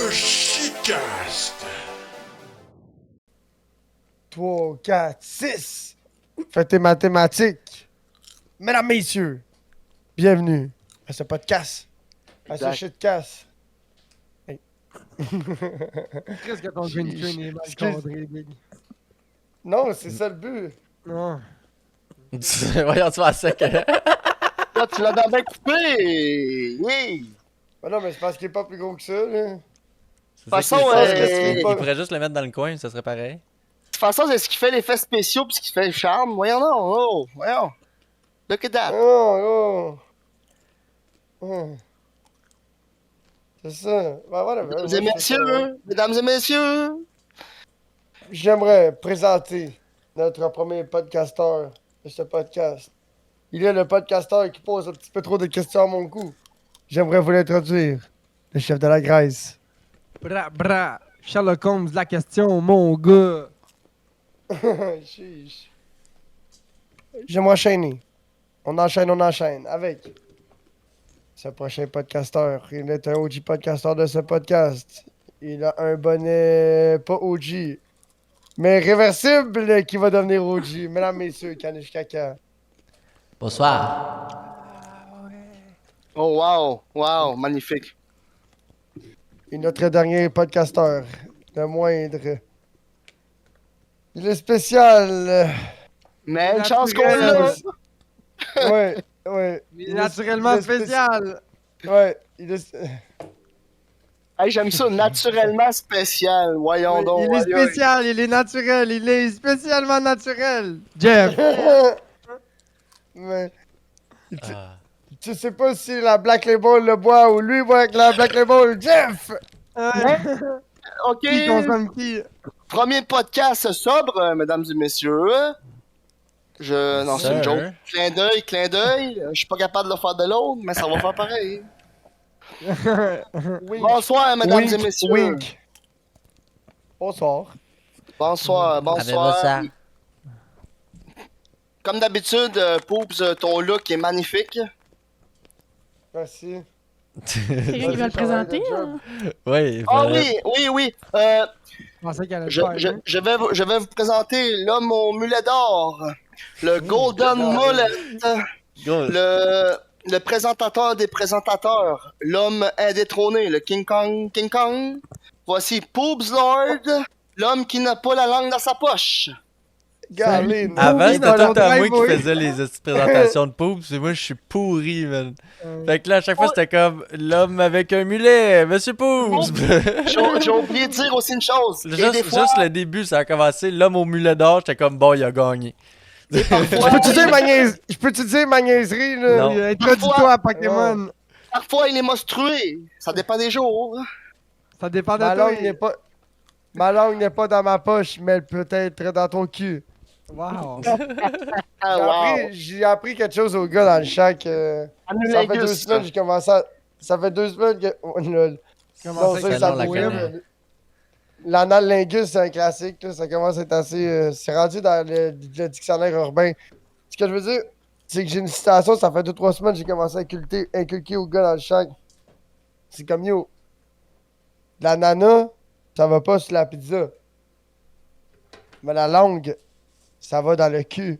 Le Shitcast. 3, 4, 6. Faites tes mathématiques. Mesdames, messieurs, bienvenue à ce podcast. À ce Exact. shitcast. Hey. Qu'est-ce que ton green screen est mal Excuse. cadré, Big? Non, c'est ça le but. Non. Voyons, tu vas sec. Là, tu l'as d'abord coupé! Oui! Ben non, mais c'est parce qu'il est pas plus gros que ça, là. De façon, il pourrait juste le mettre dans le coin, ça serait pareil. De toute façon, c'est ce qui fait l'effet spéciaux pis ce qui fait le charme. Voyons donc, oh! Voyons! Look at that! Oh, oh. C'est ça. Ben voilà. Mesdames et messieurs! J'aimerais présenter notre premier podcasteur de ce podcast. Il est le podcasteur qui pose un petit peu trop de questions à mon cou. J'aimerais vous l'introduire. Le chef de la Grèce. Bra. Sherlock Holmes, la question, mon gars. Chiche. J'aimerais enchaîner. On enchaîne avec ce prochain podcasteur. Il est un OG podcasteur de ce podcast. Il a un bonnet pas OG, mais réversible qui va devenir OG. Mesdames, messieurs, Caniche Caca. Bonsoir. Oh, wow! Wow! Magnifique! Et notre dernier podcasteur, le moindre. Il est spécial. Mais une chance qu'on l'a! Ouais. Il est naturellement spécial. Ouais, il est. Hey, j'aime ça, naturellement spécial. Voyons Oui, donc. Il est aïe, aïe. spécial, il est naturel, il est spécialement naturel. Jeff. Mais. Ah. Tu sais pas si la Black Label le boit ou lui boit avec la Black Label. Jeff! Ok! Qui consomme qui? Premier podcast sobre, mesdames et messieurs. Non, c'est une Sir. joke. Clin d'œil. Je suis pas capable de le faire de l'autre, mais ça va faire pareil. Wink. Bonsoir, mesdames Wink, et messieurs. Wink. Bonsoir. Bonsoir. bonsoir. Comme d'habitude, Poops, ton look est magnifique. Merci. Quelqu'un qui va le présenter? Hein? Oui, Ah faudrait- oui. Je pensais qu'elle allait Je, le faire. je- hein? je vais vous présenter l'homme au mulet d'or, le Golden Mullet, Go. le présentateur des présentateurs, l'homme indétrôné, le King Kong. Voici Poops Lord, l'homme qui n'a pas la langue dans sa poche. Galé, Avant, Oui, c'était dans tout le le temps moi driveway. qui faisais les petites présentations de Poops, et moi je suis pourri, man. Fait que là, à chaque fois, c'était comme l'homme avec un mulet, Monsieur Poops. J'ai oublié de dire aussi une chose. Et des juste, fois, juste le début, ça a commencé, l'homme au mulet d'or, j'étais comme bon, il a gagné. Je peux-tu dire ma niaiserie, là? Non. Introduis-toi à Pokémon. parfois il est monstrué. Ça dépend des jours. Ça dépend de Ma toi. langue n'est pas... Ma langue n'est pas dans ma poche, mais elle peut être dans ton cul. Wow. Ah, wow. J'ai appris quelque chose au gars dans le shack. Ça fait 2 Anulingus. semaines que j'ai commencé à... Ça fait 2 semaines que... Oh, lol. Comment Non, ça ça, que ça non, la pourrait, connaît. mais- L'analingus, c'est un classique. Là. Ça commence à être assez... c'est rendu dans le dictionnaire urbain. Ce que je veux dire, c'est que j'ai une citation, ça fait 2-3 semaines que j'ai commencé à inculquer au gars dans le shack. C'est comme, yo, l'ananas, ça va pas sur la pizza. Mais la langue, ça va dans le cul.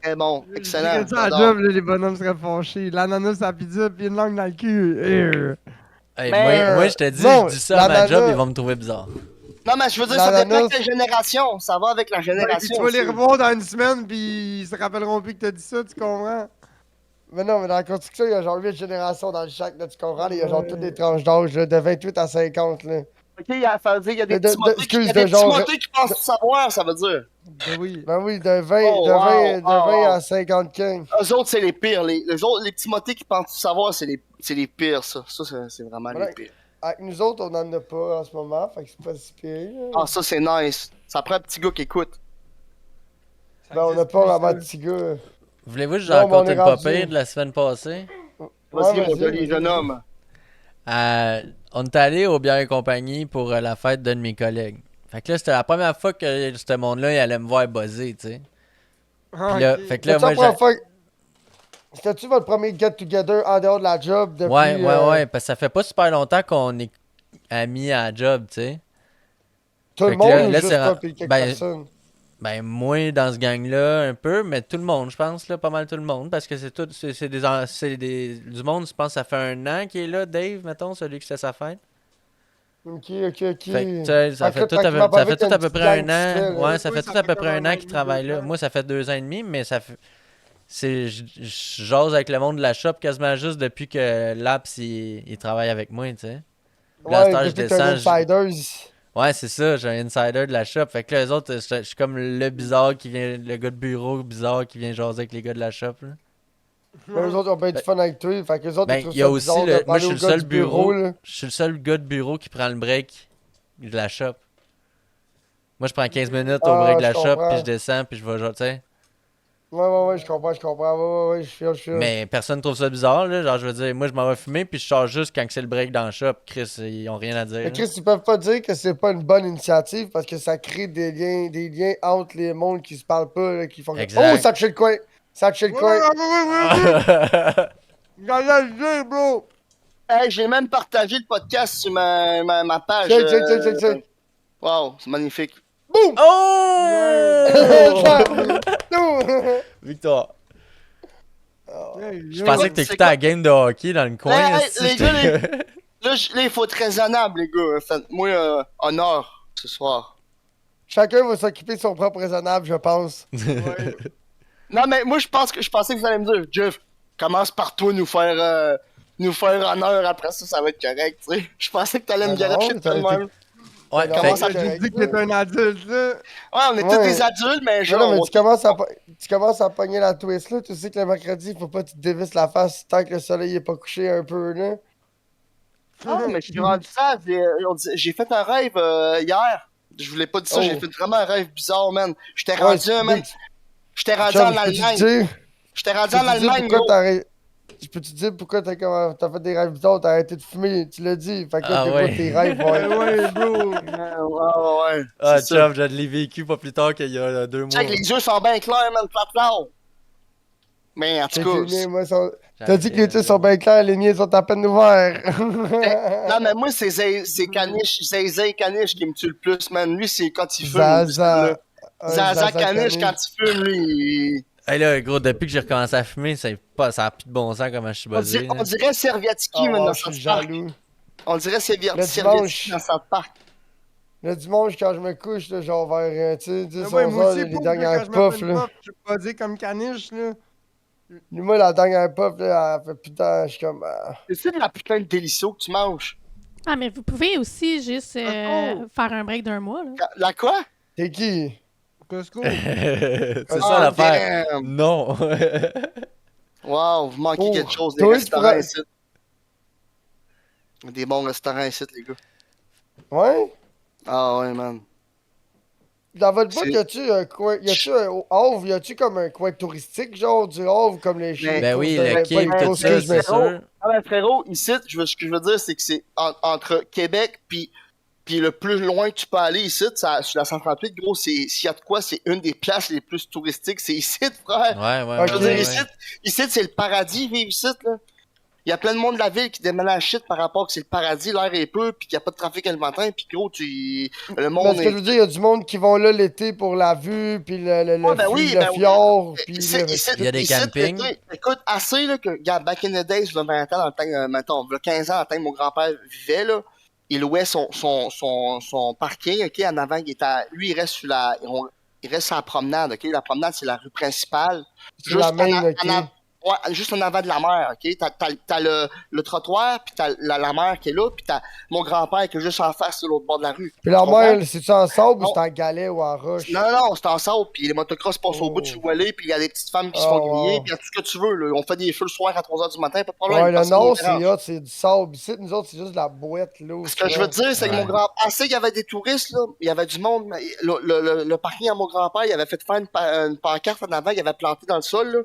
Très bon. Excellent. Ça à j'adore. job, là, les bonhommes seraient fâchés. L'ananas à la pizza, puis une langue dans le cul. Hey, Mais, moi, je te dis, non, je dis ça à ma l'ananas- job, ils vont me trouver bizarre. Non, mais je veux dire, ça L'ananas- dépend de quelle génération. Ça va avec la Puis génération. tu vas les aussi. revoir dans une semaine, puis ils se rappelleront plus que t'as dit ça, tu comprends? Mais non, mais dans la construction, il y a genre 8 générations dans le shack, là, tu comprends? là, Il y a genre toutes les tranches d'âge, là, de 28 à 50, là. Ok, ça veut dire qu'il y a des De- petits motés excuse, il y a des de genre- petits motés qui pensent tout savoir, ça veut dire. Ben oui. Ben oui, de 20, Oh, de 20, wow, de 20 wow. à 55. Eux autres, c'est les pires. Les petits motés qui pensent tout savoir, c'est les pires, ça. Ça, c'est vraiment Voilà. les pires. Avec nous autres, on n'en a pas en ce moment, fait que c'est pas si pire. là. Ah, ça, c'est nice. Ça prend un petit gars qui écoute. Ben, on n'a pas vraiment de petits gars. Voulez-vous que je Non, mais on raconte est une rendu. papille de la semaine passée? Vas-y, Ouais, mon vas-y, joli vas-y. jeune homme. On est allé au Bière et compagnie pour la fête d'un de mes collègues. Fait que là, c'était la première fois que ce monde-là, il allait me voir buzzer, tu sais. Ah, Puis là, ok. fait que là, C'est la moi, première fois que- C'était-tu votre premier get-together en dehors de la job depuis... Ouais, parce que ça fait pas super longtemps qu'on est amis à la job, tu sais. Tout le Fait que monde là- ou là, juste c'est toi et quelques ben, personnes? Ben, moins dans ce gang-là, un peu, mais tout le monde, je pense, là, pas mal tout le monde, parce que c'est tout, du monde, je pense que ça fait 1 an qu'il est là, Dave, mettons, celui qui fait sa fête. Ok. Fait que, tu sais, ça Fait que fait tout tranquillement, pas ça fait vite, tout il y a à une peu petite près gang un qui se fait, an. là. Ouais, ça Oui, fait ça tout à fait peu comme près un un an an et qu'il demi, travaille 2 là. ans. Moi, ça fait 2 ans et demi, mais je jase avec le monde de la shop quasiment juste depuis que Laps, il travaille avec moi, tu sais. Puis là, à cette Ouais, heure, je depuis que t'es un descends, insider. ouais, c'est ça, j'ai un insider de la shop. Fait que là, les autres, je suis comme le bizarre qui vient, le gars de bureau bizarre qui vient jaser avec les gars de la shop, là. Mais eux autres ont bien du Ben- fun avec toi. Fait que les autres, ils Ben, trouvent il y a ça aussi bizarre de le. Moi, parler je suis au le gars seul du bureau, là. Je suis le seul gars de bureau qui prend le break de la shop. Moi, je prends 15 minutes au break Ah, de la je shop, comprends. puis je descends, puis je vais, genre, tu sais. Ouais, je comprends. Ouais, je file. Mais personne trouve ça bizarre, là. Genre, je veux dire, moi, je m'en vais fumer, puis je sors juste quand c'est le break dans la shop. Chris, ils ont rien à dire. Mais là. Chris, ils peuvent pas dire que c'est pas une bonne initiative parce que ça crée des liens entre les mondes qui se parlent pas, là, qui font comme, Exact. oh, ça touche le coin! Ça touche le Ouais, coin! ouais. Regarde le bro! Hey, j'ai même partagé le podcast sur ma page. Check. Wow, c'est magnifique. Boum! Oh! Victoire. Je pensais que t'écoutais la game de hockey dans le coin. Hey, esti, les j'étais- gars, là, il faut être raisonnable, les gars. Faites-moi honneur ce soir. Chacun va s'occuper de son propre raisonnable, je pense. Non, mais moi, je pensais que vous allez me dire, Jeff, commence par toi nous faire honneur. Après ça, ça va être correct, tu sais. Je pensais que t'allais me Ben non, garocher de t'as ça de été- même. Ouais, Non, fait Comment ça que- J'ai dit que t'es un adulte, là. Ouais, on est tous Ouais. des adultes, mais Non, genre. non, mais tu commences à pogner la twist là. Tu sais que le mercredi, il faut pas que tu te dévisses la face tant que le soleil est pas couché un peu, là. Ah, mais je suis rendu ça. J'ai fait un rêve hier. Je voulais pas dire ça, Oh. j'ai fait vraiment un rêve bizarre, man. J'étais Ouais, rendu, man. J'étais rendu Chum, en Allemagne. J'étais rendu en peux-tu dire Allemagne, pourquoi gros. Je peux te dire pourquoi t'as fait des rêves bizarres, t'as arrêté de fumer, tu l'as dit. Fait que là, Ah t'es ouais. pas tes rêves vont Ouais, être... ouais, bro. Ouais. Ah, c'est ça. chum, je l'ai vécu pas plus tard qu'il y a 2 mois. Check, les yeux sont bien clairs, man, plat. Mais en tout Tes cas. miens, moi, t'as dit que les yeux sont bien clairs, les miens sont à peine ouverts. Non, mais moi, c'est Zay Caniche qui me tue le plus, man. Lui, c'est quand il fume. Zaza. Zaza Caniche, quand il fume, lui, Hey là, gros, depuis que j'ai recommencé à fumer, ça a plus de bon sens comment je suis buzzé. on dirait Serviatiki, man, Oh, dans je suis South Park. jaloux. On dirait Le Serviatiki dimanche. dans South Park. Le dimanche, quand je me couche, là, genre vers, tu sais, 10, Ah ouais, 11 moi heures, aussi, les bro, dernières quand je me puffs, fais une là. puff, je suis pas dit comme caniche, là. Moi, la dernière puff, là, elle fait putain, je suis comme... C'est de la putain de délicio que tu manges. Ah, mais vous pouvez aussi juste faire un break d'1 mois, là. La quoi? T'es qui? Costco. c'est Ah, ça l'affaire. damn. Non. Wow, vous manquez Oh, quelque chose, des toi, tu restaurants pourrais- ici. Des bons restaurants ici, les gars. Ouais? Ah ouais, man. Dans votre bout, C'est- y a-tu un coin... Y a-tu un... Au Havre, y a-tu comme un coin touristique, genre, du Havre, comme les chiens? Ben oui, le pas Cape, les tout ça, excuse, mais- c'est sûr. Ah ben frérot, ici, ce que je veux dire, c'est que c'est entre Québec puis le plus loin que tu peux aller ici, sur la 138, gros, s'il y a de quoi, c'est une des places les plus touristiques, c'est ici, frère. Ouais, Ok. Je veux dire, ouais. ici, c'est le paradis, vivre ici, là. Il y a plein de monde de la ville qui déménage shit par rapport que c'est le paradis, l'air est peu, puis qu'il n'y a pas de trafic le matin, puis gros, le Mais monde ce que je veux dire, y a du monde qui vont là l'été pour la vue, puis le Ouais, ben oui, le ben oui. fjord, puis Ici, le... Il y a des campings. Écoute, assez là, que, regarde, back in the days, il y a 20 ans, dans le temps, mettons, il y a 15 ans, dans le temps que mon grand-père vivait, là, il louait son parking, ok, en avant, lui, il reste il reste sur la promenade, ok, la promenade, c'est la rue principale. C'est la main, en ok. ouais, juste en avant de la mer, ok, t'as le trottoir, puis t'as la mer qui est là, puis t'as mon grand-père qui est juste en face, sur l'autre bord de la rue. Puis la Tu comprends? mer, c'est-tu en sable ou Non. c'est en galet ou en roche? Non, c'est en sable, puis les motocross passent au Oh. bout du volet, puis il y a des petites femmes qui se Oh, font griller, wow. puis il y a tout ce que tu veux, là. On fait des feux le soir à 3h du matin, pas de problème. Ouais, le personne nord, nous c'est dérange. hot, c'est du sable. Ici, nous autres, c'est juste de la boîte, là. Ce que je veux te dire, c'est que mon Ouais. grand assez qu'il y avait des touristes, là, il y avait du monde, mais le parking à mon grand-père, il avait fait faire une pancarte en avant, il avait planté dans le sol, là.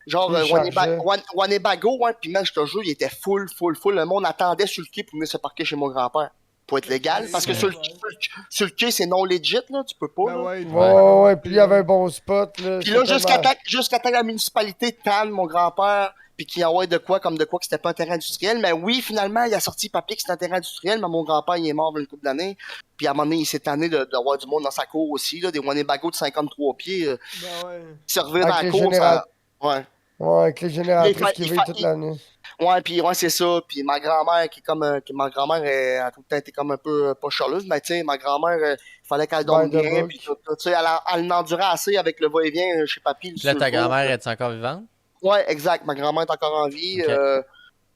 Genre, Il chargeait. Wanebago, ouais, puis même, je te jure, il était full. Le monde attendait sur le quai pour venir se parquer chez mon grand-père. Pour être légal, parce que sur le quai, c'est non legit, là, tu peux pas, Ben là. ouais, Ouais, puis il y avait un bon spot, là. Puis là, c'est tellement- jusqu'à temps que la municipalité tanne mon grand-père, puis qui envoie de quoi, comme de quoi que c'était pas un terrain industriel. Mais oui, finalement, il a sorti papier que c'était un terrain industriel, mais mon grand-père, il est mort il y a une couple d'années. Puis à un moment donné, il s'est tanné d'avoir du monde dans sa cour aussi, là, des Winnebago de 53 pieds, Ben ouais. qui servaient dans Avec la les cour. Ouais. Ouais, avec les génératrices Il qui fa- veillent toute l'année. Ouais, puis ouais, c'est ça. Puis ma grand-mère, ma grand-mère, a tout le temps été comme un peu, pas chialeuse, mais tu sais, ma grand-mère, il fallait qu'elle dorme By the bien, book. puis tout, tu sais, elle en endurait assez avec le va-et-vient chez papy. Puis là, ta grand-mère, est encore vivante? Ouais, exact. Ma grand-mère est encore en vie. Ok.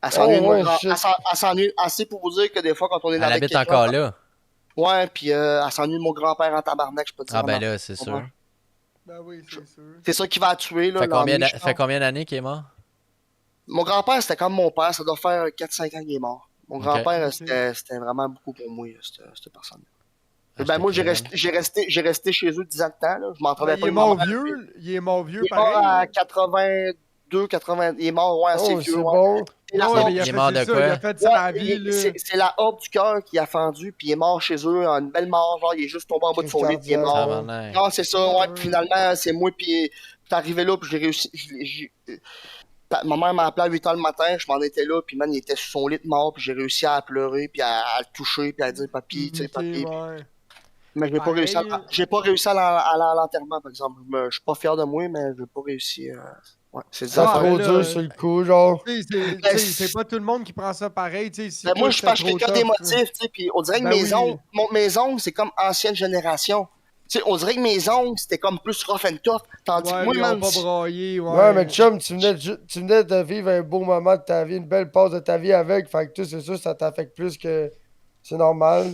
Elle s'ennuie de mon ouais, grand... shit. Elle s'ennuie assez pour vous dire que des fois, quand on est Elle avec habite quelqu'un... encore là. Ouais, puis elle s'ennuie de mon grand-père en tabarnak, je peux te dire. Ah, ben non. là, c'est sûr. Ben oui, c'est sûr. C'est ça qui va la tuer, là. Fait combien, l'ennui, je fait pense. combien d'années qu'il est mort? Mon grand-père, c'était comme mon père. Ça doit faire 4-5 ans qu'il est mort. Mon Ok. grand-père, Ok. c'était vraiment beaucoup pour moi, cette personne. Ah, Ben moi, j'étais j'ai resté chez eux 10 ans de temps, là. Je m'entendais Ben, pas il est avec mort ma mère. vieux. Il est mort vieux, Il est mort pareil. à 82, 80... Il est mort, ouais, assez Oh, vieux, c'est ouais. bon. C'est la Ouais, horde- mais il a Il est fait mort c'est de ça, quoi? il a fait sa Ouais, vie, là. c'est la horde du cœur qui a fendu, puis il est mort chez eux, une belle mort, genre il est juste tombé en bas de son lit, puis il est Crise mort. cardiaque. Tabarnak. Non, c'est ça, Ah, ouais, ouais. puis finalement, c'est moi, puis j'étais arrivé là, puis j'ai réussi. Ma mère m'a appelé à 8 h le matin, je m'en étais là, puis man, il était sur son lit de mort, puis j'ai réussi à pleurer, puis à le toucher, puis à dire papi, tu sais, Ok, papi. ouais. Mais Pareil. j'ai pas réussi à aller à l'enterrement, par exemple. Je suis pas fier de moi, mais j'ai pas réussi. Ouais, c'est C'est ça. Ah, trop ben là, dur sur le coup, genre. Tu sais, Ben, c'est pas tout le monde qui prend ça pareil, tu sais. Si Ben, toi, moi, je c'était pense que je suis trop quelqu'un tough, d'émotif, tu sais, puis on dirait que Ben mes oui. ongles, mes ongles, c'est comme ancienne génération. Tu sais, on dirait que mes ongles, c'était comme plus rough and tough, tandis que Ouais, moi, ils ont man, pas braillé, ouais. Ouais, mais chum, tu venais de vivre un beau moment de ta vie, une belle pause de ta vie avec. Fait que toi, c'est sûr, ça t'affecte plus que c'est normal.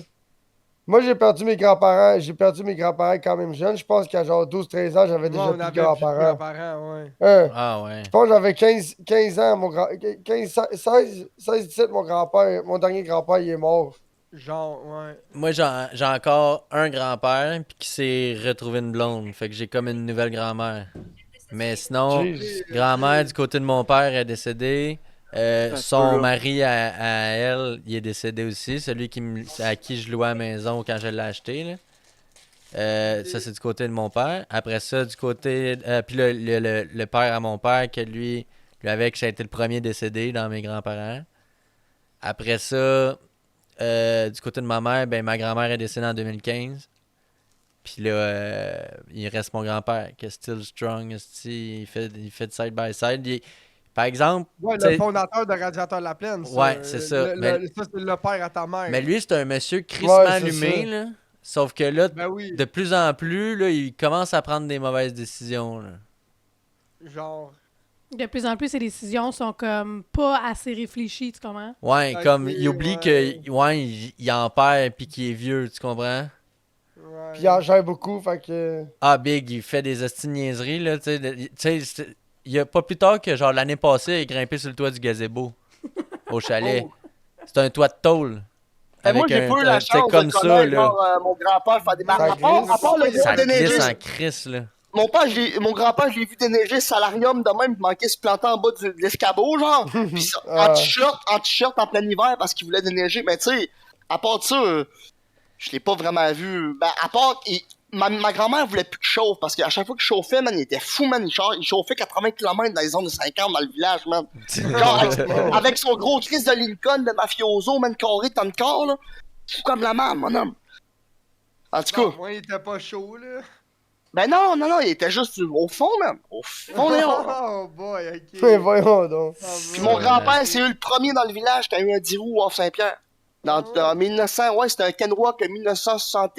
Moi, j'ai perdu mes grands-parents. J'ai perdu mes grands-parents quand même jeune. Je pense qu'à genre 12-13 ans, j'avais Ouais, déjà on plus de avait plus de grands-parents. grands-parents, ouais. Hein? Ah, ouais. Je pense que j'avais 15 ans, 16, 17, mon dernier grand-père, il est mort. Genre, ouais. Moi, j'ai encore un grand-père puis qui s'est retrouvé une blonde. Fait que j'ai comme une nouvelle grand-mère. Mais sinon, Jeez. grand-mère du côté de mon père est décédée. peu, Son là. mari à elle, il est décédé aussi. Celui à qui je louais à la maison quand je l'ai acheté. Là. Ça, c'est du côté de mon père. Après ça, du côté. Puis le père à mon père, que lui avec, ça a été le premier décédé dans mes grands-parents. Après ça, du côté de ma mère, ben ma grand-mère est décédée en 2015. Puis là, il reste mon grand-père, qui est still strong. Il fait du side-by-side. Par exemple, Ouais, t'sais- le fondateur de Radiateur La Plaine. Ça. Ouais, c'est ça. Ça, c'est le père à ta mère. mais lui, c'est un monsieur crissement Ouais, c'est allumé, ça. là. Sauf que là, Ben oui, de plus en plus, là, il commence à prendre des mauvaises décisions. Là. genre. De plus en plus, ces décisions sont comme pas assez réfléchies, tu comprends? Ouais, Ok, comme il oublie ouais. que il en perd puis qu'il est vieux, tu comprends? Ouais. Puis il en gère beaucoup, fait que. Ah, Big, il fait des hosties de niaiseries, là, tu sais. Il y a pas plus tard que genre l'année passée, il est grimpé sur le toit du gazebo au chalet. Oh. C'est un toit de tôle. Ben, moi, j'ai pas eu la tu sais, chance comme de ça, connaître, là. genre, mon grand-père faire des Ça marques. glisse. À part le gros Ça glisse déneigé. en crisse, là. Mon grand-père, je l'ai vu déneiger salarium de même, il manquait se planter en bas de l'escabeau, genre. Pis ça, Ah. en t-shirt en plein hiver parce qu'il voulait déneiger. Mais tu sais, à part de ça, je l'ai pas vraiment vu. Ben, à part, ma grand-mère voulait plus qu'il chauffe parce qu'à chaque fois qu'il chauffait, man, il était fou, man. Il chauffait 80 km dans les zones de 50 dans le village, man. Genre, avec son gros crise de Lincoln, de mafioso, man, carré, tant de corps, là. Fou comme la merde, mon homme. En tout Non, cas, moi, il était pas chaud, là. ben non, il était juste au fond, man. Au fond, là. Oh boy, ok. Mais voyons donc. Ah, Puis bon. mon grand-père, c'est eu le premier dans le village qui a eu un 10 roues off Saint-Pierre. En 1900, ouais, c'était un Kenrock 1960.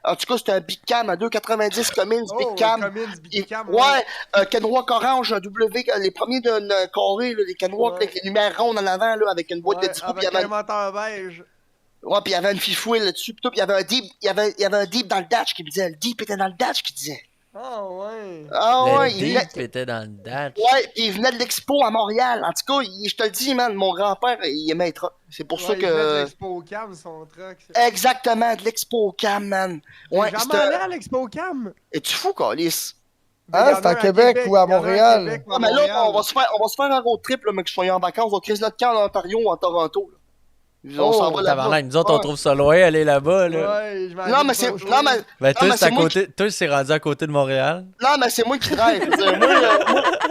En tout cas, c'était un Big Cam à 2,90 Cummins Oh, Big Cam. Cummins, Big Cam, Ouais, un Kenrock orange, un W, les premiers de carré, là, les Kenrock Ouais. avec les lumières rondes en avant, là, avec une boîte Ouais, de 10 roues. Puis avec il y avait un moteur beige. ouais, puis il y avait une fifouille là-dessus. Puis tout, puis il y avait un Deep, il y avait un Deep dans le Dutch qui me disait. Le Deep était dans le Dutch qui disait. Ah ouais. Ah Le ouais, il venait, Deep était dans le Dutch. ouais, il venait de l'expo à Montréal. En tout cas, je te le dis, man, mon grand-père, il aimait les trucks. C'est pour ça Ouais, il venait de que. l'Expo Cam, son truck. Exactement, de l'expo Cam, man. Ouais, Jamais c'était. allé à l'Expo Cam. Es-tu fou, Calis? Ben, Ah, il y en c'est a à un Québec ou à il y en a un Montréal? Québec ou à Ah, mais là, Montréal. on va se faire un road trip, là, mais que je sois en vacances. On va criser notre camp en Ontario ou en Toronto. Là. On s'en va là-bas. Tabarnak, nous autres, on Ouais. trouve ça loin, aller là-bas, là. Ouais, je m'en Non, allais mais c'est. pas au Non, mais. Ben, Non, toi, mais c'est à c'est moi côté. Toi, c'est rendu à côté de Montréal. Non, mais c'est moi qui drive. Je veux dire, moi,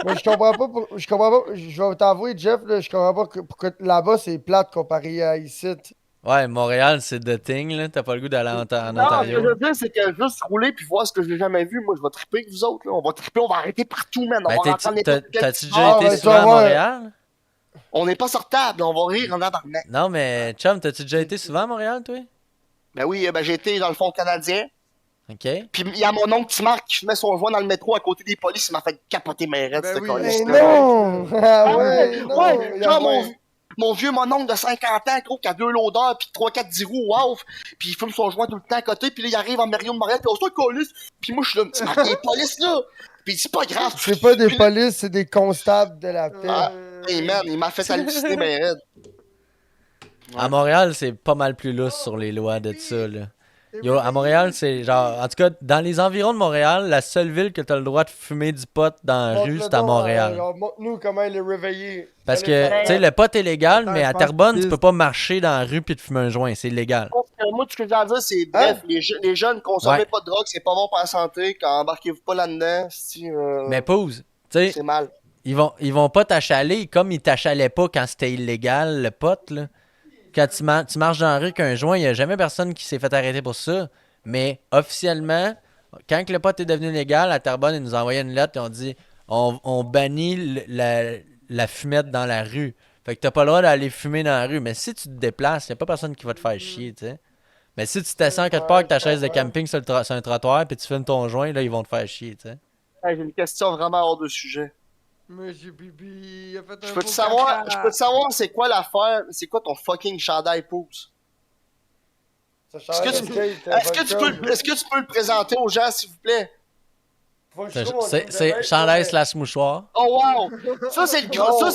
Mais je comprends pas. Je comprends pas. Je vais t'avouer, Jeff, là, je comprends pas pourquoi là-bas c'est plate comparé à ici. Ouais, Montréal, c'est the thing, là. T'as pas le goût d'aller en Non, ce que je Ontario. veux dire, c'est que juste rouler puis voir ce que j'ai jamais vu, moi, je vais triper avec vous autres, là. On va triper, on va arrêter partout, man. On Ben, va rentrer en n'importe quel t'as-tu petit déjà bar. Ah, été ben, souvent à tu vas voir. Montréal? On n'est pas sortable, on va rire en abarnak. Non, mais, chum, t'as-tu déjà été souvent à Montréal, toi? Ben oui, ben j'ai été dans le fond canadien. OK. Puis il y a mon oncle Timar qui fumait son joint dans le métro à côté des polices, il m'a fait capoter mes rêves, Ben ce oui, câlisse-là. Mais non! Ah ouais, non! Ouais, il y a genre moins. mon vieux mononcle de 50 ans, gros, qui a 2 l'odeur, puis 3-4 10 roues, wow! Puis il fume son joint tout le temps à côté, puis là, il arrive en Mario de Montréal, puis on se colis. Puis moi, je suis là, tu marques les polices, là! Puis c'est pas grave. C'est pas des Puis là, polices, c'est des constables de la paix. Ah, hey man, il m'a fait halluciner mes raides. À Montréal, c'est pas mal plus lousse sur les lois de ça, là. Yo, à Montréal, c'est genre... En tout cas, dans les environs de Montréal, la seule ville que t'as le droit de fumer du pot dans la rue, Montre-le c'est à donc, Montréal. Montre-nous comment il est réveillé. Parce Allez, que, tu sais, le pot est légal, Attends, mais je à pense Terrebonne, que tu peux pas marcher dans la rue puis te fumer un joint, c'est illégal. Moi, ce que j'ai à dire, c'est, bref, Hein? les jeunes, consommez Ouais. pas de drogue, c'est pas bon pour la santé, quand embarquez-vous pas là-dedans, si, Mais pause, tu sais, c'est mal. ils vont pas t'achaler comme ils t'achalaient pas quand c'était illégal, le pot, là. Quand tu marches dans la rue qu'un joint, il y a jamais personne qui s'est fait arrêter pour ça. Mais officiellement, quand que le pot est devenu légal, à Terrebonne, ils nous ont envoyé une lettre et ont dit on bannit la fumette dans la rue. Fait que t'as pas le droit d'aller fumer dans la rue. Mais si tu te déplaces, y a pas personne qui va te faire chier, tu sais. Mais si tu t'assois quelque part avec ta chaise de camping sur un trottoir puis tu fumes ton joint, là, ils vont te faire chier, tu sais. Hey, j'ai une question vraiment hors de sujet. Monsieur Pipi, il a fait un Je peux te beau savoir, caca. je peux te savoir c'est quoi l'affaire, c'est quoi ton fucking chandail pouce? Ça Est-ce change que, de tu, skate, est-ce que tu peux le présenter aux gens, s'il vous plaît? Faut que je trouve mon C'est internet, chandail mais- slash mouchoir. Oh wow! Ça c'est le gars, Non.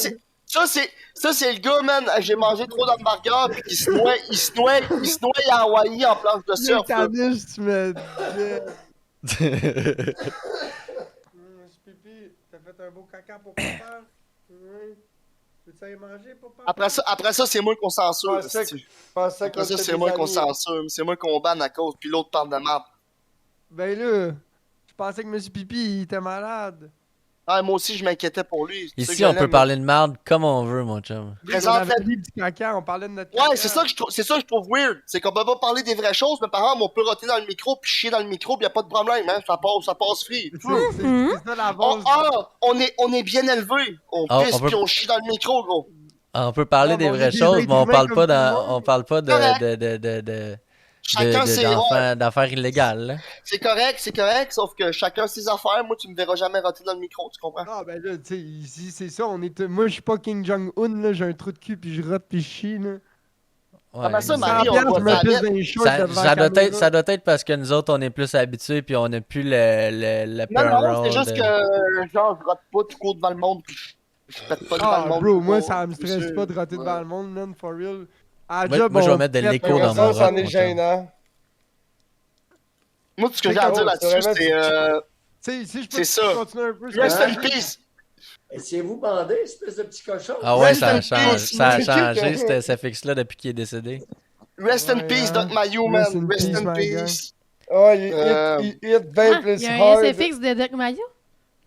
ça c'est le gars, man. J'ai mangé trop d'hamburgers puis il se noie à Hawaï en planche de Yo, surf. là. Tanis, tu me disais. Monsieur Pipi, t'as fait un beau caca pour papa? Oui. Peux-tu aller manger pour papa? Après ça, c'est moi qu'on censure. Je pensais que- esti. je pensais Après qu'on ça, était c'est des moi qu'on amis. censure. C'est moi qu'on banne à cause, puis l'autre parle de merde. Ben là, je pensais que Monsieur Pipi, il était malade. Ah, moi aussi, je m'inquiétais pour lui. Tu sais que Ici, je on peut l'aime. parler de merde comme on veut, mon chum. On Présente- avait dit du caca, on parlait de notre caca. Ouais, c'est ça que je trouve weird. C'est qu'on peut pas parler des vraies choses, mais par exemple, on peut roter dans le micro puis chier dans le micro, puis y a pas de problème, hein. Ça passe free. C'est ça la base. On est bien élevé. On Ah, pisse on peut- puis on chie dans le micro, gros. On peut parler Non, des mais on vraies est des choses, êtres mais on humains parle comme pas tout le monde. on parle pas Correct. Chacun ses... ouais, d'affaires illégales, là. c'est correct, sauf que chacun ses affaires. Moi, tu me verras jamais roter dans le micro, tu comprends? Ah ben là, tu sais, ici, c'est ça, on est... Moi, je suis pas King Jong-un, là, j'ai un trou de cul, puis je rote, puis je chie, là. Ah, ben ça, exact. Marie, on Sans voit je me ça pisse vite. dans les shorts devant Ça la doit être, caméra. ça doit être parce que nous autres, on est plus habitués puis on a plus le Non, c'est juste de- que, genre, je rote pas, tu cours devant le monde, puis je pète pas devant Ah, le monde. bro, moi, pour- ça me pour stresse ça. pas de rater Ouais. devant le monde, man, for real. À la Moi- job, moi, je vais on mettre de pète, l'écho on dans Ça, mon ça rock, en est mon gênant. Moi, ce que C'est j'ai à dire comme- là-dessus, c'est vraiment- c'est Tu sais, si je peux C'est ça. continuer un peu... Rest in peace. Étiez-vous bandé, espèce de petit cochon? Ah ouais, Rest ça a in changé, peace. ça a C'est changé, cute, ce fixe-là, depuis qu'il est décédé. Rest in Ouais, peace, hein. Doc Mayou, Rest man. in Rest peace, in my guy. peace. Oh, il hit bien Ah, plus il y a un hard. SFX de Doc Mayo?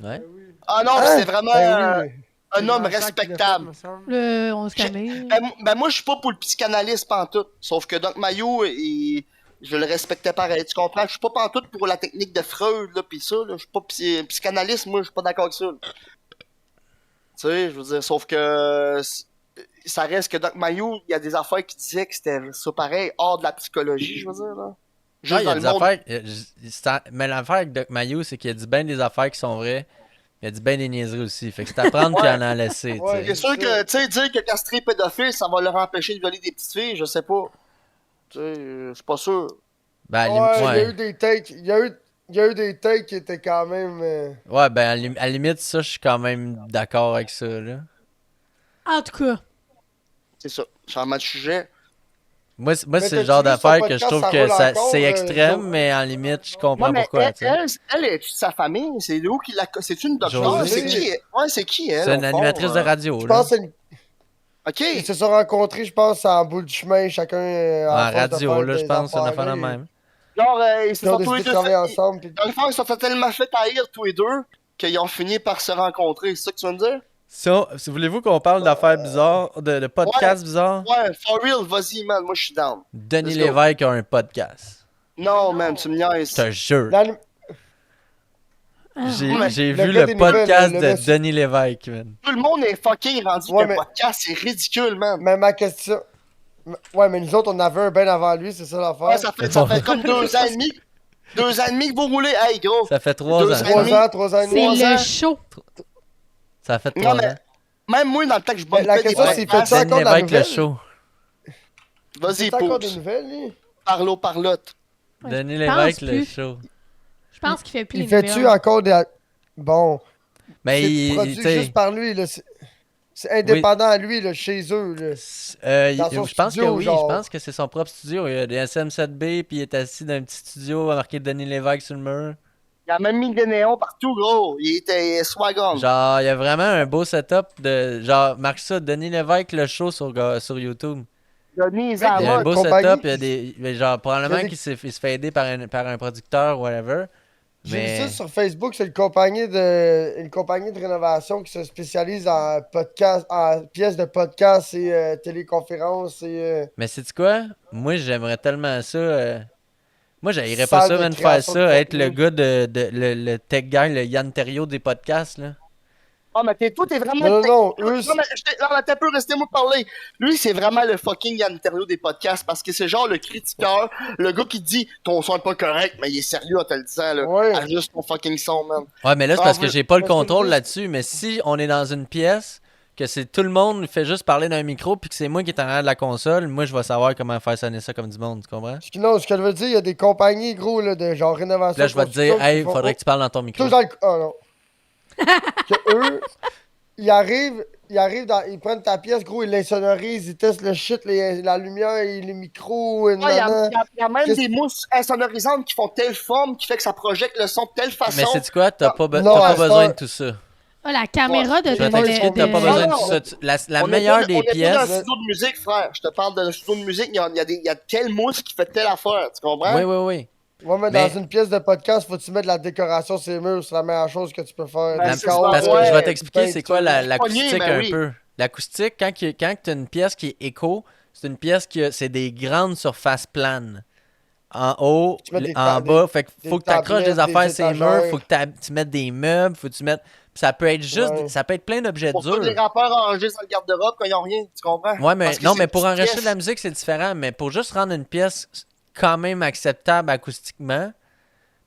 Ouais. Ah non, Hein? c'est vraiment Ben oui, un homme C'est Jean-Jacques qui l'a fait, respectable. me semble. On se calme. Ben, moi, je suis pas pour le psychanalyste pantoute. Sauf que Doc Mayou, je le respectais pareil. Tu comprends? Je suis pas pantoute pour la technique de Freud, là, pis ça, là. Je suis pas psychanalyste, moi, je suis pas d'accord avec ça, là. Tu sais, je veux dire, sauf que ça reste que Doc Mayou, il y a des affaires qui disaient que c'était ça pareil, hors de la psychologie, je veux dire, là. Ah, Juste il y dans a le des monde. affaires. Mais l'affaire avec Doc Mayou, c'est qu'il a dit bien des affaires qui sont vraies. Il a dit bien des niaiseries aussi. Fait que c'est à prendre puis à en laisser. Ouais, tu C'est sais. sûr que, tu sais, dire que castrer pédophile, ça va leur empêcher de violer des petites filles, je sais pas. Tu sais, je suis pas sûr. Ben, à la Ouais, lim- il y a eu ouais. des takes. Il y a eu des takes qui étaient quand même. Ouais, ben, à la limite, ça, je suis quand même d'accord avec ça, là. En tout cas, C'est ça. Changement de sujet. Moi, Mais c'est le t'as-tu genre vu son d'affaire que podcast, je trouve ça que roule ça, encore, c'est extrême, Joe? mais en limite, je comprends Ouais, mais pourquoi. tu sais. elle est de sa famille? C'est de où qui l'a... C'est une docteur? Josée. C'est qui? Ouais, c'est qui, elle? C'est une au fond, animatrice de radio, Je là. pense que c'est une. OK. Ils se sont rencontrés, je pense, en bout de chemin, chacun En à force de radio, faire là, je des pense, une affaires, affaire de là, même. Genre, ils se Ils ont sont tous les décidé de deux travailler fait... ensemble. Puis... Dans le fond, ils se sont tellement fait haïr tous les deux qu'ils ont fini par se rencontrer. C'est ça que tu veux me dire? Si voulez-vous qu'on parle d'affaires bizarres, de podcasts bizarres? Ouais, for real, vas-y, man. Moi, je suis down. Denis Let's go. Lévesque a un podcast. Non, man, tu me niaises. Je te jure. L'anim- J'ai Le vu gars le des nouvelles, podcast le de monsieur- Denis Lévesque, man. Tout le monde est fucking rendu Ouais, qu'un mais- podcast. C'est ridicule, man. Mais ma question. Ouais, mais nous autres, on en avait un bien avant lui, c'est ça l'affaire. Ouais, ça fait comme 2 ans et demi. 2 ans et demi que vous roulez. Hey, gros. Ça fait 3 Deux ans. ans. 3 ans et C'est demi. Trois ans. le show. Ça fait Non, 3 mais ans. même moi, dans le temps que je bombais la des question, c'est, podcasts, fait-tu Denis encore de la Lévesque, le nouvelle? show. vas-y, C'est encore des pousse. nouvelles, lui? Parlo, parlotte. Ouais, Denis je pense Lévesque, le plus. show. Je pense qu'il fait plus Il les fait-tu nouvelles. encore des. Bon. Mais C'est il, produit tu sais, juste par lui, là. C'est indépendant à lui, là, chez eux, là. Dans son je pense que studio, oui, genre. je pense que c'est son propre studio. Il y a des SM7B, puis il est assis dans un petit studio marqué Denis Lévesque sur le mur. Il a même mis des néons partout, gros. Il était swag on. Genre, il y a vraiment un beau setup de. Genre, marque ça, Denis Lévesque, le show sur YouTube. Denis Il y a un Zamot. beau compagnie setup, il y a qui- des. Mais genre, probablement il y a des- qu'il se fait aider par un producteur, whatever. J'ai Mais. vu ça sur Facebook, c'est une compagnie de rénovation qui se spécialise en podcast, en pièces de podcast et téléconférences et Mais c'est quoi? Moi, j'aimerais tellement ça. Moi, j'haïrais pas Salle ça, de man, faire création de ça, être le contenu. gars le tech guy, le Yann Terriot des podcasts, là. Oh, mais toi, t'es vraiment. Non, eux, Non, mais t'as peu resté moi parler. Lui, c'est vraiment le fucking Yann Terriot des podcasts parce que c'est genre le critiqueur, le gars qui dit ton son est pas correct, mais il est sérieux en te le disant, là. Ouais. Ajuste ton fucking son, man. Ouais, mais là, c'est Ah, parce que oui, j'ai pas le parce que contrôle juste- là-dessus. Mais si on est dans une pièce, que c'est tout le monde fait juste parler d'un micro, puis que c'est moi qui est en arrière de la console, moi, je vais savoir comment faire sonner ça comme du monde, tu comprends? Non, ce que je veux dire, il y a des compagnies, gros, là, de genre rénovation. Là, je vais te dire, construction, hey, qui font- faudrait que tu parles dans ton micro. Tout dans le. Oh non. Que eux, ils arrivent ils prennent ta pièce, gros, ils l'insonorisent, ils testent le shit, la lumière et les micros. Et Ouais, il y a, nanana. y a même Qu'est-ce- des mousses insonorisantes qui font telle forme qui fait que ça projette le son de telle façon. Mais c'est quoi? T'as pas, Non, t'as à pas ce besoin temps- de tout ça. Ah, la caméra de Je vais non, t'expliquer que t'as pas de- besoin de Non, tout ça. La On est meilleure pas- des on est pas dans pièces. un studio de musique, frère. Je te parle d'un studio de musique, il y a telle mousse qui fait telle affaire, tu comprends? Oui, oui, oui. Ouais, mais Mais- dans une pièce de podcast, faut que tu mettes de la décoration sur les murs, c'est la meilleure chose que tu peux faire. Ben, Des c'est cadres, Parce que ouais, je vais du t'expliquer c'est quoi peinture. l'acoustique Pogné, ben un oui. peu. L'acoustique, quand tu as une pièce qui est écho, c'est une pièce c'est des grandes surfaces planes. En haut, Tu mets des en des- bas. Fait que des faut que tu accroches des tablettes, affaires des sur les murs, étagères. faut que tu mettes des meubles, faut que tu mettes. Puis ça peut être juste, Ouais. ça peut être plein d'objets Pour ça, les durs. rappeurs enregistrent dans le garde-robe quand ils ont rien, tu comprends? Ouais, mais Parce que non, c'est mais une pour petite enregistrer de la pièce. musique, c'est différent. Mais pour juste rendre une pièce quand même acceptable acoustiquement,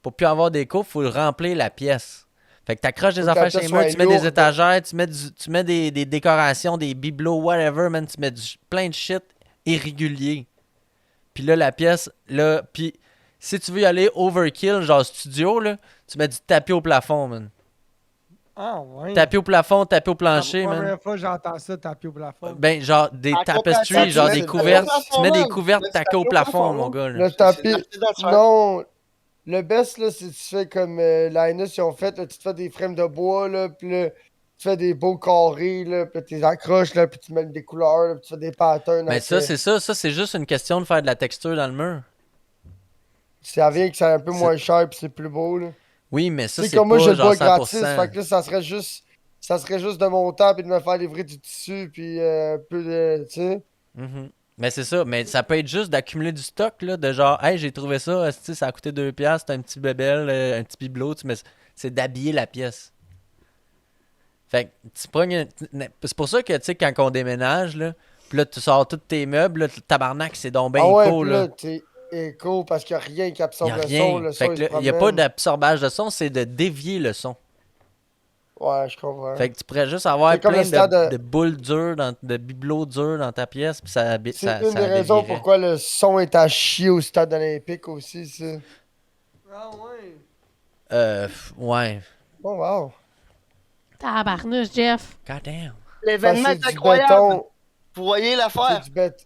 pour plus avoir d'écho, faut remplir la pièce. Fait que t'accroches des Faut que affaires la chez les pièce murs, soit tu mets des lourde. étagères, tu mets des décorations, des bibelots, whatever, man, tu mets plein de shit irrégulier. Puis là, la pièce, là, puis si tu veux y aller overkill, genre studio, là, tu mets du tapis au plafond, man. Ah, ouais. Tapis au plafond, tapis au plancher, La man. première fois que j'entends ça, tapis au plafond. Ben, genre des À tapestries, comparaison, genre tu des mets- couvertes. tapis au Tu mets des plafond, couvertes man. taquées au Tapis au plafond, plafond, mon gars, là. Le tapis. C'est dans ça. Non. Le best, là, c'est que tu fais comme Linus, ils ont fait, là, tu te fais des frames de bois, là, puis là, tu fais des beaux carrés, là, puis tu les accroches, là, puis tu mets des couleurs, là, puis tu fais des patterns. Mais ça, après. c'est ça. Ça, c'est juste une question de faire de la texture dans le mur. Ça vient que c'est un peu C'est- moins cher, puis c'est plus beau, là. Oui, mais ça, Tu sais, c'est comme moi, pas je le genre bois 100%. gratis, fait que là, ça serait juste de mon temps, puis de me faire livrer du tissu, puis un peu de, tu sais. Mhm. Mais c'est ça. Mais ça peut être juste d'accumuler du stock, là, de genre, hey, j'ai trouvé ça, esti, ça a coûté 2$, c'est un petit bébel, un petit bibelot, c'est d'habiller la pièce. Fait que tu prends c'est pour ça que, tu sais, quand on déménage, là, puis là, tu sors tous tes meubles, là, tabarnak, c'est donc bien Ah ouais, éco, puis là. là, t'es écho, parce qu'il n'y a rien qui Il absorbe n'y a le rien. son, le Fait son, que il se là, il n'y a pas promène. d'absorbage de son, c'est de dévier le son. Ouais, je comprends. Fait que tu pourrais juste avoir C'est comme plein le stade de boules dures, de bibelots durs dans ta pièce, puis ça C'est ça, une ça des raisons dévierait. pourquoi le son est à chier au stade olympique aussi, ça. Ah, ouais. Ouais. Oh, wow. Tabarnouche, Jeff. God damn. L'événement Ben, est c'est du incroyable. béton. Vous voyez C'est l'affaire? du béton.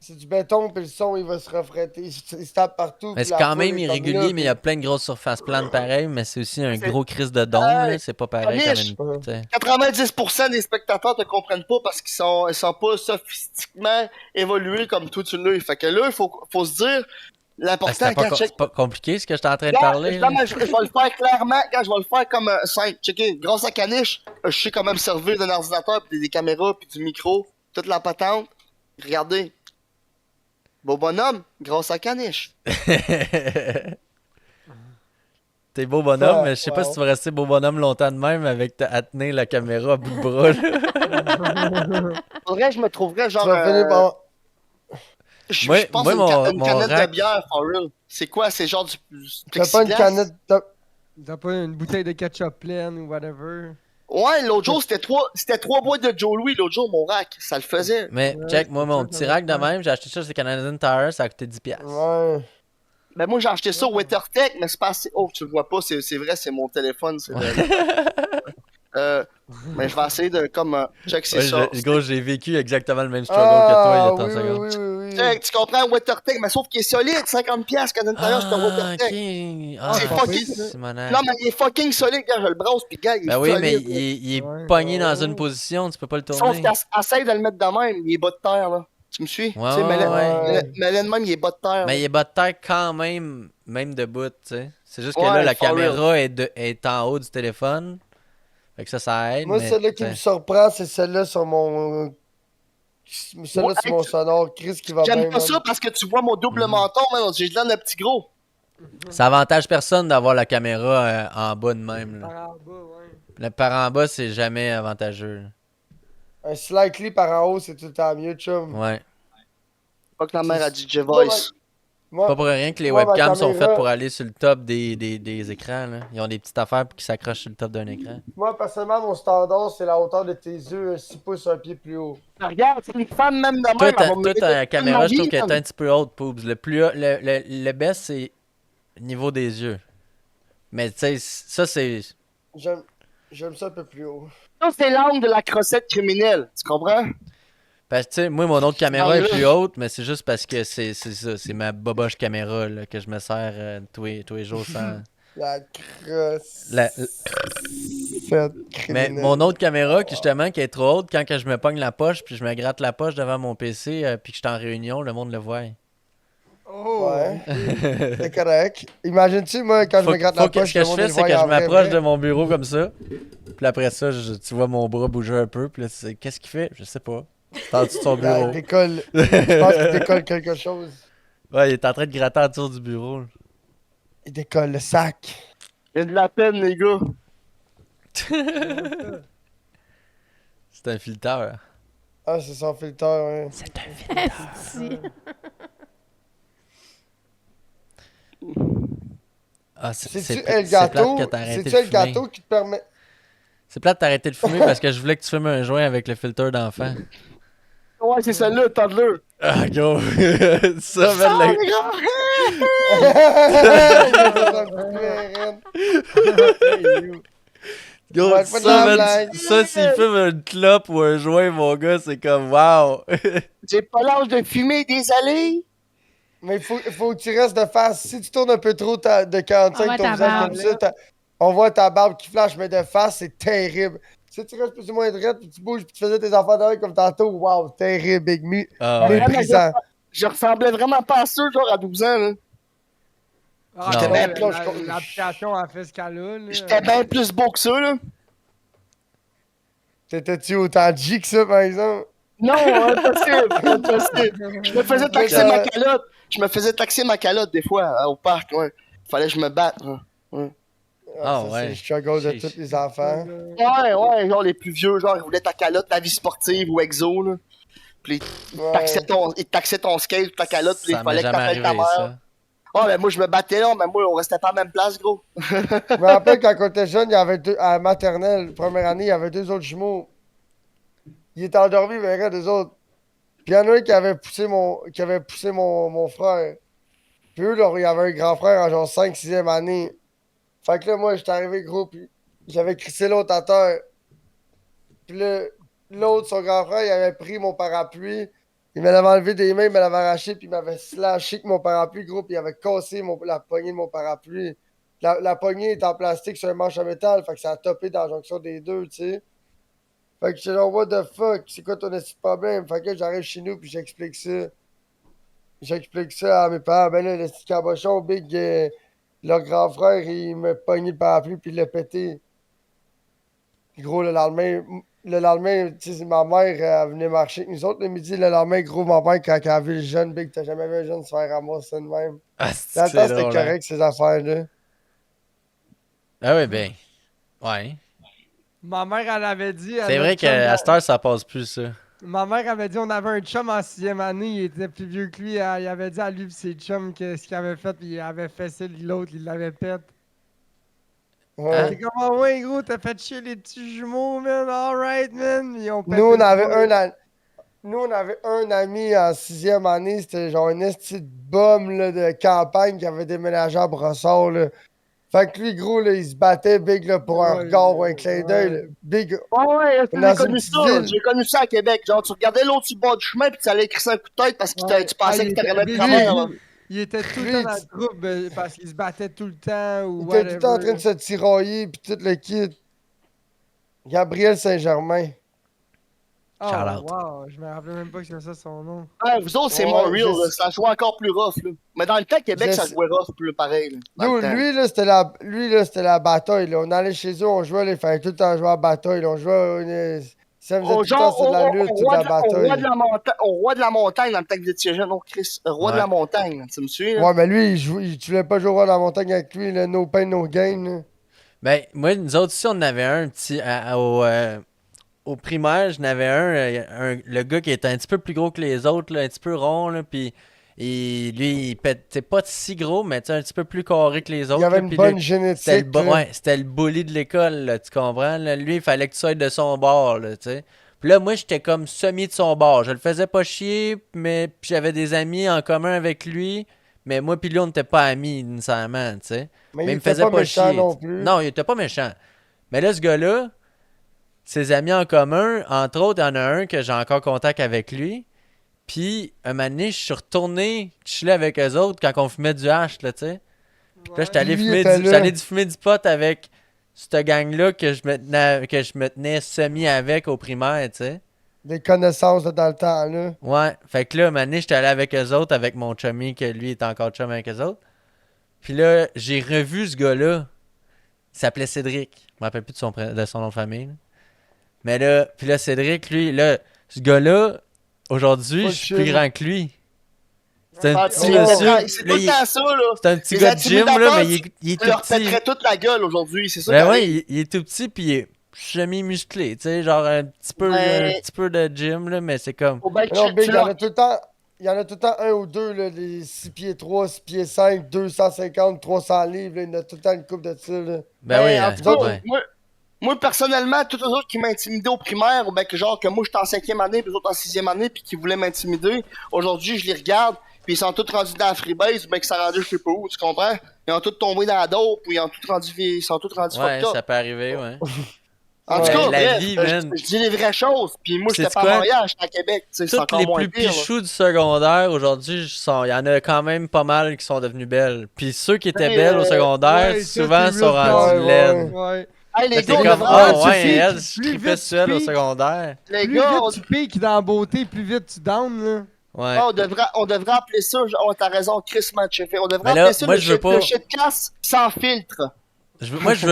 c'est du béton, puis le son, il va se refléter. Il se tape partout. Mais puis c'est la quand foule même est comme irrégulier, là, mais il y a plein de grosses surfaces planes pareil, mais c'est aussi un C'est- gros crise de dôme, là. C'est pas pareil comme Anish, une. tu sais. 90% des spectateurs te comprennent pas parce ils sont pas sophistiquement évolués comme toi tu l'as. Fait que là, faut se dire, Ah, l'important, c'était pas, quand check. c'est pas compliqué ce que j'étais en train de Regarde, parler. non, là. mais je vais le faire clairement, quand je vais le faire comme simple. Checker, grâce à Caniche, je sais quand même servir d'un ordinateur, puis des caméras, puis du micro, toute la patente. Regardez. Beau bonhomme, grâce à Caniche. T'es beau bonhomme, Ah, mais je sais pas si wow. tu vas rester beau bonhomme longtemps de même avec à tenir la caméra à bout de bras. Là. Faudrait que je me trouverais Tu genre. vas finir par. Moi- Je pense moi, une mon canette rack- de bière, for real. C'est quoi? C'est genre du T'as pas une plexiglas? canette. T'as pas une bouteille de ketchup pleine ou whatever. Ouais, l'autre jour, c'était trois boîtes de Joe Louis, l'autre jour, mon rack. Ça le faisait. Mais Ouais, check, c'est moi, pour mon ça que petit j'en ai rack de pas. même, j'ai acheté ça chez Canadian Tire, ça a coûté 10$. Ouais. Ben, moi, j'ai acheté ça au WeatherTech, mais c'est pas assez. Oh, tu le vois pas, c'est vrai, c'est mon téléphone. Mais je vais essayer de, comme, check, c'est Ouais, ça. gros, j'ai vécu exactement le même struggle que toi il y a Ah, 30 oui, secondes. oui, oui, oui. Check, tu comprends, WeatherTech, mais sauf qu'il est solide, 50$, Canadian Tire, c'est un Ah, WeatherTech. ok. Ah, c'est pas fucking- pire, ça. c'est mon Non, mais il est fucking solide quand je le brosse, pis gars, il est Ben oui, mais solide. il est Ouais. pogné dans une position, tu peux pas le Sauf tourner. qu'essaye de le mettre de même, il est bas de terre, là. Tu me suis? Ouais, Tu sais, ouais, mais ouais. de même, il est bas de terre. Mais là. il est bas de terre quand même, même debout, tu sais. C'est juste que Ouais, là, la for real. caméra est en haut du téléphone. Fait que ça aide, Moi, mais... celle-là qui tu me sais. surprend, c'est celle-là sur mon. Celle-là Ouais, sur mon sonore. Chris qui va bien, J'aime pas man. ça parce que tu vois mon double Mhm. menton, man. J'ai l'air d'un petit gros. Ça avantage personne d'avoir la caméra en bas de même. Par Là. en bas, ouais. Le par en bas, c'est jamais avantageux. là. Un slightly par en haut, c'est tout le temps mieux, chum. Ouais. Pas que la mère a DJ Moi, Voice. Moi, Pas pour rien que les moi, ma webcams sont caméra- faites pour aller sur le top des écrans. Là. Ils ont des petites affaires qui s'accrochent sur le top d'un écran. moi, personnellement, mon standard, c'est la hauteur de tes yeux, 6 pouces, un pied plus haut. Regarde, c'est une femme même de Toi, même. elle va me toi, mettre ta toute caméra, ma je trouve vie, qu'elle est man. un petit peu haute, Poobs. Le best, c'est au niveau des yeux. Mais tu sais, ça, c'est... J'aime ça un peu plus haut. Ça, c'est l'angle de la crossette criminelle. Tu comprends? Parce que, tu sais, moi, mon autre caméra est angle-là. plus haute, mais c'est juste parce que c'est ça. C'est ma boboche caméra là, que je me sers tous les jours sans... La crosse. La- Fête Mais criminelle. mon autre caméra, qui justement, qui est trop haute, quand que je me pogne la poche, puis je me gratte la poche devant mon PC, puis que je suis en réunion, le monde le voit. Oh! Ouais, c'est correct. Imagine-tu, moi, quand je me gratte la poche, ce que le je monde fais, le c'est voit que je en vrai, m'approche vrai. de mon bureau comme ça. Puis après ça, tu vois mon bras bouger un peu. Puis là, qu'est-ce qu'il fait? Je sais pas. C'est en dessous de son Là, bureau. il décolle. Je pense qu'il décolle quelque chose. Ouais, il est en train de gratter autour du bureau. là. Il décolle le sac. Il y a de la peine, les gars. C'est un filtre. Ah, c'est son filtre, ouais. Si. Ah, C'est-tu c'est El plate Gato? que t'as arrêté C'est-tu de El fumer. Gato qui te permet. C'est plate d'arrêter de fumer parce que je voulais que tu fumes un joint avec le filtre d'enfant. Ouais, c'est celle-là, Toddler. Ah, gros. Ça, man, Ah, le- les gars! Gros, Ouais, pas de ça, la man, blague. ça, s'il fume une clope ou un joint, mon gars, c'est comme wow. J'ai pas l'âge de fumer des allées. Mais il faut que tu restes de face. Si tu tournes un peu trop de 45 On voit ton ta visage barbe, comme ça, on voit ta barbe qui flash, mais de face, c'est terrible. Si tu restes plus ou moins droit, puis tu bouges, puis tu faisais tes affaires derrière comme tantôt, wow, terrible, Big Me. Ah, ouais. Méprisant. Je ressemblais vraiment pas à ça, genre à 12 ans, là. Ah, J'étais ouais, bien l'application a fait ce qu'elle a, là. J'étais bien plus beau que ça, là. T'étais-tu autant G que ça, par exemple? Non, impossible, impossible. Je me faisais taxer Mais, ma calotte. Je me faisais taxer ma calotte des fois au parc, ouais. Fallait que je me batte. Ouais, Ah, ça, ouais. C'est le struggle de Chiche. tous les enfants. ouais, genre les plus vieux, genre ils voulaient ta calotte, la vie sportive ou exo, là. Puis Ouais. ils taxaient ton skate, ta calotte, puis il Ça m'est fallait que jamais t'appelles ta arrivé, mère. ça. Oh, mais moi je me battais là, mais moi on restait pas à la même place, gros. Je me rappelle quand on était jeune, il y avait à la maternelle, première année, il y avait deux autres jumeaux. Ils étaient endormis, mais rien des autres. Puis il y en a un qui avait poussé mon frère. Puis eux, là, il y avait un grand frère en genre 5-6e année. Fait que là, moi, j'étais arrivé gros, puis j'avais crissé l'autre à terre. Puis là, l'autre, son grand frère, il avait pris mon parapluie, Il me l'avait enlevé des mains, il me l'avait arraché, puis il m'avait slashé avec mon parapluie, gros, puis il avait cassé la poignée de mon parapluie. La poignée est en plastique sur un manche à métal, fait que ça a topé dans la jonction des deux, tu sais. Fait que j'étais là, what the fuck, c'est quoi ton petit problème? Fait que j'arrive chez nous, puis j'explique ça. J'explique ça à mes parents. Ben là, le petit cabochon, Big, leur grand frère, il m'a pogné le parapluie, puis il l'a pété. Puis gros, le lendemain, tu sais, ma mère, elle venait marcher avec nous autres le midi. Le lendemain, gros, ma mère, quand elle a vu le jeune, Big, t'as jamais vu un jeune se faire ramasser de même. Ah, Dans le c'est temps, c'était drôle, hein. correct, ces affaires-là. Ah oui, ben. Ouais. Ma mère, elle avait dit. à C'est vrai notre chum qu'à cette heure, ça passe plus, ça. Ma mère avait dit on avait un chum en 6e année, il était plus vieux que lui. Il avait dit à lui et ses chums que ce qu'il avait fait, puis il avait fessé l'autre, il l'avait pète. Ouais. C'est comme, ah ouais, gros, t'as fait chier les petits jumeaux, man. Alright, man. Ils ont pété Nous, on le avait bois. Nous, on avait un ami en 6e année, c'était genre une esti de bum là, de campagne qui avait déménagé à Brossard. Là. Fait que lui, gros, là, il se battait big là, pour un Ouais, regard ou un clin d'œil. ouais. là. Big. Ouais, Dans j'ai une connu petite ça. ville. J'ai connu ça à Québec. Genre, tu regardais l'autre sur le bord du chemin, puis tu allais écrire un coup de tête parce que Ouais. tu pensais Ah, que tu regardais de il travers. était- là. Il était tout le Lui, temps dans le groupe parce qu'il se battait tout le temps ou Il était tout le temps en train whatever. de se tirailler, puis tout le kit. Gabriel Saint-Germain. Oh, Shout out. wow, je me rappelais même pas que c'était ça son nom. Ouais, vous autres, c'est Ouais, Montreal, je- là. Ça jouait encore plus rough, là. Mais dans le temps, Québec, Je ça sais- jouait rough, plus pareil, là. Dans Yo, le temps. lui, là, c'était la bataille. Là. On allait chez eux, on jouait, là, il fallait tout le temps jouer à la bataille. Là. On jouait, ça faisait tout le temps, c'est de la lutte, c'est de la bataille. Au roi de la montagne, dans le temps que vous étiez jeune, oh Chris, roi de Ouais. la montagne, là, tu me suis, là? Ouais, mais lui, tu voulais pas jouer à la montagne avec lui, là, no pain, no gain. Là. Ben, moi, nous autres ici, on en avait un petit. Au primaire, j'en avais le gars qui était un petit peu plus gros que les autres, là, un petit peu rond, là, puis lui, il pétait pas si gros, mais tu sais, un petit peu plus carré que les autres. Il avait là, une puis bonne lui, génétique. c'était là. ouais, c'était le bully de l'école, là, tu comprends? Là. Lui, il fallait que tu sois de son bord, là, tu sais. Puis là, moi, j'étais comme semi de son bord. Je le faisais pas chier, mais puis j'avais des amis en commun avec lui, mais moi puis lui, on n'était pas amis, nécessairement, tu sais. Mais Mais il il me était faisait pas pas méchant chier. non plus. Non, il était pas méchant. Mais là, ce gars-là, ses amis en commun, entre autres, il y en a un que j'ai encore contact avec lui. Puis, un moment donné, je suis retourné chiller avec eux autres quand on fumait du hash, là, tu sais. Puis là, j'étais allé Lui fumer était du, là. j'étais allé fumer du pot avec cette gang-là que je me tenais semi avec au primaire, tu sais. Des connaissances là, dans le temps, là. Ouais, fait que là, un moment donné, j'étais allé avec eux autres, avec mon chummy, que lui est encore chum avec eux autres. Puis là, j'ai revu ce gars-là. Il s'appelait Cédric. Je me rappelle plus de son nom de famille, là. Mais là, puis là, Cédric, lui, là, ce gars-là, aujourd'hui, Pas je suis plus chill. grand que lui. C'est un Ah, petit c'est monsieur. c'est Là, tout le temps ça, là. c'est un petit Les gars de gym, là, intimidateurs, mais il est Tu tout leur petit. pèterais toute la gueule aujourd'hui, c'est ça Ben qui ouais, arrive. il est tout petit, puis il est semi-musclé, tu sais, genre un petit Ouais. peu de gym, là, mais c'est comme... Faut bien que Non, tu Big, il y en leur- a tout le temps. Il y en a tout le temps un ou deux, là, les 6 pieds 3, 6 pieds 5, 250, 300 livres, là, il y en a tout le temps une coupe de ça, là. Ben oui, en hein, tout cas, ouais. moi, personnellement, tous les autres qui m'intimidaient au primaire, ou bien que genre que moi j'étais en 5e année, puis les autres en 6e année, puis qui voulaient m'intimider, aujourd'hui je les regarde, puis ils sont tous rendus dans la freebase, ou bien qu'ils sont rendus je sais pas où, tu comprends? Ils ont tous tombé dans la dope, ou ils sont tous rendus Ouais, fucked up. ça peut arriver, ouais. En tout Ouais. cas, La bref, vie, je man. je dis les vraies choses, puis moi j'étais Sais-tu pas à quoi? Montréal, j'étais à Québec, tu sais, c'est Toutes encore les moins plus pire. là. pichous du secondaire, aujourd'hui, il y en a quand même pas mal qui sont devenues belles. Puis ceux qui étaient Hey, belles au secondaire, ouais, ça, souvent c'est sont real rendus talk. laides. Ouais. Hey les Là, gars, t'es on comme, devrait- oh ouais, tu piques, elle, je plus trippais vite sur elle au tu piques. secondaire. les Plus gars, vite tu piques dans la beauté, plus vite tu down, là. Ouais. on devrait appeler ça, oh, t'as raison, Chris Matcheffé, on devrait Mais là, appeler ça moi, le je veux pas- shitcast sans filtre. Moi, je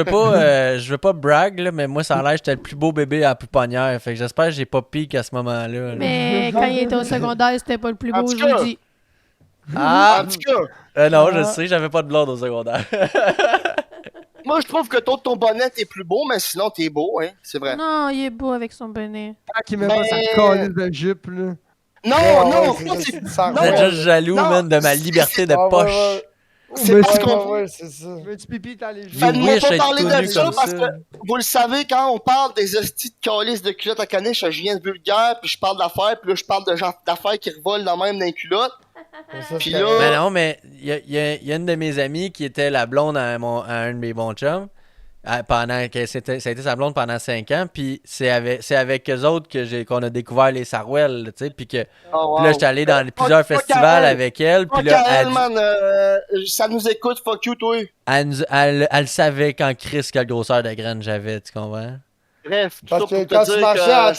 veux pas brag, là, mais moi, ça a l'air que j'étais le plus beau bébé à la pouponnière. Fait que j'espère que j'ai pas pique à ce moment-là. là. Mais quand il était au secondaire, c'était pas le plus En beau, tout je vous cas. le dis. Ah! En tout cas, Non, Ah. je sais, j'avais pas de blonde au secondaire. moi je trouve que toi, ton bonnet t'es plus beau, mais sinon t'es beau, hein, c'est vrai. Non, il est beau avec son bonnet. Tant qu'il met pas sa calice de jupe, là. Non, Ouais, non, ouais, toi, c'est- c'est ça non, Vous êtes ouais. juste jaloux, Non, man, de ma c'est- liberté de Ah, ouais, poche. ouais. c'est Mais parce tu qu'on Ouais, c'est ça. Veux-tu pipi, t'as les You jupes? Faites-moi wish pas être parler tout de nu ça comme parce ça. que vous le savez, quand on parle des hosties de calices de culottes à caniche, je viens de vulgaire, puis je parle d'affaires, puis là je parle de gens d'affaires qui revolent dans même dans les culottes. Mais ça, Puis c'est là- correct. Mais non, mais il y a une de mes amies qui était la blonde à un de mes bons chums. pendant que ça a été sa blonde pendant 5 ans, puis c'est avec eux autres qu'on a découvert les Sarwell, tu sais, puis que Oh, puis là wow. j'étais allé dans plusieurs fuck festivals elle. avec elle, puis Fuck là elle, man. Ça nous écoute, fuck you, toi. elle savait quand Chris quelle grosseur de graine j'avais, tu comprends? Bref, tout Parce ça que pour te quand tu dire marchais, que...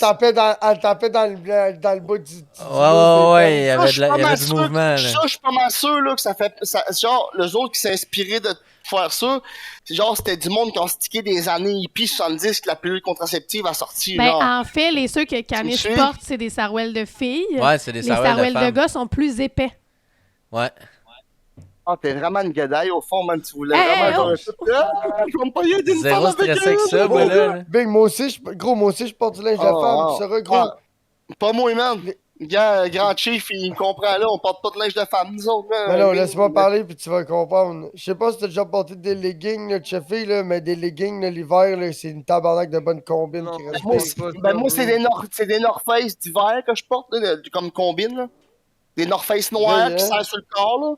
elle tapait dans le bas du Ouais, il y Ça, avait, je suis pas il y mal avait du sûr mouvement, là. Ça, je suis pas mal sûr là, que ça fait. Genre, les autres qui s'inspiraient de faire ça, c'est genre, c'était du monde qui ont stické des années hippies 70 que la pilule contraceptive a sorti. Ben, genre. en fait, ceux que Caniche suis? porte, c'est des sarouels de filles. Ouais, c'est des Les Sarwell de sarouels de femmes. gars sont plus épais. Ouais. Ah, t'es vraiment une guedaille au fond, man. Tu voulais Hey, vraiment. oh. Je vais me payer d'une Zéro femme avec stressé avec ça, un- moi, là. Big, moi aussi, je porte du linge de Oh, femme. wow. Tu seras gros. Ah, pas moi, man. Grand chief, il me comprend là, on porte pas de linge de femme, nous autres. Là. Mais non, laisse-moi parler puis tu vas comprendre. Je sais pas si t'as déjà porté des leggings, là, cheffé, là, mais des leggings, là, l'hiver, là, c'est une tabarnak de bonne combine Non, qui moi, reste Moi, big. c'est pas ça, ben moi, bro. c'est des North Face d'hiver que je porte, là, comme combine, là. Des North Face noirs Ouais, qui hein. serrent sur le corps, là.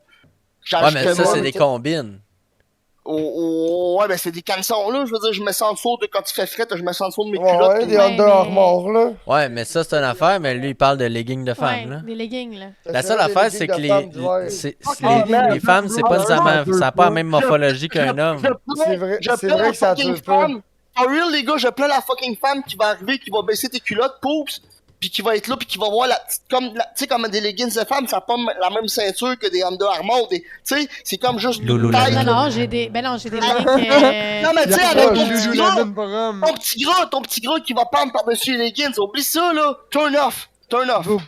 Ouais, mais ça, moi, c'est mais des tu- combines. Ouais, ben c'est des caleçons, là. Je veux dire, je me sens en dessous de quand tu fais fret, je me sens en dessous de mes Ouais, culottes. ouais, puis- des Ouais, Under mais- Armour, là. Ouais, mais ça, c'est une affaire, mais lui, il parle de leggings de Ouais, femmes, là. des leggings, là. La C'est seule vrai, des affaire, c'est leggings que de femme d'hiver. les femmes, c'est pas nécessairement. Ça n'a pas la même morphologie qu'un homme. C'est vrai- je c'est plains vrai la que ça fucking dure pas. femme. For real, les gars, je plains la fucking femme qui va arriver, qui va baisser tes culottes, poups, puis qui va être là, puis qui va voir la petite, comme, tu sais, comme des leggings de femme, ça n'a pas la même ceinture que des Under Armour, tu sais, c'est comme juste Lululemon. taille. Non, non, j'ai des leggings. Non, mais tu sais, Y a avec pas ton de petit gras, Lululemon pour homme. ton petit gras qui va pendre par-dessus les leggings, oublie ça, là, turn off.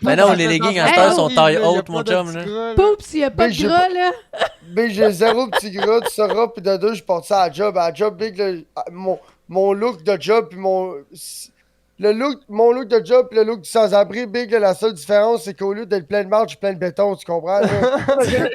Mais non, les leggings à cette heure sont taille haute, mon chum, là. Poups, il y a pas Mais de j'ai gras, là. Big, j'ai zéro petit gras, tu sauras, pis de deux, je porte ça à la job. À la job, Big, là, mon look de job, pis mon look de job, pis le look du sans-abri, Big, là, la seule différence, c'est qu'au lieu d'être plein de marge, je suis plein de béton, tu comprends, là?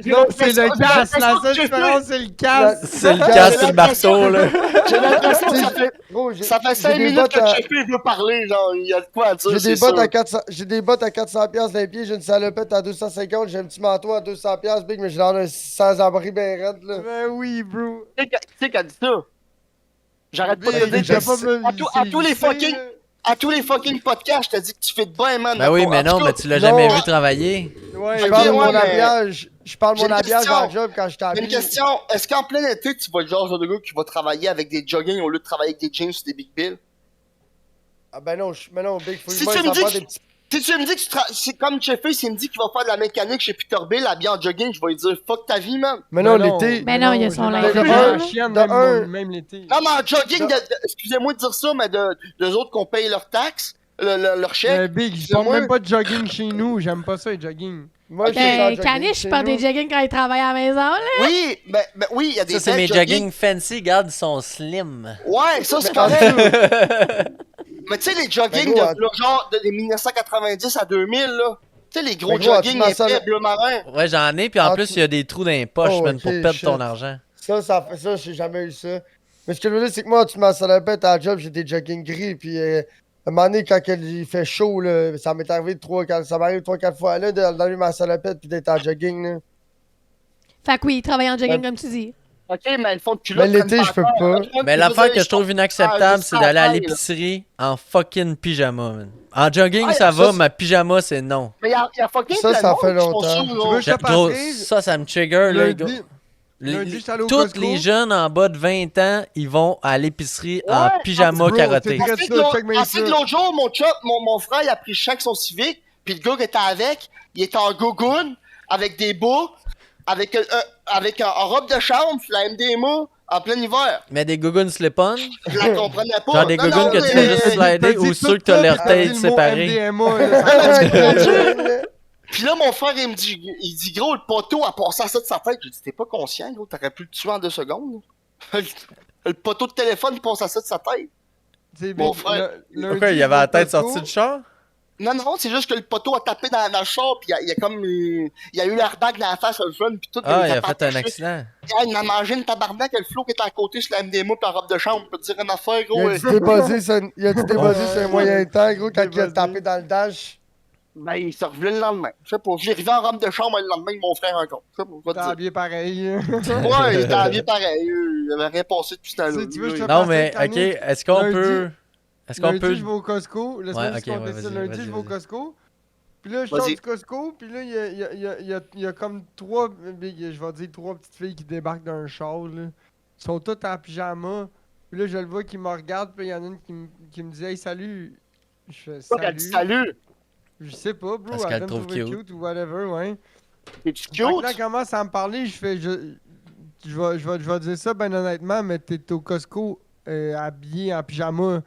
Non, c'est le casque. La seule différence, c'est le casque. C'est le casque sur le marteau, là. J'ai l'impression que Gros, ça fait 5 j'ai des minutes bottes que à- Chippy veut parler, genre, il y a de quoi à dire, J'ai c'est des bottes sûr. à 400, j'ai des bottes à 400 piastres d'un pied, j'ai une salopette à 250, j'ai un petit manteau à 200 piastres, Big, mais j'ai l'air d'un sans-abri ben raide, là. Ben oui, bro. Tu sais qu'elle dit ça. J'arrête pas de te Big, dire j'ai que pas c'est- me- à tous les c'est- fucking à tous les fucking podcasts, je te dis que tu fais de bien, man. Ben oui, mais En tout non, cas, mais tu l'as non. jamais vu travailler. Ouais, Je Ok, parle de ouais, mon mais- habillage, je parle de J'ai mon une habillage question. dans le job quand je J'ai une t'habille. question. Est-ce qu'en plein été, tu vas être le genre de gars qui va travailler avec des jogging au lieu de travailler avec des jeans ou des big bills? Ah ben non, mais non, Big, faut Si que tu me dis ça que- des petits... Si tu me dis que c'est comme Jeffy, s'il me dit qu'il va faire de la mécanique chez Peterbilt habillé en jogging, je vais lui dire fuck ta vie, man. Mais non, l'été... Ben non, il y a son j'ai linge. la- De j'ai un- la chienne, de même, un- même l'été. Non, mais en jogging, excusez-moi de dire ça, mais de autres qu'on paye leurs taxes, leur chèque. Big, je C'est porte moi. même pas de jogging chez nous. J'aime pas ça, les jogging. Moi, je suis en Ben, jogging Caniche, chez je porte nous. des jogging quand il travaille à la maison, là. Oui, mais oui, il y a des Ça, c'est belles mes jogging fancy, regarde, ils sont slim. Ouais, ça c'est Mais en correct. Mais tu sais, les jogging Mais gros, de, là, genre de 1990 à 2000, là. Tu sais, les gros Mais gros, jogging tu m'as ça, épais, là. bleu marin. Ouais, j'en ai, puis en Ah, plus, tu- il y a des trous dans les poches, Oh, man, ok, pour perdre shit. ton argent. Ça, j'ai jamais eu ça. Mais ce que je veux dire, c'est que moi, tu m'as salopette à la job, j'ai des jogging gris, puis à un moment donné, quand il fait chaud, là, ça m'est arrivé ça m'arrive 3-4 fois, là, d'enlever ma salopette puis d'être en jogging, là. Fait que oui, il travaille en jogging, Ben- comme tu dis. Ok, mais le fond de culotte. Mais l'été, je peux pas. Mais l'affaire que je trouve inacceptable, c'est d'aller à l'épicerie en fucking pyjama, man. En jogging, Ah, ça ça, va, c'est- mais pyjama, c'est non. Mais il y a fucking Ça, plein ça de fait monde qui sont longtemps. sous, Tu veux là. que je te Gros, passe ça me trigger, là, les gars. lundi? Lundi, je suis allé au Tous Costco. les jeunes en bas de 20 ans, ils vont à l'épicerie en Ouais, pyjama bro, carotté. t'es- Assez ça, que l'autre- check mes assez que ça. l'autre jour, mon frère, il a pris chaque son civique, puis le gars qui était avec, il était en gogoon, avec des bas, avec en robe de chambre, la MDMA, en plein hiver. Mais des gougounes slip-on, Je la comprenais pas. genre des Non, gougounes non, que tu mais- fais juste slider T'as dit ou tout ceux que ça, t'as leur puis t'as dit tête le mot séparée. MDMA, là. Puis là, mon frère, il dit, gros, le poteau a passé à ça de sa tête. J'ai dit, t'es pas conscient, gros, t'aurais pu le tuer en 2 secondes. là. Le poteau de téléphone passe à ça de sa tête. C'est Mon big. frère. Pourquoi il y avait la tête sortie du char? Non, non, c'est juste que le poteau a tapé dans le char, puis il y a comme. Il y a eu l'airbag dans la face, le jeune, puis tout. Ah, il les a fait un attaché. accident. Ah, il m'a mangé une tabarnak, le flot qui était à côté sur la MDMA, puis en robe de chambre. Je peux te dire une affaire, Il gros. a dû déposer sur un moyen temps, gros, quand il a tapé dans le dash. Ben, il se revenait le lendemain. Je sais pas. Je l'ai arrivé en robe de chambre le lendemain, mon frère encore. Je sais pas quoi T'es te dire. habillé pareil. Ouais, il était habillé pareil. Il avait rien passé depuis ce temps-là. Tu veux, je te Non, passe mais, cette ok, année. est-ce qu'on Lundi- peut. Est-ce qu'on Lundi, peut. je vais au Costco. Laisse-moi Ouais, juste ok, compter ouais, ça. vas-y, Lundi, vas-y, je vais au vas-y. Costco. Puis là, je sors Vas-y. du Costco. Puis là, il y a comme trois, je vais dire trois petites filles qui débarquent d'un char. Là. Ils sont toutes en pyjama. Puis là, je le vois qui me regarde. Puis il y en a une qui me dit Hey, salut. Je fais Toi, qu'elle dit salut. salut. Je sais pas, bro. Parce Elle qu'elle doit me trouve trouver cute. cute ou whatever, ouais. T'es-tu Fait que là, elle cute? commence à me parler, je fais, je vais dire ça ben honnêtement, mais t'es au Costco habillé en pyjama.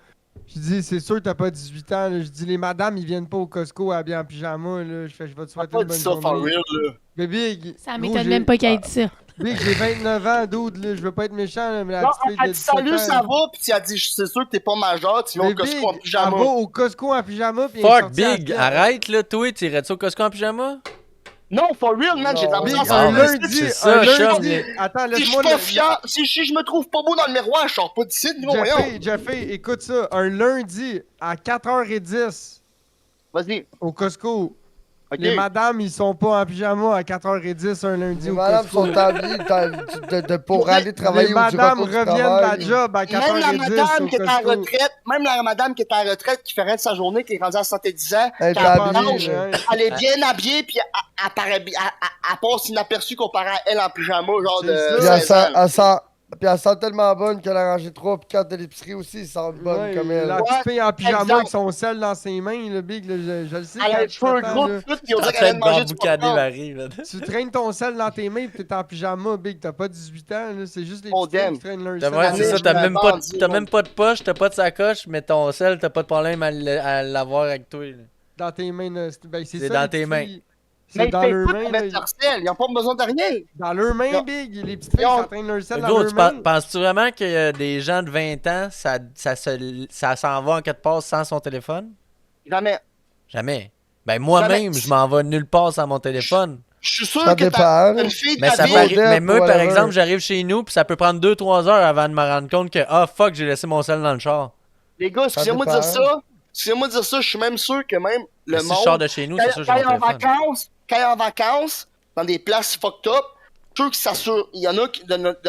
Je dis, c'est sûr que t'as pas 18 ans. Là. Je dis, les madames, ils viennent pas au Costco habillés en pyjama. Là. Je fais, je vais te T'as souhaiter pas une dit bonne ça for journée. real, là. Mais Big, Ça gros, m'étonne j'ai- même pas qu'elle ait dit ça. Big, j'ai 29 ans, dude, là. Je veux pas être méchant, là, mais la Non, petite fille elle de dit salut, 17 ça ans. va, pis tu as dit, c'est sûr que t'es pas majeur, tu vas Mais au Costco Big, en elle pyjama. va au Costco en pyjama. Puis elle est Fuck, sortie à Big, pied. arrête là, toi, t'irais-tu au Costco en pyjama? Non, for real, man, j'ai de la Non. misère Big, à un Bon, savoir. lundi, c'est ça, un chum, lundi. mais- Attends, Si je suis laisse-moi pas fier, si je me trouve pas beau dans le miroir, je sors pas d'ici, dis-moi, voyons. Jeffrey, écoute ça. Un lundi à 4h10 Vas-y, au Costco. ok. Les madames, ils sont pas en pyjama à 4h10 un lundi Les au madames Costco. sont habillées pour aller travailler Les ou du madames retour du reviennent de la travail. job à Même la 4h10 madame au qui est en Costco. retraite, même la madame qui est en retraite, qui fait rien de sa journée, qui est rendue à 70 ans, Elle qui est a habillée, un âge, là. elle est bien habillée, puis elle paraît bien, elle passe inaperçue comparée à elle en pyjama, genre C'est de Puis 16 ans. elle sent tellement bonne qu'elle a rangé 3 puis 4 de l'épicerie aussi, ils sentent bonnes Ouais, comme elle. la petite fille en pyjama exemple. avec son sel dans ses mains, le Big, là, je le sais. Elle a quand les tu cheveux t'attends, gros, là, tout, puis on T'es en dirait qu'elle train vient de de manger du bamboucader popcorn. Marie, là. Tu traînes ton sel dans tes mains pis t'es en pyjama, Big. T'as pas 18 ans, là. C'est juste les Oh, petites filles damn. qui traînent leur T'as, sel. ouais, dans c'est les ça, je mains. t'as me même, pas, bandis, t'as man. même pas de poche, t'as pas de sacoche, mais ton sel, t'as pas de problème à l'avoir avec toi. Là. Dans tes mains, là. Ben, c'est C'est ça, dans les tes petites mains. filles. Mais C'est ils dans payent leurs pas mains, pour là. mettre leur sel, ils ont pas besoin de rien. Dans leurs mains, Non. Big. Les petites filles, Ils ont- ça traîne leur sel dans Gros, leurs tu mains. penses-tu vraiment que des gens de 20 ans, ça s'en va en quelque part sans son téléphone? Jamais. Jamais. Ben moi-même, Jamais. je m'en vais nulle part sans mon téléphone. Je suis sûr Ça que dépend, t'as là. une fille de Mais, ta ça vie. paraît- mais moi, par whatever. exemple, j'arrive chez nous, puis ça peut prendre 2-3 heures avant de me rendre compte que, ah fuck, j'ai laissé mon sel dans le char. Les gars, excusez-moi de dire dépend. ça. Excusez-moi de dire ça, je suis même sûr que même le Mais si monde. je sors de chez nous, c'est sûr que j'ai mon téléphone. Quand il est en vacances, dans des places fucked up, je suis sûr que s'assure. Il y en a qui,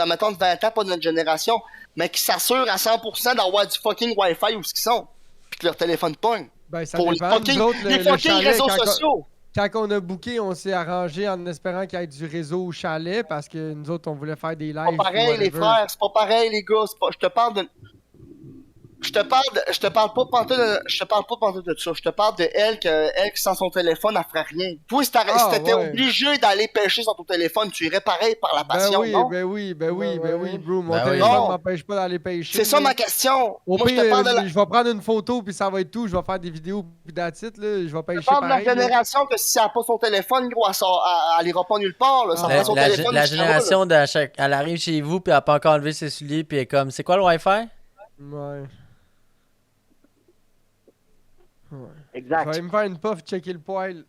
mettons, de 20 ans, pas de notre génération, mais qui s'assurent à 100% d'avoir du fucking Wi-Fi où ils sont. Puis que leur téléphone pogne. Ben, ça Pour les dépend. Nous fucking, autres, les le fucking chalet, réseaux sociaux. quand on a booké, on s'est arrangé en espérant qu'il y ait du réseau au chalet parce que nous autres, on voulait faire des lives. C'est pas pareil, les whatever. frères, c'est pas pareil, les gars. Je te parle de. Je te parle pas pantoute de ça. Je te parle de elle qui sans son téléphone, elle ferait rien. Toi, si t'étais ouais. obligé d'aller pêcher sur ton téléphone, tu irais pareil par la passion, Ben non? oui, Ouais. bro. Mon Ben oui. téléphone Non. m'empêche pas d'aller pêcher. C'est ça là. ma question. Au Moi, je pire, te parle de la, je vais prendre une photo puis ça va être tout. Je vais faire des vidéos puis that's it, là. Je vais je pêcher te parle de la pareil. là. génération que si elle n'a pas son téléphone, gros, elle ira pas nulle part, là. Ça Ah, prend son téléphone. La jusqu'à là, là. génération elle arrive chez vous, puis elle a pas encore enlevé ses souliers, puis elle est comme, c'est quoi le Wi-Fi? Ouais. Ouais. Je Exact. vais aller me faire une puff, checker le poil.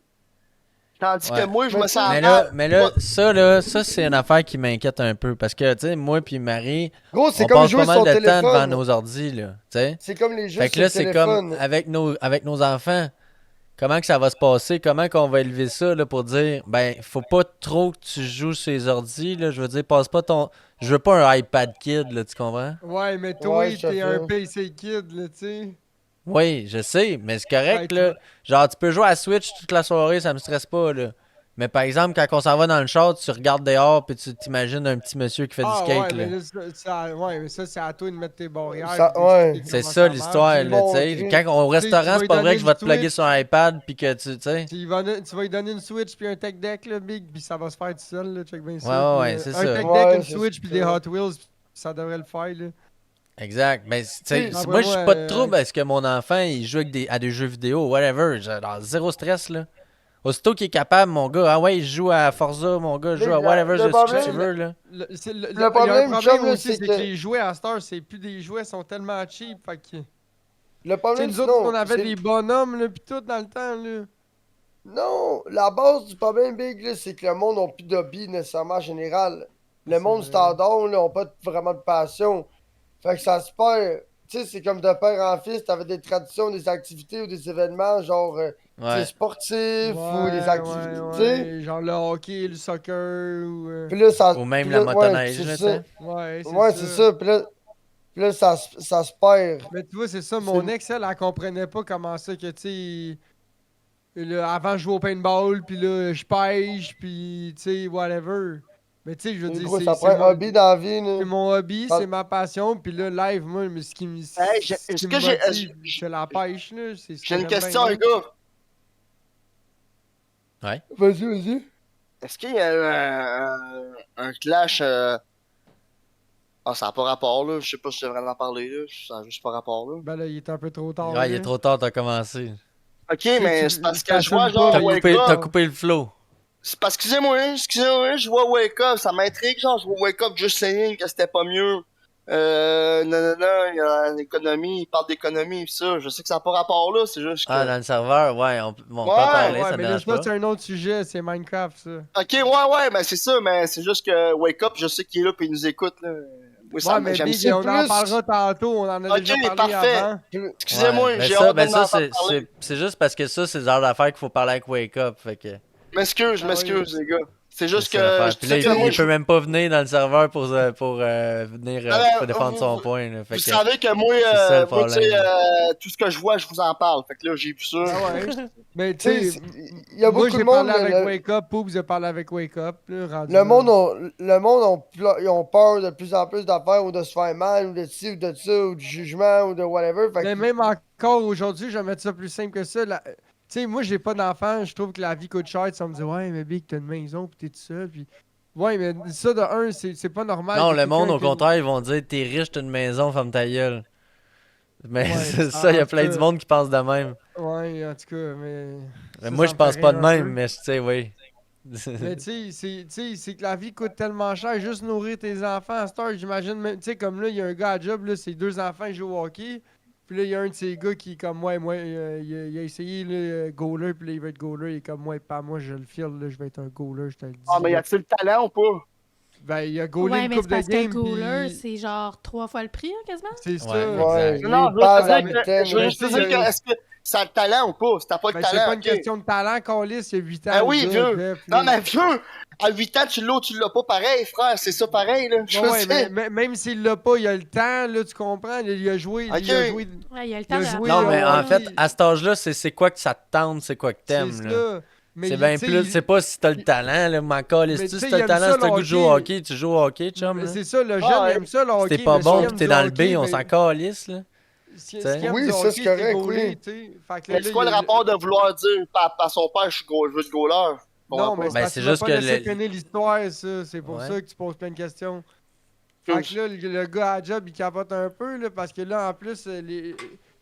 Tandis Ouais. que moi, je me sens Mais là, ça, c'est une affaire qui m'inquiète un peu, parce que, tu sais, moi puis Marie, Gros, c'est on comme passe jouer pas sur mal son de temps devant téléphone. nos ordis, là, tu sais. C'est comme les jeux Fait que sur là, le c'est téléphone. comme avec nos enfants. Comment que ça va se passer? Comment qu'on va élever ça là, pour dire ben faut pas trop que tu joues sur les ordis, là. Je veux dire, passe pas ton. Je veux pas un iPad Kid, là, tu comprends? Ouais, mais toi, Ouais, je te t'es un fais. PC kid, là, tu sais. Oui, je sais, mais c'est correct, Ouais, là. Genre, tu peux jouer à Switch toute la soirée, ça me stresse pas, là. Mais par exemple, quand on s'en va dans le char, tu regardes dehors puis tu t'imagines un petit monsieur qui fait du skate, ouais, là. mais là, ouais, mais ça, c'est à toi de mettre tes barrières. Ça- puis ouais. d'expliquer C'est comment ça marche. l'histoire, J'ai là, tu sais. montré. Quand on au Tu sais, tu restaurant, vas c'est lui pas vrai donner que je vais te une plugger Switch. sur un iPad puis que tu sais. Tu vas lui donner une Switch puis un tech deck, là, Big, puis ça va se faire tout seul, là, check bien ça. Ouais, puis, ouais, c'est un ça. tech Ouais, deck, une c'est Switch puis ça. des Hot Wheels, puis ça devrait le faire, là. Exact. Mais tu sais, Oui. moi je suis pas de Envoie-moi, trouble à ce que mon enfant il joue à des jeux vidéo, whatever. J'ai genre zéro stress là. Aussitôt qu'il est capable, mon gars, ah ouais, il joue à Forza, mon gars, il joue à whatever, le ce que tu problème- veux là. Le Le il y a un problème, problème chum, là, aussi, c'est c'est que- que les jouets à cette heure, c'est plus des jouets, sont tellement cheap, fait que... Le Tu sais, problème, nous autres, sinon, on avait c'est- des bonhommes, là, pis tout dans le temps, là. Non, la base du problème, Big, là, c'est que le monde n'a plus d'hobby nécessairement en général. Le C'est monde vrai. standard, là, n'a pas vraiment de passion. Fait que ça se perd. tu sais, c'est comme de père en fils, t'avais des traditions, des activités ou des événements, genre, tu sais, Ouais. sportifs ou Ouais, des activités, tu sais. genre le hockey, le soccer ou. Puis là, Ou même puis la là, motoneige, c'est là, tu ça. sais. Ouais, c'est Ouais, c'est ça. Puis là, ça se perd. Mais tu vois, c'est ça, C'est- mon ex, elle comprenait pas comment ça que, tu sais, là, avant je jouais au paintball, puis là, je pêche, puis tu sais, whatever. Mais tu sais, je veux dire, Gros, ça prend un hobby dans la vie, c'est là. mon hobby, Ça- c'est ma passion, puis là, live, moi, mais Hey, ce qui est-ce me que motive, c'est la pêche, là, c'est ce que j'ai une j'aime question, bien, les gars. Ouais. Vas-y. Est-ce qu'il y a eu un clash? Ah, ça n'a pas rapport, là. Je sais pas si je devrais en parler, là. Ça n'a juste pas rapport, là. Ben là, il est un peu trop tard, Ouais, il est là. trop tard, t'as commencé. Ok, Tu sais, mais c'est parce que je t'assumes vois, pas, genre, T'as Wake coupé, t'as Up. coupé le flow. C'est parce, excusez-moi, je vois Wake Up, ça m'intrigue, genre, je vois Wake Up just saying que c'était pas mieux. Non, il y a l'économie, il parle d'économie et ça. Je sais que ça n'a pas rapport là, c'est juste que. Ah, dans le serveur, ouais, on peut en Ouais, parler, Ouais, ça me mais là, dérange ça, pas. c'est un autre sujet, c'est Minecraft, ça. Ok, ouais, mais c'est ça, mais c'est juste que Wake Up, je sais qu'il est là et il nous écoute, là. Oui, Ouais, mais j'aime Big, ça. on en plus. parlera tantôt, on en a Ok, déjà parlé parfait. avant. Excusez-moi, Ouais, j'ai hâte de mais ça, m'en parler. c'est juste parce que ça, c'est le genre d'affaire qu'il faut parler avec Wake Up, fait que Je Ah m'excuse, les gars. C'est c'est juste ça que. l'affaire. Je Puis là, sais que moi, il peut même pas venir dans le serveur pour venir pour défendre son vous, point, là, fait vous que savez que moi, c'est ça le moi tu sais, problème. tout ce que je vois, je vous en parle. Fait que là, j'ai vu ça. Ah ouais. Mais tu Tu sais, sais, il y a moi beaucoup de j'ai monde, parlé avec Wake Up, Poop j'ai parlé avec Wake Up, là, rendu le là. monde ils ont peur de plus en plus d'affaires ou de se faire mal ou de ci ou de ça ou du jugement ou de whatever. Fait Mais que, même encore aujourd'hui, je vais mettre ça plus simple que ça. Tu sais, moi j'ai pas d'enfant, je trouve que la vie coûte cher. Ça me dit, ouais, mais Big, t'as une maison, pis t'es tout seul, puis. Ouais, mais ça de un, c'est pas normal. Non, que le monde, quelqu'un au qui a une- contraire, ils vont dire t'es riche, t'as une maison, ferme ta gueule. Mais Ouais, c'est ça, il y en a tout plein de cas, monde qui pense de même. ouais, en tout cas, mais. Mais Ça, moi, ça je me fait pense pas rire de un même, peu. mais tu sais, oui. Mais tu sais, c'est que la vie coûte tellement cher, juste nourrir tes enfants à cette heure, j'imagine, tu sais, comme là, il y a un gars à job, là, ses deux enfants, ils jouent au hockey, puis là, il y a un de ces gars qui, comme moi, il a essayé, le goaler, puis là, il veut être goaler, il est comme moi, pas moi, je le file, là, je vais être un goaler, je te le dis. Ah, mais y là. a-t-il le talent ou pas? Ben, il a goalé Ouais, une mais coupe c'est de parce que game, goaler, puis c'est genre 3 fois le prix, hein, quasiment. c'est ça. Ouais, ouais, exact. Non, les je veux balles juste à te dire que, mitaine, je veux là. juste te Mais dire tu sais, que, est-ce que ça a le talent ou pas? Si t'as pas le Ben, c'est talent, pas une ok. question de talent, Calis, il y a 8 ans. Ben le oui, gars, vieux. Jeff, Non, là. mais vieux, à 8 ans, tu l'as ou tu l'as pas pareil, frère. C'est ça pareil, là. Je Ouais, ouais, sais. même s'il l'a pas, il a le temps, là, tu comprends? Il a joué, Ok. il a joué. Ouais, il y a le Il temps a de joué, Non, apprendre. mais au en hockey. fait, à cet âge-là, c'est quoi que ça te tente, c'est quoi que C'est t'aimes, là. ça. Mais C'est il- bien tu sais, plus, c'est pas si t'as le talent, là, m'en calisse-tu, mais tu si sais, t'as il le aime talent, ça, si t'as le le goût de jouer au hockey. hockey, tu joues au hockey, chum, Mais là. c'est ça, le Ah, jeune, ouais. il aime ça, le Si hockey. t'es pas mais s'il bon aime pis t'es du dans le hockey, B, on mais s'en calisse, là. Ce t'sais. qu'il aime Oui, du ça, hockey, c'est c'est correct, gauler, oui. tu sais. Fait que Mais là, c'est quoi le il a- rapport de vouloir dire à son père, je veux être goaler? Je comprends Non, mais pas. c'est Ben, parce c'est que tu m'as juste pas que laissé le- finir l'histoire, ça. C'est pour Ouais. ça que tu poses plein de questions. Fait que là, le gars à job, il capote un peu, là, parce que là, en plus,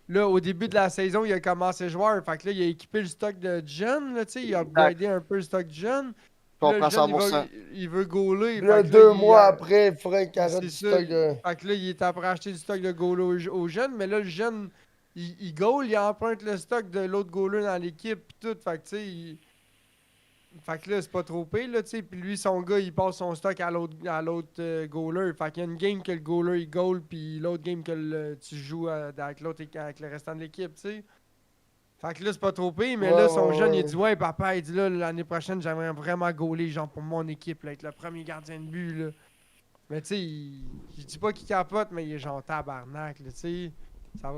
là, au début de la saison, il a commencé joueur. Fait que là, il a équipé le stock de jeunes, là, tu sais, il a upgradé un peu le stock de jeunes. Je Puis là, le comprends jeune, 100%. il veut gauler. Puis là, Fait que 2 mois après, il faudrait qu'il arrête c'est du ça. stock de. Fait que là, il est après acheter du stock de goaler aux jeunes, mais là, le jeune, il goal, il emprunte le stock de l'autre goaler dans l'équipe, pis tout. Fait que, tu sais, fait que là, c'est pas trop pire, là, tu sais. Puis lui, son gars, il passe son stock à l'autre goaler. Fait qu'il y a une game que le goaler, il goal, puis l'autre game que tu joues avec avec le restant de l'équipe, tu sais. Fait que là, c'est pas trop pire, mais Ouais, là, son ouais, jeune, ouais. il dit, ouais, papa, il dit, là, l'année prochaine, j'aimerais vraiment goaler, genre, pour mon équipe, là, être le premier gardien de but, là. Mais tu sais, je dis pas qu'il capote, mais il est genre tabarnak, là, tu sais. Ça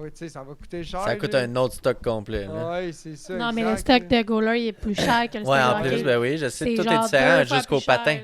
va coûter cher. Ça coûte là. un autre stock complet, là. Ouais, c'est ça. Non, mais le exact, stock là. de goaler, il est plus cher que le Ouais, stock en de plus, hockey. ben oui, je sais, C'est tout est genre différent 2 fois jusqu'au plus cher, patin. là.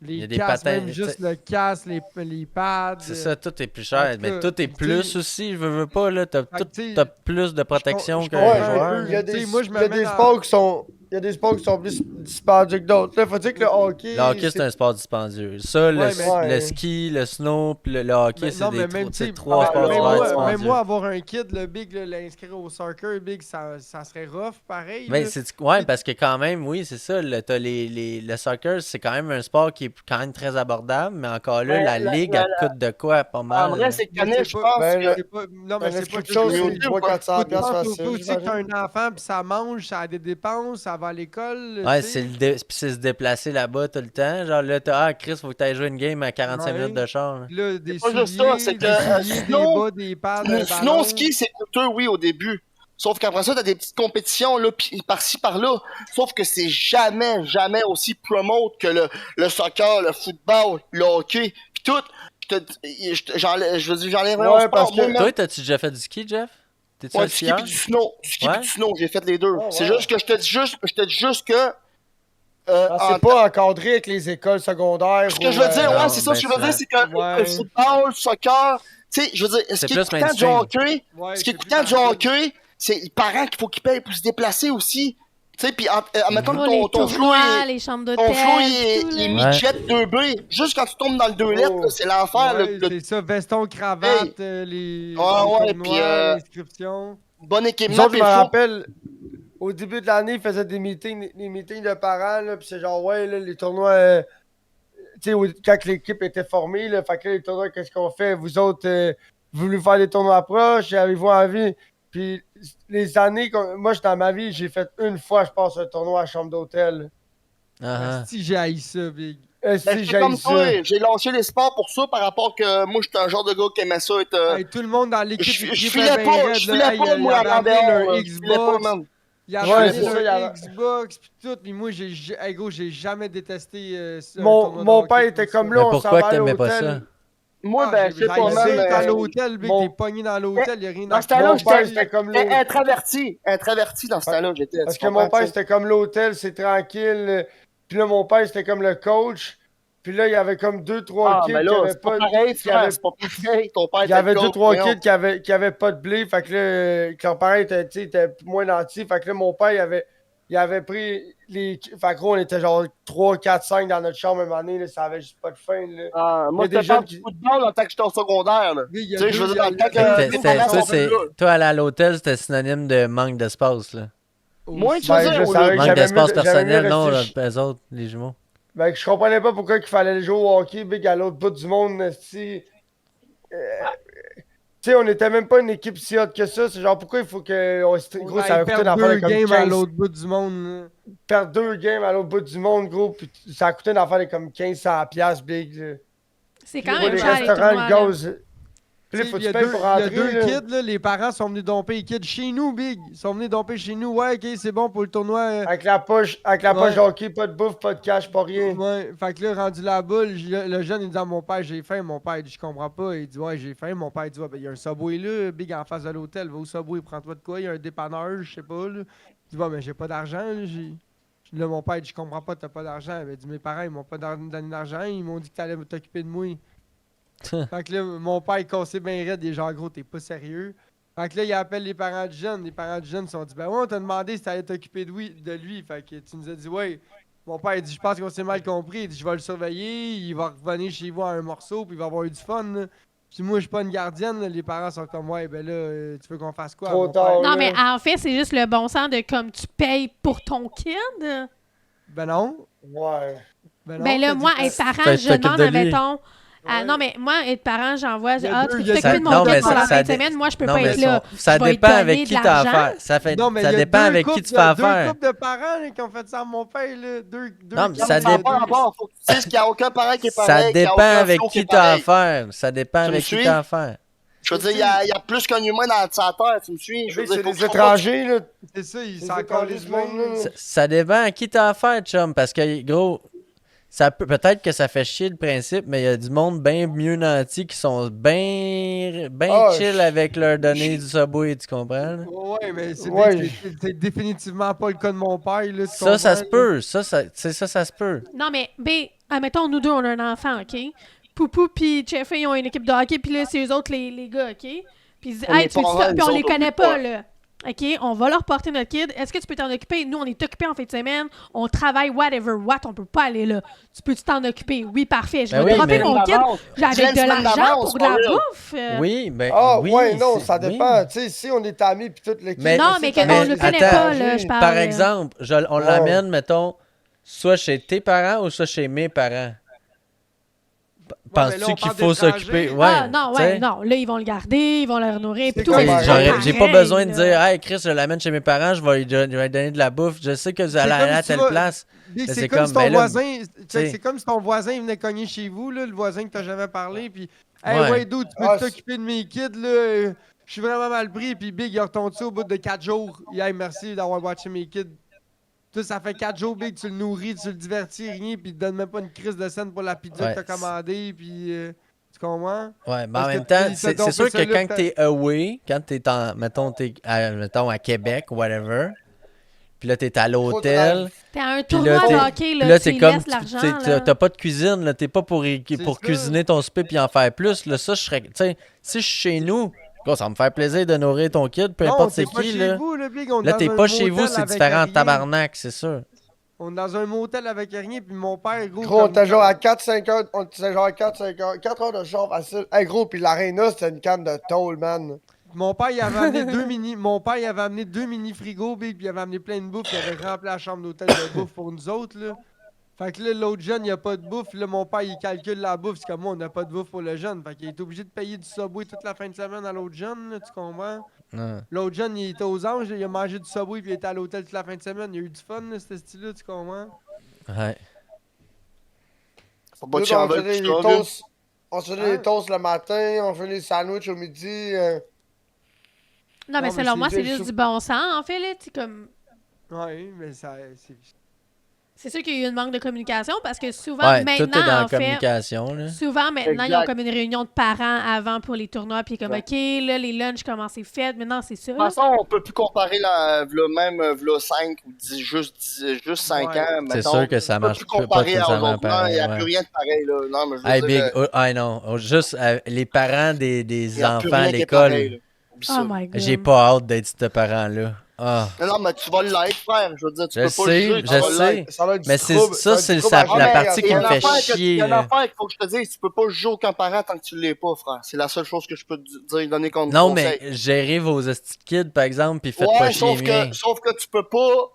Il y a Les des casques, patins, même juste t'sais. le casque, les pads. C'est ça, tout est plus en cher. tout Mais cas, tout est tu plus sais, aussi, je veux pas, là. T'as Fait que, tu sais, t'as plus de protection je qu'un comprends Ouais, un joueur. peu. il y a Tu sais, des, moi, je il me y a mets des dans- sports qui sont. Il y a des sports qui sont plus dispendieux que d'autres. Là, faut dire que le hockey. Le hockey, c'est un sport dispendieux. Ça, Ouais, mais- Ouais. le ski, le snow, puis le hockey, Mais c'est non, des mais même, tu sais, c'est trois ah, sports même d'hiver moi- dispendieux. Même moi, avoir un kid, le Big, là, l'inscrire au soccer, Big, ça serait rough, pareil. Mais là. ouais, parce que quand même, oui, c'est ça. T'as le soccer, c'est quand même un sport qui est quand même très abordable, mais encore là, Ouais, la ligue, elle coûte de quoi pas En mal. vrai, là. c'est Mais canet, c'est je pas- pense Ben, que. C'est pas- Non, mais c'est pas juste L'inscription, le c'est YouTube, 300-400$ Faut que tu penses facile. aussi que t'as j'imagine. un enfant, puis ça mange, ça a des dépenses, ça avant l'école. Ouais, tu sais. c'est se déplacer là-bas tout le temps. Genre là, Chris, faut que t'ailles jouer une game à 45 Ouais. minutes de char. Là. Puis là, des pas juste ça, souliers, c'est des que, souliers, sinon- des bas, des pads, un Sinon, ballon. ski, c'est coûteux, oui, au début. Sauf qu'après ça, t'as des petites compétitions, là, par-ci, par-là. Sauf que c'est jamais, jamais aussi promote que le soccer, le football, le hockey, pis tout. Je veux dire, j'enlève rien au Ouais, sport. parce que- Moi, même, Toi, t'as-tu déjà fait du ski, Jeff? T'es-tu ouais, un du ski skieur? pis du snow. Du ski Ouais. pis du snow, j'ai fait les deux. Oh, C'est wow. juste que je te dis juste que, C'est pas encadré avec les écoles secondaires. ce que je veux dire, non, ouais, c'est ça, ben, ce que je veux dire, c'est que Ouais. le football, le soccer, tu sais, je veux dire, ce C'est qui est plus coûtant du mainstream. hockey, Ouais, ce qui est c'est coûtant plus du hockey, c'est les parents qu'il faut qu'ils payent pour se déplacer aussi. Tu sais, pis admettons Pour que les ton flow, tournois, les chambres d'hôtel. ton flow, il tout, est là. midget 2B. Juste quand tu tombes dans le 2 lettres, là, c'est l'enfer. Ouais, Le c'est ça, veston, cravate, Hey. les Ouais, ouais, tournois, puis, l'inscription. bon Nous équipement, autres, pis je me il faut... rappelle, au début de l'année, ils faisaient des meetings de parents, là, pis c'est genre, ouais, là, les tournois, tu sais, quand l'équipe était formée, là, fait que là, les tournois, qu'est-ce qu'on fait? Vous autres, vous voulez faire des tournois proches? Avez-vous envie? Puis les années, moi, dans ma vie, j'ai fait une fois, je pense, un tournoi à chambre d'hôtel. Ah, ah. Si j'ai haï ça, Big. Ben, Si c'est j'ai comme ça. toi, j'ai lâché les sports pour ça par rapport que moi, j'étais un genre de gars qui aimait ça être... Hey, tout le monde dans l'équipe, Je il filais trippait bien pas, raide, je là. filais Hey, pas, il moi, avait à amené l'envers, leur là. Je filais pas, Xbox. man. Il a Ouais, amené c'est ça, il y leur avait- Xbox pis tout, pis moi hey, gros, j'ai jamais détesté un Mon tournoi de mon hockey père était ça. comme là, Mais on s'en pourquoi va que à t'aimais pas ça? l'hôtel. Moi, ben, je sais pas, j'ai man. essayé Dans l'hôtel, Big, mon- t'es pogné dans l'hôtel, y'a rien Dans à ce temps-là, Mon père, j'étais c'était comme l'hôtel. introverti dans ce temps-là, j'étais. Parce tu que mon comprends, père, tu sais? c'était comme l'hôtel, c'est tranquille. Puis là, mon père, c'était comme le coach. Puis là, il y avait comme 2-3 Ah, kids mais qui là, avaient c'est pas pas. pareil, qui avaient- frère, c'est pas pareil. Ton père Il y avait était le 2-3 coach, kids qui avaient pas de blé. Fait que là, que leurs parents étaient, tu sais, étaient moins nantis. Fait que là, mon père, il avait pris les. Fait que gros, on était genre 3, 4, 5 dans notre chambre une année. Là, ça avait juste pas de fin. Là. Ah, moi, Il y a des j'étais pas jeunes de qui- football en tant que j'étais au secondaire, là. Big, Tu sais, je veux dire, dans le temps Fait que que. t'es- nous, t'es- parents toi, sont venus là. toi, aller à l'hôtel, c'était synonyme de manque d'espace, là. Moi, tu Ben, faisais je au savais lieu. que Manque j'avais d'espace mieux- j'avais personnel, mieux non, resté- là, eux autres, les jumeaux. Ben, je comprenais pas pourquoi il fallait jouer au hockey, big, à l'autre bout du monde, esti. Tu sais, on était même pas une équipe si haute que ça. C'est genre, pourquoi il faut que. Gros, ça va coûter une affaire de deux comme games à 15. l'autre bout du monde, là. Perdre 2 games à l'autre bout du monde, gros. Puis ça a coûté une affaire de comme 1500$, big. Là. C'est Puis quand pour même les cher, les restaurants, tournois, le là. gaz. Puis là, faut Il que y a tu payes deux, pour il y a rentrer. deux là. kids, là, les parents sont venus domper les kids chez nous, Big. Ils sont venus domper chez nous. Ouais, ok, c'est bon pour le tournoi. Avec la poche Ouais. de hockey, pas de bouffe, pas de cash, pas rien. Ouais, fait que là, rendu la boule, le jeune, il dit à mon père, j'ai faim. Mon père, il dit, je comprends pas. Il dit, ouais, j'ai faim. Mon père, il dit, ouais, ben, il y a un Subway là, Big, en face de l'hôtel. Va au Subway, prends-toi de quoi. Il y a un dépanneur, je sais pas, là. Il dit, ouais, mais j'ai pas d'argent, là. Là, mon père, il dit, je comprends pas, t'as pas d'argent. Il dit, mes parents, ils m'ont pas donné d'argent. Ils m'ont dit que t'allais t'occuper de moi. Fait que là, mon père, il cassait bien raide. Il est genre, gros, t'es pas sérieux. Fait que là, il appelle les parents du jeune. Les parents du jeune se sont dit, ben ouais, on t'a demandé si t'allais t'occuper de lui. Fait que tu nous as dit, ouais. Mon père, il dit, je pense qu'on s'est mal compris. Il dit, je vais le surveiller. Il va revenir chez vous à un morceau. Puis il va avoir eu du fun, là. Puis moi, je suis pas une gardienne. Là. Les parents sont comme, ouais, ben là, tu veux qu'on fasse quoi? Trop Mon tard. père, Non, là. mais en fait, c'est juste le bon sens de comme tu payes pour ton kid. ben non. Ouais. Ben non. Ben là, t'as dit moi, que- être parent, Fait que je t'occupes demande, de lui. admettons. Ouais. Non, mais moi, être parent, j'envoie. Il y a Ah, deux- tu il peux y a t'occuper ça- de mon non, kid mais pour la ça fin de dé- semaine. Moi, je peux Non, pas mais être là. ça Je vais dépend lui avec donner qui de t'as l'argent. affaire. Non, mais Ça il y a dépend deux avec qui couples tu fais deux affaire. couples de parents là, qui ont fait ça à mon père. Là. Deux Non, mais couples ça de- Ça n'a dépend. pas rapport. Faut que tu dises qu'il n'y a aucun parent qui est Ça pareil. qu'il y a dépend aucun avec flow qui est qui t'as pareil. affaire. Ça dépend Tu me avec qui suis? t'as affaire. Je veux dire, il y a plus qu'un humain dans sa terre, tu me suis? Je veux Big, c'est dire, faut des que tu étrangers, là. C'est ça, ils C'est s'en des calent du monde. là. Ça dépend à qui t'as affaire, chum. Parce que, gros, ça peut-être que ça fait chier le principe, mais il y a du monde bien mieux nanti qui sont bien Ah, chill avec leur donner du Subway, tu comprends? là? Ouais, mais c'est Ouais. bien que c'est définitivement pas le cas de mon père. Là, tu Ça comprends, se là. peut. Ça se peut. Non, mais, admettons, nous deux, on a un enfant, OK? Poupou pis Jeffrey, ils ont une équipe de hockey, puis là, c'est eux autres, les gars, OK? Puis ils disent, On hey, est tu veux pas ça? mal, Puis on nous les autres, connaît on est pas, pas. là. OK, on va leur porter notre kid. Est-ce que tu peux t'en occuper? Nous, on est occupés en fin de semaine. On travaille, whatever, what. On peut pas aller là. Tu peux-tu t'en occuper? Oui, parfait. Je Ben vais oui, dropper mais- mon kid. J'ai avec Une de semaine l'argent d'avance, pour de la for real. bouffe. Oui, ben. Ah, oui, ouais, non, c'est- ça oui. dépend. Tu sais, si on est amis pis toute l'équipe. Mais- Non, si mais t'as qu'on des le connaît attends, pas, là, je parle. Par exemple, on l'amène, mettons, soit chez tes parents ou soit chez mes parents. penses-tu on qu'il parle faut d'étrangers. s'occuper? Ouais, Ah, non, tu ouais, sais. non. Là, ils vont le garder, ils vont le nourrir, puis C'est tout. comme mais un- c'est J'ai pas pareil, besoin de là. dire, hey Chris, je l'amène chez mes parents, je vais lui donner de la bouffe. Je sais que vous allez aller à si tu telle vas- place. Big, Mais c'est c'est comme comme, si ton ben là, voisin. sais. C'est comme si ton voisin venait cogner chez vous, là, le voisin que t'as jamais parlé, puis hey, Ouais. ouais, dude, tu peux Ah, t'occuper de mes kids, là. Je suis vraiment mal pris, puis Big, il retombe ça au bout de 4 jours. Hey, merci d'avoir watché mes kids. Toi, ça fait 4 jours, Big, tu le nourris, tu le divertis, rien, puis il te donne même pas une crise de scène pour la pizza Ouais, que t'as commandée, puis. Tu comprends? Ouais, mais Parce en que même temps, il t'a c'est tombé sûr que celui-là quand que t'as- t'es away, quand t'es en, mettons, mettons à Québec, whatever, puis là, t'es à l'hôtel, T'es à un puis tournoi là, de t'es, hockey, puis là, là, tu t'es lui comme, laisses l'argent, t'as là. t'as pas de cuisine, là, t'es pas pour ça. cuisiner ton souper puis en faire plus, là, ça, je serais, tu sais, si je suis chez nous, gars, ça va me faire plaisir de nourrir ton kid, peu Non, importe t'es c'est pas qui, chez là. vous, là, Big, on est Là, dans t'es un pas chez vous, motel c'est avec différent en rien. tabarnak, c'est sûr. On est dans un motel avec rien, puis mon père, gros. Gros, on comme- était genre à 4-5 heures. On était genre à 4-5 heures. 4 heures de char facile. Hey, gros, pis l'aréna, c'était une canne de tôle, man. Mon père, il avait amené deux mini. Mon père, il avait amené 2 mini-frigos, Big, puis il avait amené plein de bouffe. Il avait rempli la chambre d'hôtel de bouffe pour nous autres, là. Fait que là, l'autre jeune, il a pas de bouffe. Là, mon père, il calcule la bouffe. C'est comme moi, on n'a pas de bouffe pour le jeune. Fait qu'il est obligé de payer du Subway toute la fin de semaine à l'autre jeune, là, tu comprends? Ouais. L'autre jeune, il était aux anges, il a mangé du Subway, puis il était à l'hôtel toute la fin de semaine. Il a eu du fun, là, ce style-là, tu comprends? Ouais. Faut pas Nous, que tu en on veuilles faisait plus les tard, là. toasts. On se faisait Hein? les toasts le matin, on faisait les sandwichs au midi. Non, mais mais selon c'est moi, c'est juste juste du bon sens, en fait, là. Tu sais, comme. Ouais, mais ça. C'est sûr qu'il y a eu une manque de communication parce que souvent, Ouais, tout est maintenant, dans la en fait. communication, là. Souvent, maintenant, ils ont Exact. comme une réunion de parents avant pour les tournois, puis comme, Ouais. OK, là, les lunchs, comment c'est fait. Maintenant, c'est ça. De toute façon, on peut plus comparer v'là 5 ou juste 5 Ouais. ans. C'est mettons. sûr que ça On peut marche plus pas comparer aux nécessairement autres. Non, il n'y a pareil, plus ouais. rien de pareil, là. Non, mais je veux Hey, dire, Big, non, juste les parents des il n'y a plus enfants à rien qui est pareil, l'école, là. Oublie Oh ça. my God. j'ai pas hâte d'être ce parent-là. Ah, Non, non, mais tu vas l'être, frère. Je veux dire, tu Je peux pas sais, juger, tu je vas sais. l'être. Ça va être du Mais c'est- trouble. ça, va être c'est du trouble la- à la gérer, partie à qui Il y a me une faire. fait affaire chier, Il y a une là. affaire qu'il faut que je te dise, tu peux pas juger aucun parent tant que tu l'es pas, frère. C'est la seule chose que je peux te dire, donner comme Non, conseil. mais gérez vos esti de kids, par exemple, puis faites Ouais, pas chier les miens. sauf que tu peux pas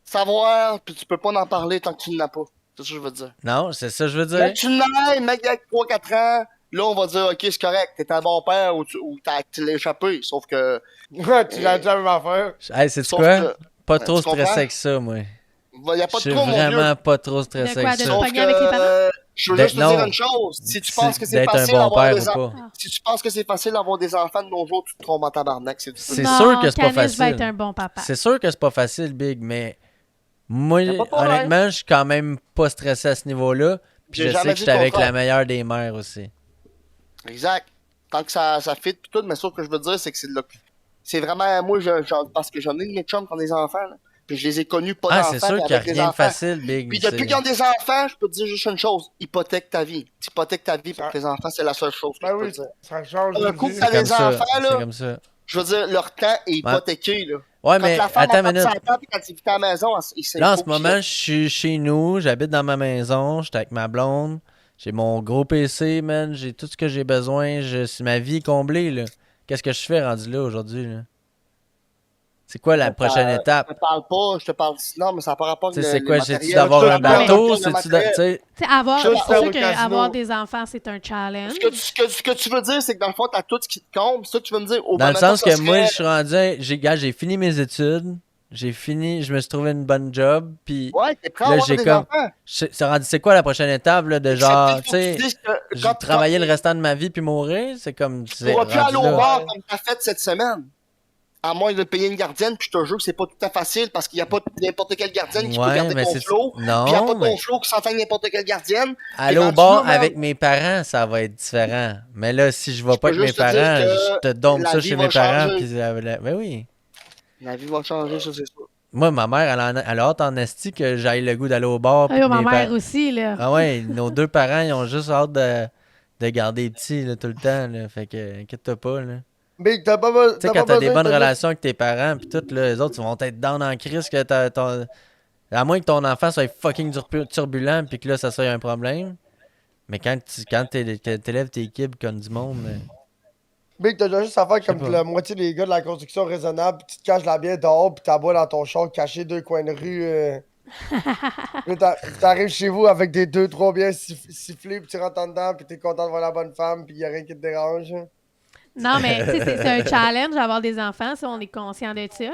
savoir, puis tu peux pas en parler tant que tu n'as pas. C'est ça que je veux dire. Non, c'est ça que je veux Quand dire. tu n'as, mec, avec 3-4 ans, là, on va dire, OK, c'est correct, t'es un bon père ou tu l'as échappé. Sauf que. Ouais, tu l'as dit la même affaire. Hey, c'est Sauf quoi? que. Pas tu trop comprends? stressé avec ça, moi. Il y a pas Je de suis trop, mon vieux. vraiment pas trop De stressé quoi, avec de ça. se Sauf pogner avec les parents? je veux D'être- juste te dire non. une chose. Si tu penses que c'est D'être un facile bon d'avoir père des ou enfants. pas. Si tu penses que c'est facile d'avoir des enfants de nos jours, tu te trompes en tabarnak. C'est Non, sûr que c'est pas Canis va facile. être un bon papa. C'est sûr que c'est pas facile, Big, mais moi, Y a pas de problème. honnêtement, je suis quand même pas stressé à ce niveau-là. Puis J'ai je jamais sais que dit je suis le avec contraire. la meilleure des mères aussi. Exact. Tant que ça fit pis tout, mais ce que je veux dire, c'est que c'est vraiment, moi, parce que j'en ai de mes chums qui ont des enfants, là. Puis je les ai connus pas Ah, d'enfants, c'est sûr mais qu'il n'y a avec des rien de enfants. facile, Big. Puis c'est- depuis qu'ils ont des enfants, je peux te dire juste une chose, hypothèque ta vie. Tu hypothèques ta vie pour tes enfants, c'est la seule chose que Ben je peux oui, te dire. ça change Un de coup vie. que t'as C'est comme des ça. enfants, C'est là, comme ça. je veux dire, leur temps est hypothéqué, là. Ouais, Quand mais la femme attends a une minute. 400 ans, puis quand il vit à la maison, c'est Là, en faut ce moment, je suis chez nous, j'habite dans ma maison, j'étais avec ma blonde, j'ai mon gros PC, man, j'ai tout ce que j'ai besoin, ma vie est comblée, là. Qu'est-ce que je fais rendu là aujourd'hui, là? C'est quoi la prochaine étape? Je te parle pas, je te parle non, mais ça n'a pas rapport Tu avec sais, c'est le quoi? matériel. J'ai-tu d'avoir Je te un parle bateau? de C'est-tu matériel. tu sais? Tu sais, avoir, Je c'est veux faire sûr au casino. qu'avoir des enfants, c'est un challenge. Ce que tu veux dire, c'est que dans le fond, t'as tout ce qui te compte. C'est ça que tu veux me dire. Dans le sens que moi, je suis rendu, j'ai fini mes études, je me suis trouvé une bonne job, puis Ouais, t'es prêt à là, avoir j'ai des comme, enfants. c'est quoi la prochaine étape, là, de genre, tu sais, je j'ai travaillé le restant de ma vie puis mourir, c'est comme, Tu c'est pourras plus aller rendu au là. bar comme t'as fait cette semaine. À moins de payer une gardienne, puis je te jure que c'est pas tout à fait facile parce qu'il n'y a pas n'importe quelle gardienne qui peut Ouais, garder mais ton c'est... flow. Puis il n'y a Non, pas mais ton flow qui s'entend avec n'importe quelle gardienne. aller au rendu bar là, avec mes parents, ça va être différent. Mais là, si je vais pas peux avec mes juste te dire parents, que je te donne la ça vie chez va mes parents, changer. puis ben oui. La vie va changer, ça, c'est sûr. Moi, ma mère, elle a hâte en esti que j'aille le goût d'aller au bar. puis Ah, ma mes mère pa- aussi, là. Ah ouais, nos deux parents, ils ont juste hâte de garder les petits là, tout le temps. Là. Fait que, inquiète-toi pas. Là. Big, t'as pas, Tu sais, t'as quand pas t'as des besoin bonnes de- relations avec tes parents, puis tout, là, les autres, ils vont être down en crise que à moins que ton enfant soit fucking turbulent, puis que là, ça soit un problème. Mais quand t'élèves tes kibs comme du monde, Big, t'as déjà juste à faire sais comme pas. la moitié des gars de la construction raisonnable, pis tu te caches la bière dehors, pis t'aboies dans ton char caché 2 coins de rue. Là, t'arrives chez vous avec des 2-3 bières sifflés, puis tu rentres en dedans, puis t'es content de voir la bonne femme, puis y a rien qui te dérange. Non, mais tu sais, c'est un challenge d'avoir des enfants, ça, on est conscient de ça, là.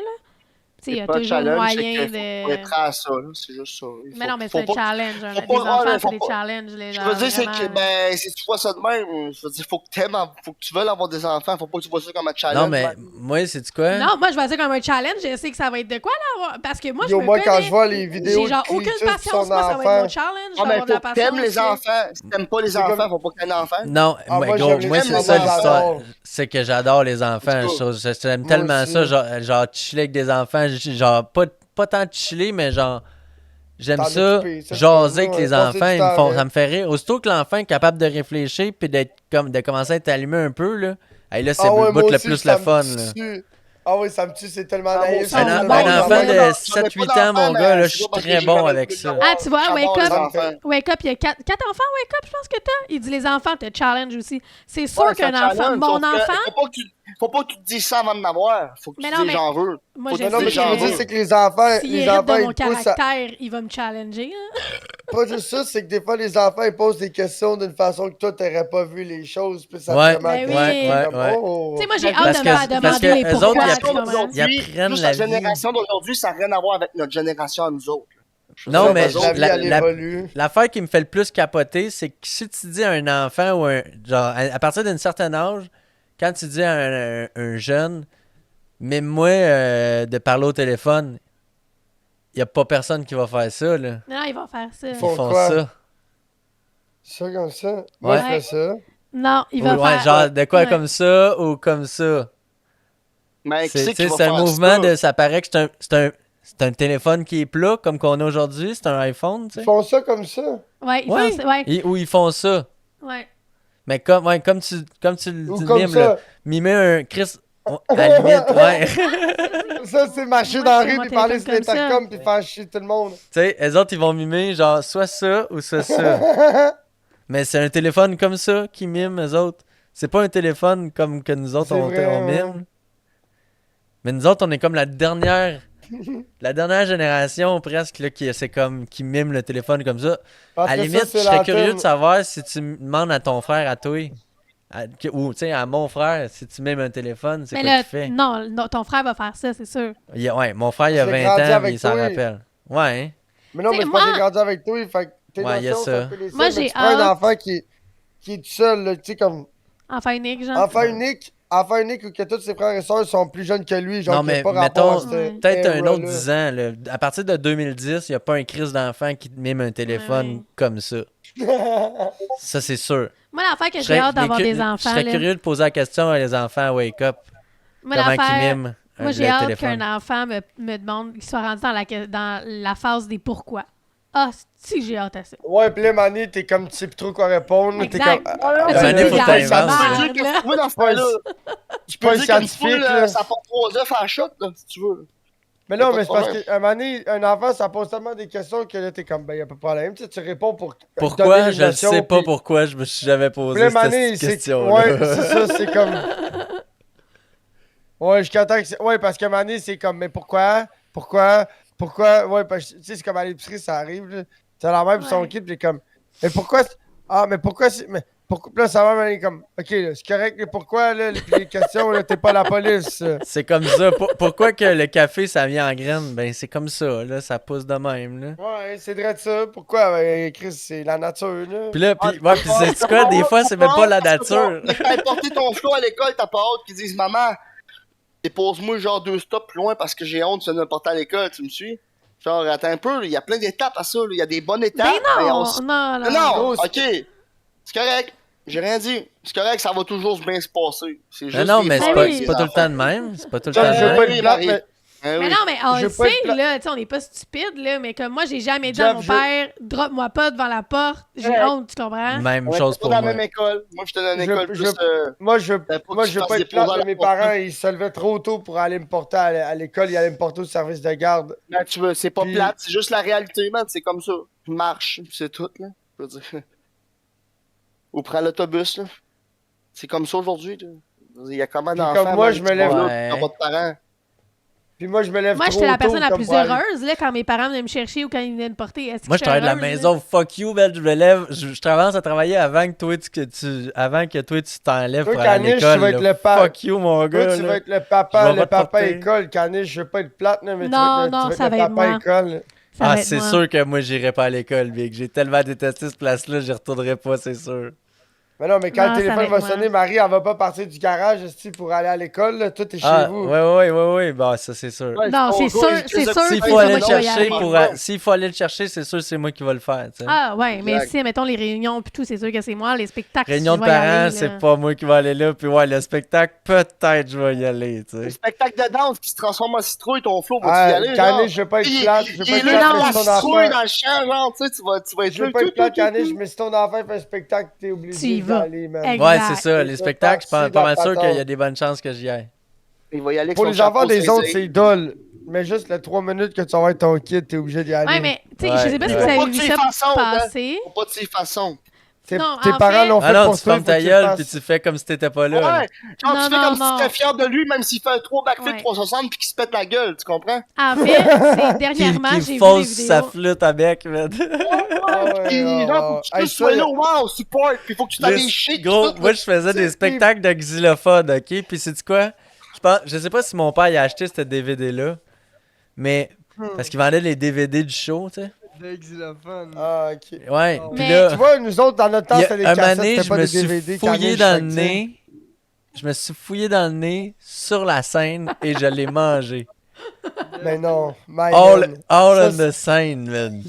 Tu sais, il y a pas de toujours challenge, moyen c'est qu'il faut être de. prêt à ça, là. C'est juste ça. Mais non, mais faut c'est un pas- challenge. faut Des pas- enfants, ouais, c'est faut des pas- challenges, les Je gens. veux dire, c'est que, vraiment. ben, si tu vois ça de même, je veux dire, faut que tu veuilles avoir des enfants, faut pas que tu vois ça comme un challenge. Non, mais ben. moi, c'est quoi? Non, moi, je vais dire comme un challenge. Je sais que ça va être de quoi, là? Parce que moi, je Yo, me moi, quand connais. je vois les vidéos J'ai genre de aucune Cletus pis patience. son Moi, ça va être enfant, mon challenge. Ah, mais d'avoir de la faut que t'aimes patience. les enfants. Si t'aimes pas les C'est enfants, comme- faut pas que t'aies un enfant. Non, Ah, moi, gros, j'aime les moi, c'est enfants, ça l'histoire. j'adore. C'est que j'adore les enfants. Let's go. J'aime Moi tellement aussi. ça, genre chiller avec des enfants. Genre, pas tant chiller, mais genre, j'aime T'en ça, occuper, ça, jaser c'est avec les passer enfants. du Ils me temps font, avec. ça me fait rire. Aussitôt que l'enfant est capable de réfléchir puis de commencer à être allumé un peu, là, hey, là c'est Ah ouais, le moi bout le aussi, plus ça le me fun. Là. tue. Ah oui, ça me tue, c'est tellement Ah, moi naïf. aussi. c'est Un tellement bon naïf. enfant enfant de de J'en ai 7-8 pas ans, mon d'enfant, gars, mais là, je c'est suis pas parce que très j'ai bon jamais avec voulu ça. l'avoir. Ah, tu vois, J'adore Wake les Up. enfants. Wake Up, il y a 4 enfants, Wake Up, je pense que t'as. Il dit les enfants te challenge aussi. C'est sûr Ouais, qu'un c'est un enfant. challenge, Mon sauf que enfant. faut pas que tu te dises ça avant de m'avoir. Faut que Mais tu non, dises mais- j'en veux. Moi, Faut je que Non, tu mais dises ce que je j'en veux dire, veux. c'est que les enfants, S'il les hérite enfants, de mon ils poussent à... caractère, il va me challenger. Hein? Pas juste ça, c'est que des fois, les enfants, ils posent des questions d'une façon que toi, t'aurais pas vu les choses, puis ça Ouais, te remet en Ben question, oui. comme, ouais. oh. Tu sais, moi, j'ai Parce hâte de me faire parce demander que les eux autres, pourquoi. ils tu comprends? Ils apprennent juste la la vie. génération d'aujourd'hui, ça n'a rien à voir avec notre génération à nous autres. Je veux Non, dire, mais eux autres, la vie, elle évolue. l'affaire qui me fait le plus capoter, c'est que si tu dis à un enfant ou genre, à partir d'un certain âge, quand tu dis à un jeune, même moi, de parler au téléphone, il n'y a pas personne qui va faire ça, là. Non, ils vont faire ça. Ils Faut- font quoi? ça. Ça comme ça. Moi, je Ouais. fais ça. Non, ils Ou, vont ouais, faire. genre, de quoi Ouais. comme ça ou comme ça. Mais qui C'est c'est qui va c'est un faire mouvement ça? de. Ça paraît que c'est un téléphone qui est plat, comme qu'on a aujourd'hui. C'est un iPhone, tu Ils sais. font ça comme ça. Ouais, ils Ouais. font ça. Ouais. Ou ils font ça. Ouais. Mais comme tu le Ou tu le comme mimes, là. ça. Mimer un Chris. À la limite, ouais. tu Ça, c'est marcher Moi, dans je la fais rue mon puis parler sur téléphone comme ça. l'intercom puis faire chier tout le monde. sais, les autres, ils vont mimer genre soit ça ou soit ça. Mais c'est un téléphone comme ça qui mime, eux autres. C'est pas un téléphone comme que nous autres, C'est on vrai, mime. Mais nous autres, on est comme la dernière génération presque là, qui mime le téléphone comme ça. Parce À que la limite, ça, c'est je serais l'antenne. curieux de savoir si tu demandes à ton frère, à toi, ou tu sais, à mon frère, si tu mimes un téléphone, c'est Mais quoi là, qu'il fait? non, ton frère va faire ça, c'est sûr. Ouais, mon frère, il a Je l'ai 20 grandi ans, avec mais il s'en toi. rappelle. Ouais, hein? Mais non, T'sais, mais c'est parce que moi- j'ai grandi avec toi, fait que tes Ouais, y a notions, ça. c'est un peu les Moi, siennes, mais j'ai tu prends un hâte. enfant qui est tout seul, là, tu sais, comme Enfant unique, genre. enfant unique ou que tous ses frères et sœurs sont plus jeunes que lui, genre Non, qui a mais pas rapport mettons, à cette Ouais. peut-être un autre era-là. 10 ans. Là. À partir de 2010, il n'y a pas un crise d'enfant qui te mime un téléphone Ouais. comme ça. Ça, c'est sûr. Moi, l'affaire que Je j'ai serais- hâte d'avoir les cu- des Je enfants, serais là. curieux de poser la question à les enfants à Wake Up. Moi, Comment ils l'affaire. miment Moi, j'ai le hâte téléphone. qu'un enfant me demande qu'il soit rendu dans la phase des pourquoi. Ah, si j'ai hâte à ça. Ouais, pis là, Manny, t'es comme, tu sais plus trop quoi répondre. T'es Exact. comme. Mané, faut que Regarde, t'inventes, merde, là. Tu peux dire là. que tu veux dans ce temps-là. Tu peux pas dire qu'une scientifique, poule, là. ça porte 3 œufs à la shot, là, si tu veux. Mais Y a non, pas mais de c'est parce problème. qu'un moment donné, un enfant, ça pose tellement des questions que là, t'es comme, ben, y a pas de problème. Tu sais, tu réponds pour. donner Pourquoi? les Je ne notions, sais pas puis- pourquoi je me suis jamais Puis posé là, cette Mané, c'est. question-là. Ouais, c'est ça, c'est comme. Ouais, jusqu'à temps que c'est. Ouais, parce que Mané, c'est comme, mais pourquoi? Pourquoi? Pourquoi? Ouais, parce que, tu sais, c'est comme à l'épicerie, ça arrive, là. C'est la même, puis son Ouais. kit, puis comme, mais pourquoi? Ah, mais pourquoi? Mais pourquoi? Puis là, ça va, Mané, comme, ok, là, c'est correct, mais pourquoi, là, puis les questions, là, t'es pas la police. C'est comme ça. Pourquoi que le café, ça vient en graines? Ben, c'est comme ça, là. Ça pousse de même, là. Ouais, c'est vrai de ça. Pourquoi? Ben, Chris, c'est la nature, là. Puis là, puis c'est quoi? Des fois, c'est même pas la nature. Mais t'as porté ton flot à l'école, t'as pas hâte qu'ils disent maman, dépose-moi genre 2 stops plus loin parce que j'ai honte de le porter à l'école, tu me suis? Genre, attends un peu, il y a plein d'étapes à ça, là. Il y a des bonnes étapes. Ben mais non, on s- non, non. Non, Gros, ok. C'est correct. J'ai rien dit. C'est correct, ça va toujours bien se passer. C'est juste Non, non, des mais fois, c'est Ben pas, oui. c'est pas tout le temps de même. C'est pas tout le Genre, temps de je veux même. pas oui, être plate, Marie. mais. Hein, Mais oui. non, mais on Je le veux pas être sait, pla- là, tu sais, on n'est pas stupide, là, mais comme moi, j'ai jamais dit à Jeff, mon je- père, drop-moi pas devant la porte, j'ai Ouais. honte, tu comprends? Même On chose était pas pour dans la moi. même école. Moi, j'étais dans une Je- école je- plus. Moi, je Ben, faut moi, que je tu veux fasses pas des être plate, pauses à mais la mes porte. parents, ils se levaient trop tôt pour aller me porter à l'école. Ils allaient me porter au service de garde. Ben, tu veux, c'est pas Puis- plate, c'est juste la réalité, man. C'est comme ça. Tu marches, puis c'est tout, là. Je veux dire. Ou prends l'autobus, là. C'est comme ça aujourd'hui, là. Je veux dire, il y a comment Puis d'enfants, comme moi, man, je qui me vont lève- là, Ouais. qui n'ont pas de parents. Puis moi, je me lève Moi, trop j'étais la tôt personne la comme plus pour aller- heureuse là, quand mes parents venaient me chercher ou quand ils venaient me porter. Est-ce que Moi, je travaille de la heureuse, là? maison, fuck you, man. Je me lève, je commence à travailler avant que toi, avant que toi, tu t'enlèves Toi, pour aller à Caniche, tu l'école. vas être là. le père. Fuck you, mon Toi, gars. tu là. vas être le Je papa, vais le pas te papa porter. école. Caniche, je veux pas être plate, là, mais Non, tu vas être ça le va être papa moi. école. Ça va Ah, être c'est moi. sûr que moi, j'irai pas à l'école, Big. J'ai tellement détesté cette place-là, j'y retournerai pas, c'est sûr. Mais non, mais quand Non, le ça téléphone va être va moi. sonner, Marie, elle va pas partir du garage esti, pour aller à l'école, là. Tout est chez Ah, vous. ouais, bah, ça, c'est sûr. Ouais, Non, c'est ton sûr, gars, il- c'est les sûr. S'il que faut c'est aller moi le qui vais y chercher aller. s'il faut aller le chercher, c'est sûr c'est moi qui va le faire, tu sais. Ah, ouais, mais Exact. si, mettons, les réunions pis tout, c'est sûr que c'est moi. Les spectacles, Réunion je de vais y parents, aller, là. c'est pas moi qui vais aller là, puis ouais, le spectacle, peut-être je vais y aller, tu Le sais. spectacle de danse qui se transforme en citrouille, ton flow, vas-tu y Ah, aller, genre? Caniche, je veux pas être plate, je veux pas Il être est plate, là mais dans si la ton citrouille enfant... dans le champ, genre, tu sais, tu vas être Je veux là. pas être plate, tout, tout, Caniche, tout. mais si ton enfant fait un spectacle, t'es Tu y obligé vas. d'aller, man. Exact. Ouais, c'est ça, les C'est spectacles, je suis parti pas de mal la sûr qu'il y a patente. des bonnes chances que j'y aille. Il va y aller avec Pour son les enfants chapeau des autres, saisé. c'est dole. Mais juste les 3 minutes que tu vas être ton kid, t'es obligé d'y aller. Ouais, mais, tu sais, Ouais, je sais pas si ouais. vous Faut avez pas que vu tu ça y fasses honte, hein. passer. Faut pas de ces façons. Tes Non, tes en parents fait- l'ont Ah fait non, pour tu toi, fermes faut que ta tu le gueule, fasses. puis tu fais comme si t'étais pas là. Ouais, là. genre, Non, tu fais non, comme si non. tu étais fier de lui, même s'il fait un 3 backflip Ouais. 360 puis qu'il se pète la gueule, tu comprends? En fait, c'est dernièrement, Qui j'ai vu des fausse sa vidéos. flûte avec, man. Ah ouais, Puis, ah genre, faut ouais. que tu Hey, te ça, sois là, wow, support, puis faut que tu t'habilles chic. Gros, tout, moi je faisais des sais, spectacles de xylophone, ok? Puis c'est quoi? Je sais pas si mon père il a acheté ce DVD-là, mais parce qu'il vendait les DVD du show, tu sais. De xylophone. Ah, ok. Ouais, Oh. puis Mais- là, Tu vois, nous autres, dans notre temps, il y a c'était des un cassettes, année, c'était je pas me des suis DVD. fouillé Caniche, dans fait le que, tu sais. nez. Je me suis fouillé dans le nez sur la scène et je l'ai mangé. Mais non, my All, man. all Ça, on the scene, man.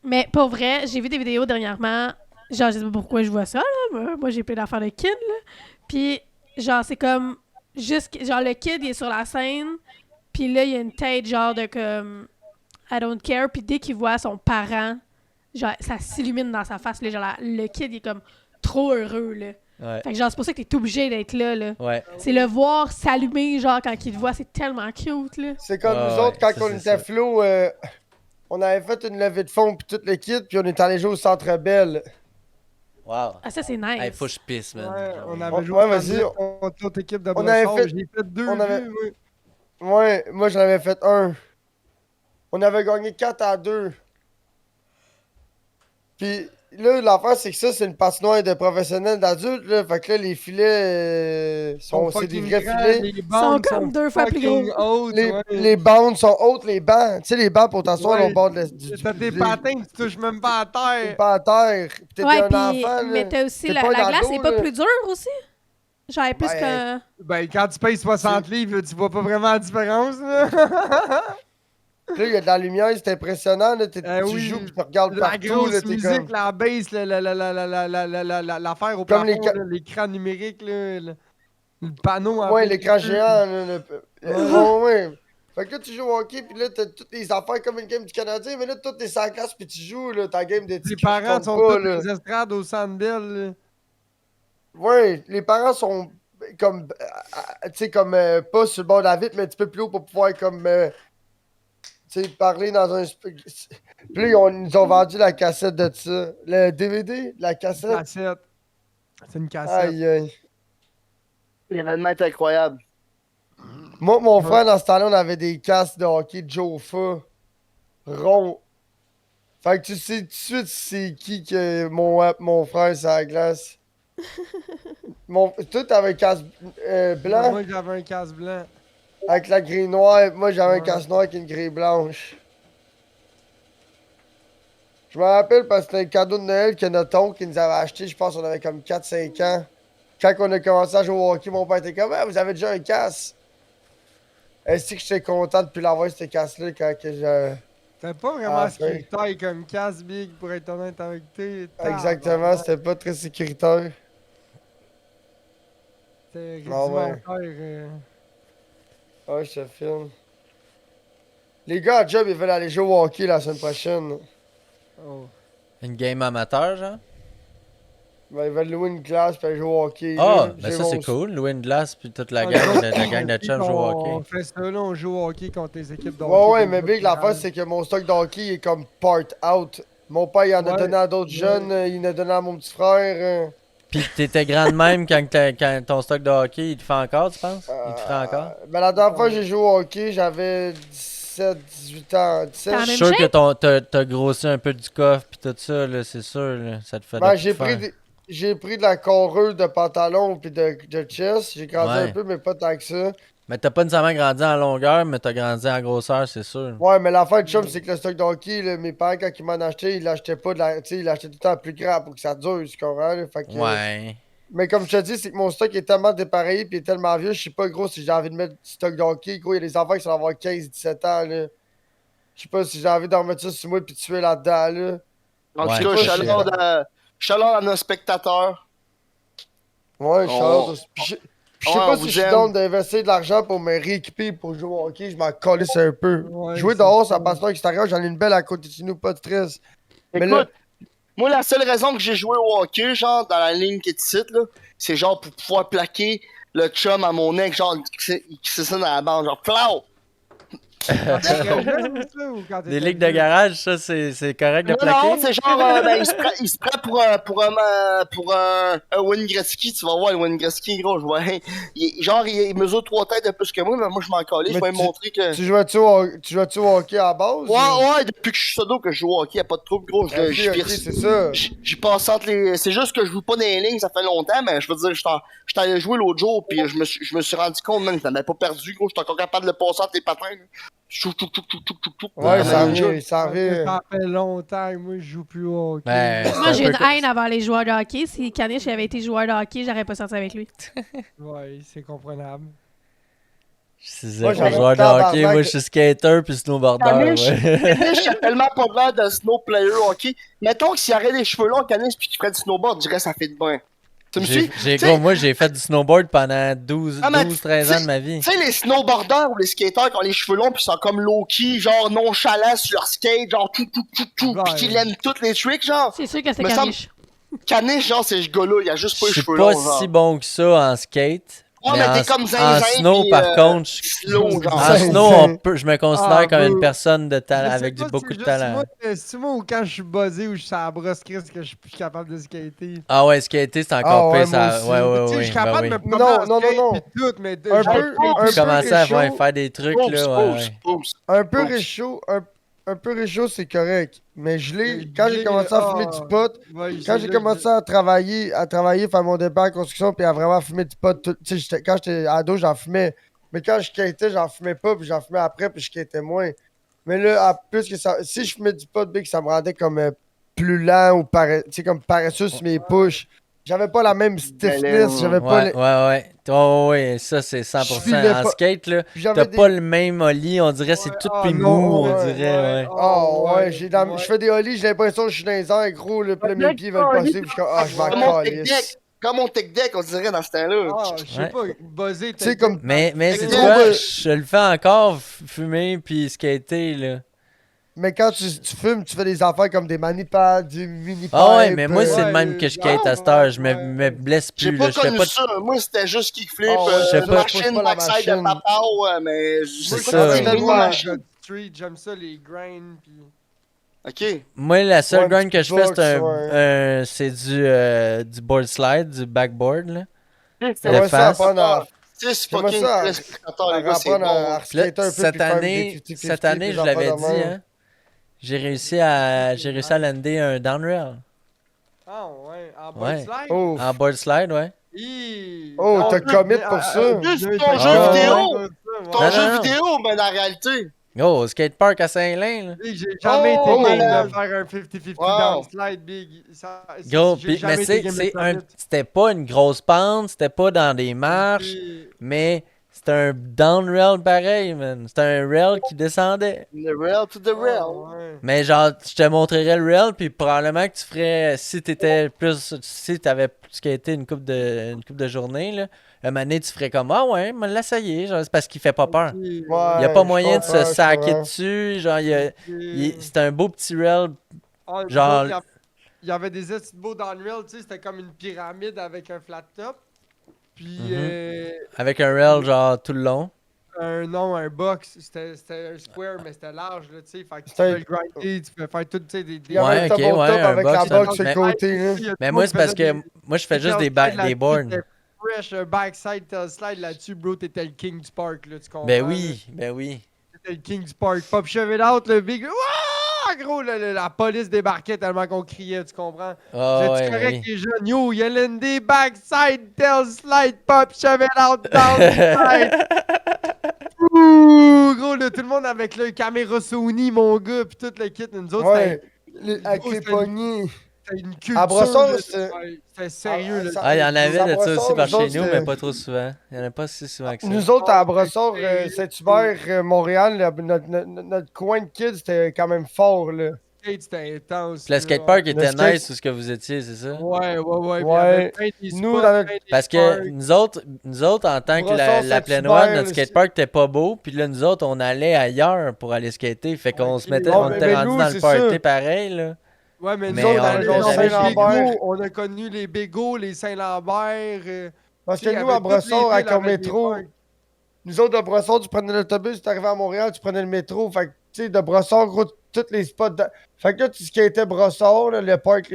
Mais pour vrai, j'ai vu des vidéos dernièrement. Genre, je sais pas pourquoi je vois ça, là. Moi, j'ai plein d'affaires de kid, là. Puis, genre, c'est comme. Genre, le kid, il est sur la scène. Puis là, il y a une tête, genre, de comme. I don't care. Puis dès qu'il voit son parent, genre, ça s'illumine dans sa face, là. Genre, le kid, il est comme trop heureux, là. Ouais, Fait que, genre, c'est pour ça que t'es obligé d'être là, là. ouais. C'est le voir s'allumer, genre, quand il te voit, c'est tellement cute, là. C'est comme Ah nous ouais, autres, quand ça, on c'est était ça. flow, on avait fait une levée de fonds, puis tout le kit, puis on est allé jouer au Centre Bell. Wow. Ah, ça, c'est nice. Hey, faut que je pisse, man. Ouais, on Ouais, avait joué vas-y, contre l'autre équipe de on avait Brossard. fait- J'ai fait 2 on avait- buts, moi. Ouais, moi j'en avais fait un. On avait gagné 4-2. Puis là, l'affaire, c'est que ça, c'est une patinoire de professionnels d'adultes, là. Fait que là, les filets c'est des fucking vrais grands, filets. Les sont bandes comme 2 fois plus fucking gros. hautes, Les, ouais. les bandes sont hautes, les bancs. Tu sais, les bancs pour t'asseoir Ouais. au bord du T'as des patins, tu touches même pas à T'es terre. pas à terre. Puis t'étais Ouais, un puis, enfant, là. mais t'as aussi T'es la pas glace, dans c'est l'eau, pas là. plus dur aussi? Genre, plus Ouais. que. Ben, quand tu payes 60 livres, tu vois pas vraiment la différence, là. Là, il y a de la lumière, c'est impressionnant, là. Tu oui. joues, puis tu regardes La partout, grosse là. T'es musique, comme... la bass, l'affaire au Comme plafond, les là, l'écran numérique, là, le panneau en Ouais, plein l'écran milieu. géant, là. Ouais, ouais. Fait que là, tu joues au hockey, puis là, t'as toutes les affaires comme une game du Canadien, mais là, tout est sans glace, puis tu joues, là, ta game de Les tickets, parents tu sont tombes pas, tous là. les estrades au Sandbell, là. Ouais, les parents sont comme, tu sais, comme, pas sur le bord de la vitre, mais un petit peu plus haut pour pouvoir, comme, tu sais, parler dans un... Puis là, ils nous ont vendu la cassette de ça. Le DVD, la cassette. Cassette. C'est une cassette. Aïe, aïe. L'événement est incroyable. Moi, mon frère, dans ce temps-là, on avait des casques de hockey Jofa ronds. Fait que tu sais tout de suite c'est qui que mon frère sur la glace. Toi, t'avais un casque blanc Moi, j'avais un casse blanc. avec la grille noire. Moi, j'avais un Ouais. casque noir avec une grille blanche. Je me rappelle parce que c'était un cadeau de Noël que notre oncle qui nous avait acheté. Je pense qu'on avait comme 4-5 ans. Quand on a commencé à jouer au hockey, mon père était comme ah, vous avez déjà un casque. Est-ce que j'étais content de plus l'avoir, ce casque-là, quand que je. C'était pas vraiment Ah, sécuritaire comme casse big, pour être honnête avec toi. Exactement, c'était pas très sécuritaire. C'était Ah ouais. rudimentaire. Ouais, je te filme. Les gars à job, ils veulent aller jouer au hockey la semaine prochaine. Oh. Une game amateur, genre? Ben, ils veulent louer une glace puis aller jouer au hockey. Ah, là. ben J'ai ça mon- c'est cool. Louer une glace, puis toute la On gang, joue- la gang de chum joue au On hockey. fait ça, là, on joue au hockey contre les équipes de hockey. Ouais, ouais, des mais autres Big, l'affaire, garages. c'est que mon stock de hockey est comme part out. Mon père, il en a Ouais. donné à d'autres jeunes, il en a donné à mon petit frère. Pis t'étais grand de même quand ton stock de hockey, il te fait encore, tu penses? Il te ferait encore? Ben, la dernière fois que j'ai joué au hockey, j'avais 17, 18 ans. 17. T'en Je même suis sûr que shape? t'as grossi un peu du coffre pis tout ça, là, c'est sûr, là. Ça te fait Ben, de tout faire. j'ai pris de la coreux de pantalon puis de chest. J'ai grandi un Ouais. peu, mais pas tant que ça. Mais t'as pas nécessairement grandi en longueur, mais t'as grandi en grosseur, c'est sûr. Ouais, mais l'affaire de chum, c'est que le stock de hockey, là, mes parents, quand ils m'en achetaient, ils l'achetaient pas de la. Tu sais, ils l'achetaient tout le temps plus grand pour que ça dure, tu comprends? Là? Fait que, Ouais. mais comme je te dis, c'est que mon stock est tellement dépareillé puis est tellement vieux, je sais pas, gros, si j'ai envie de mettre du stock de hockey. Gros, il y a des enfants qui sont avoir 15-17 ans, là. Je sais pas si j'ai envie d'en mettre ça sur moi puis de tuer là-dedans, là. En Ouais. tout cas, Je sais pas, chaleur à nos spectateurs. Ouais, On- Charles. Je sais Ouais, on pas vous si je suis aime. down d'investir de l'argent pour me rééquiper pour jouer au hockey. Je m'en calisse un peu. Ouais, Jouer c'est dehors, ça ça. passe pas extérieur. J'en ai une belle à côté de chez nous, pas de stress. Mais là, Écoute, moi, la seule raison que j'ai joué au hockey, genre, dans la ligne qui est ici, là, c'est genre pour pouvoir plaquer le chum à mon ex, genre, qui c'est ça dans la bande, genre, plau! Quand t'étais jeune, ça, ou quand Des t'étais ligues de vieux? garage, ça, c'est correct de Non, plaquer? non, c'est genre, ben, il se prend pour un Wayne Gretzky, tu vas voir, le Wayne Gretzky, gros, je vois, hein, il mesure 3 têtes de plus que moi, mais moi, je m'en calais, je Mais vais lui montrer que... tu jouais-tu au hockey à la base? Ouais, depuis que je suis sado que je joue au hockey, y'a pas de trouble, gros, Ok, je ok, vire. c'est ça. J'y passe entre les. C'est juste que je joue pas dans les lignes, ça fait longtemps, mais je veux dire, j'étais allé jouer l'autre jour, puis je me suis rendu compte, man, que t'en avais pas perdu, gros, j'étais encore capable de le passer entre les patins. Là. Chou, chou, chou, chou, chou, chou, chou. Ouais, ça Ouais. revient, ça Ça revient. fait longtemps que moi je joue plus au hockey. Ben, Moi, j'ai un une peu haine avant les joueurs de hockey. Si Kanish avait été joueur de hockey, j'aurais pas sorti avec lui. Ouais, c'est comprenable. Je suis Moi, zéro j'avais joueur de tabarnak. hockey, moi je suis skater puis snowboarder, Caniche, ouais. Caniche, il a tellement pas l'air de snow player hockey. Mettons que s'il aurait les cheveux longs, Caniche, puis qu'il ferait du snowboard, je dirais ça fait de bien. Tu me suis? Gros, moi j'ai fait du snowboard pendant 12, Ah, mais 13 ans de ma vie. Tu sais, les snowboarders ou les skaters qui ont les cheveux longs pis sont comme low-key, genre nonchalants sur leur skate, genre tout, Ouais. pis qui l'aiment toutes les tricks, genre. C'est sûr que c'est Me semble- Kanish. Caniche, genre, c'est ce gars-là, il a juste pas Je les suis cheveux pas longs, genre. si bon que ça en skate. Ouais, mais mais en, t'es comme en zinzin, snow, pis, par contre, slow, genre. en Zinzin. snow, je me considère Ah, comme une bro. personne de Je talent, sais avec pas si beaucoup c'est de juste talent. C'est moi ou quand je suis buzzé ou je suis à la brosse Chris que je suis plus capable de skater. Ah ouais, skater, c'est Ah encore ouais, pire, moi ça. aussi. Ouais, ouais, Tu sais, je ouais, suis ben capable oui. de me promener Non, en non, skate non, pis tout, mais Un genre, peu- Je un peu commençais à réchaud. faire des trucs, là, ouais. Un peu Oups. réchaud, un peu réchaud, c'est correct. Mais Mais quand j'ai gelé, commencé à fumer du pot, ouais, quand c'est j'ai là commencé à travailler, faire mon départ en construction, puis à vraiment fumer du pot, tu sais, quand j'étais ado, j'en fumais. Mais quand je skatais, j'en fumais pas, puis j'en fumais après, puis je skatais moins. Mais là, plus que ça, si je fumais du pot, big, ça me rendait comme plus lent ou tu sais, comme paresseux sur mes push. J'avais pas la même stiffness, j'avais pas Ouais, ouais, ouais. Ouais, ouais, ça c'est 100%. Je filais En pas- skate, là, puis t'as j'avais pas le même ollie, on dirait, c'est Ouais, tout ah, pis non, mou, on ouais, dirait, ouais. Oh ouais, je ouais. fais des ollies, j'ai l'impression que je suis dans les airs, gros, le puis là, mes pieds veulent passer, puis je suis comme, je m'en Comme mon tech calisse. deck, comme mon tech deck, on dirait dans ce temps-là. Ah, je sais Ouais. pas, buzzer, Tu sais, comme- Mais C'est c'est trop quoi, beau. je le fais encore, fumer puis skater, là. Mais quand tu fumes, tu fais des affaires comme des manipales, du mini Ah ouais, mais moi, c'est ouais, le même que je skate à cette heure. Je me blesse J'ai plus, pas là. Je fais connu pas ça. Moi, c'était juste kickflip, Ah ouais, je sais pas, machine, je pousse pas la backside de machine. papa, ouais, mais... C'est C'est ça. des mini Tellement- machines. Street, j'aime ça, les grinds, pis... Ok. Moi, la seule Ouais, grind que je fais, box, c'est du board slide, du backboard, là. J'aimerais ça face. apprendre à, C'est J'aimerais fucking ça, téléspectateur, les gars, c'est apprendre à bon. Puis là, skater un peu, cette puis faire année, des 50-50, cette année, des je l'avais affaires de dit, même. hein. J'ai réussi à lander un downrail. Ah ouais, en Ouais. board slide? Oh, En board slide, ouais. Oh, t'as commit mais, pour ça? Juste ton Ah, jeu ouais. vidéo! Ton Non, jeu non, non. vidéo, mais dans la réalité. Oh, au skatepark à Saint-Lin, là. J'ai jamais Oh, été game malade. de faire un 50-50 Wow. downslide, big. Ça, Gros, j'ai mais jamais été game de faire vite. c'était pas une grosse pente, c'était pas dans des marches, Puis, mais c'était un downrail pareil, man. C'était un rail qui descendait. The rail to the rail. ah, ouais. Mais genre, je te montrerais le rail, puis probablement que tu ferais, si t'avais skaté une coupe de journée, là, un moment donné, tu ferais comme, ah ouais, me l'essayer, genre, c'est parce qu'il fait pas peur. Il y a pas moyen de se saquer dessus, genre, c'est un beau petit rail. genre- Il y avait des petits beaux downrail, tu sais, c'était comme une pyramide avec un flat top. Puis, Avec un rail, genre, tout le long. un box. C'était un square, mais c'était large, là, tu sais. Fait que tu C'était- peux le grinder, tu peux faire tout, tu sais, des... Il y avait Ouais, le ok, double ouais, top un avec la box, box sur le mais- côté, là. Mais moi, c'est parce que moi, je fais juste des boards. Fresh, un backside tail slide là-dessus, bro, t'étais le king du park, là, tu comprends? Ben là? oui, ben oui. C'était le king du park. Pop shove it out, le big... Wouah! Gros, la police débarquait tellement qu'on criait, tu comprends? Ah Vous êtes ouais, correct, oui. les jeunes? Yo, y'a l'ND backside tail slide, pop shove it out down the slide. Ouh, gros, là, tout le monde avec le caméra Sony, mon gars, pis tout le kit. Nous autres, Ouais, avec gros, les c'était poignées. c'était une culture. À Brossard, là, c'était- c'était sérieux, là. ça- Ah, il y en avait Ça de ça brossard, aussi par nous chez autres, nous, c'était- mais pas trop souvent. Il y en a pas si souvent que ça. Nous autres, à Brossard, Saint-Hubert, Montréal, notre coin de kids, c'était quand même fort, là. C'était intense. Puis le là. skatepark Le était skate- nice où ce que vous étiez, c'est ça? Ouais. Puis il y Ouais. avait plein des Nous, spots, dans notre- plein des Parce que parks. nous autres, en tant que Brossard, la Plaine Saint-Hubert, Ouest, notre le- skatepark était pas beau. Puis là, nous autres, on allait ailleurs pour aller skater. Fait qu'on Ok. se mettait, Non, on mais était rendu nous, dans le c'est party ça. pareil, là. Ouais, mais Mais nous autres, on dans était les Saint-Lambert. Bégos, on a connu les Bégos, les Saint-Lambert. Parce tu que sais, nous, avec à toutes les Brossard, avec villes le avec des métro, parcs. nous autres, de Brossard, tu prenais l'autobus, tu arrivais à Montréal, tu prenais le métro. Fait que, tu sais, de Brossard, gros, tous les spots. Fait que là, tout ce qui était Brossard, là, les parcs,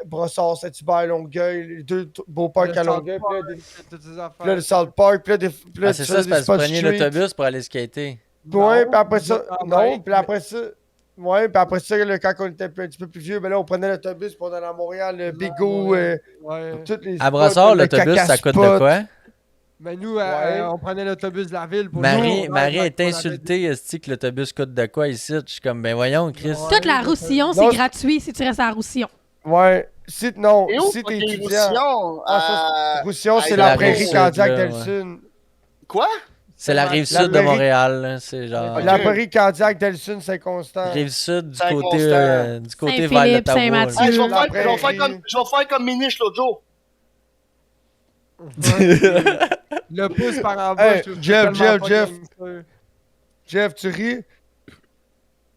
Brossard, Saint-Hubert, Longueuil, les deux beaux parcs Le à South Longueuil, puis là, Park, toutes ces affaires. puis là, le South Park, puis là, puis là, Ah, tu c'est faisais ça, c'est des parce que spots vous preniez street. l'autobus pour aller skater. Ouais, Non, puis après nous ça, autres, en non, bike, puis après ça, ouais, puis après ça, là, quand on était un petit peu plus vieux, ben là, on prenait l'autobus pour aller à Montréal, le Bigot, ouais. toutes les À spots, Brossard, le l'autobus, caca ça coûte de spot. quoi? Mais nous, Ouais. on prenait l'autobus de la ville pour Marie, nous. Marie Ouais, est on avait insultée, est que l'autobus coûte de quoi ici? Je suis comme, ben voyons, Chris. Ouais. Toute la Roussillon, Non, c'est c'est- gratuit si tu restes à Roussillon. Ouais, non, Et où, si t'es fucking étudiant. Roussillon? Roussillon, c'est à la la prairie Rive-Sud, cardiaque là, d'Elsun. Quoi? C'est la La rive sud de prairie- Montréal, là. C'est genre. Ok. La prairie cardiaque d'Elsun, c'est constant. Rive sud du Saint-Constant. côté, du côté vers Saint-Philippe, l'Ottawa. là. Saint-Mathieu. Hey, je vais La faire, prairie. je vais faire comme Minish l'autre jour. Le pouce par en bas, Hey, je trouve Jeff, ça tellement Jeff. pas gangster. Jeff, tu ris?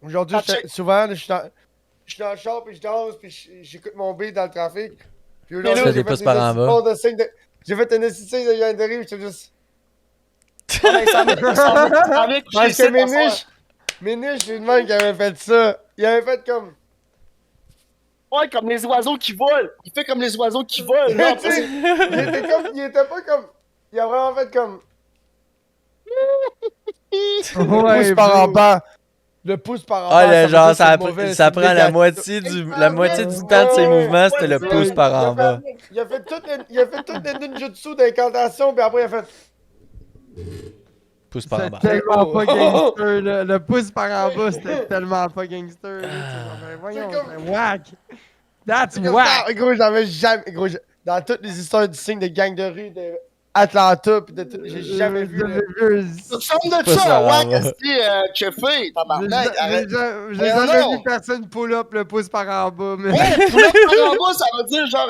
Aujourd'hui, Ah, check. souvent, je suis dans le char, puis je danse, puis j'écoute mon beat dans le trafic. Puis là, aujourd'hui, tu fais des pouces par en bas. J'ai fait un signe de Yann de rire, j'étais juste... Ouais, ça m'est couché Parce ici, que ma soeur. Méniche, c'est le même qui avait fait ça. Il avait fait comme... Ouais, comme les oiseaux qui volent. Il fait comme les oiseaux qui volent. Non, Tu sais, il était pas comme... Il a vraiment fait comme... Ouais, pouce par en bro. bas. Le pouce par en Ah, bas. le veut genre, dire ça, que c'est mauvais, ça c'est prend la négatif. moitié du temps de ses mouvements, c'était le Ouais, pouce par en bas. Il a fait tout le ninjutsu d'incantation, puis après il a fait... Pouce par en C'est bas. tellement Oh, pas oh, oh. gangster, le pouce par en bas, c'était tellement pas gangster. là, tu sais, genre, ben voyons, C'est comme- c'est whack. That's C'est comme whack. ça, gros, j'avais jamais... Gros, dans toutes les histoires du signe de gang de rue de Atlanta, pis de tout, j'ai jamais vu... J'avais le- vu. Tu sembles de Pas ça, ça, ouais, va. qu'est-ce Cheffé, tabarnak, arrête. J'ai Voyons jamais donc. vu personne pull up le pouce par en bas, mais. Ouais, poulet par en bas, ça veut dire genre,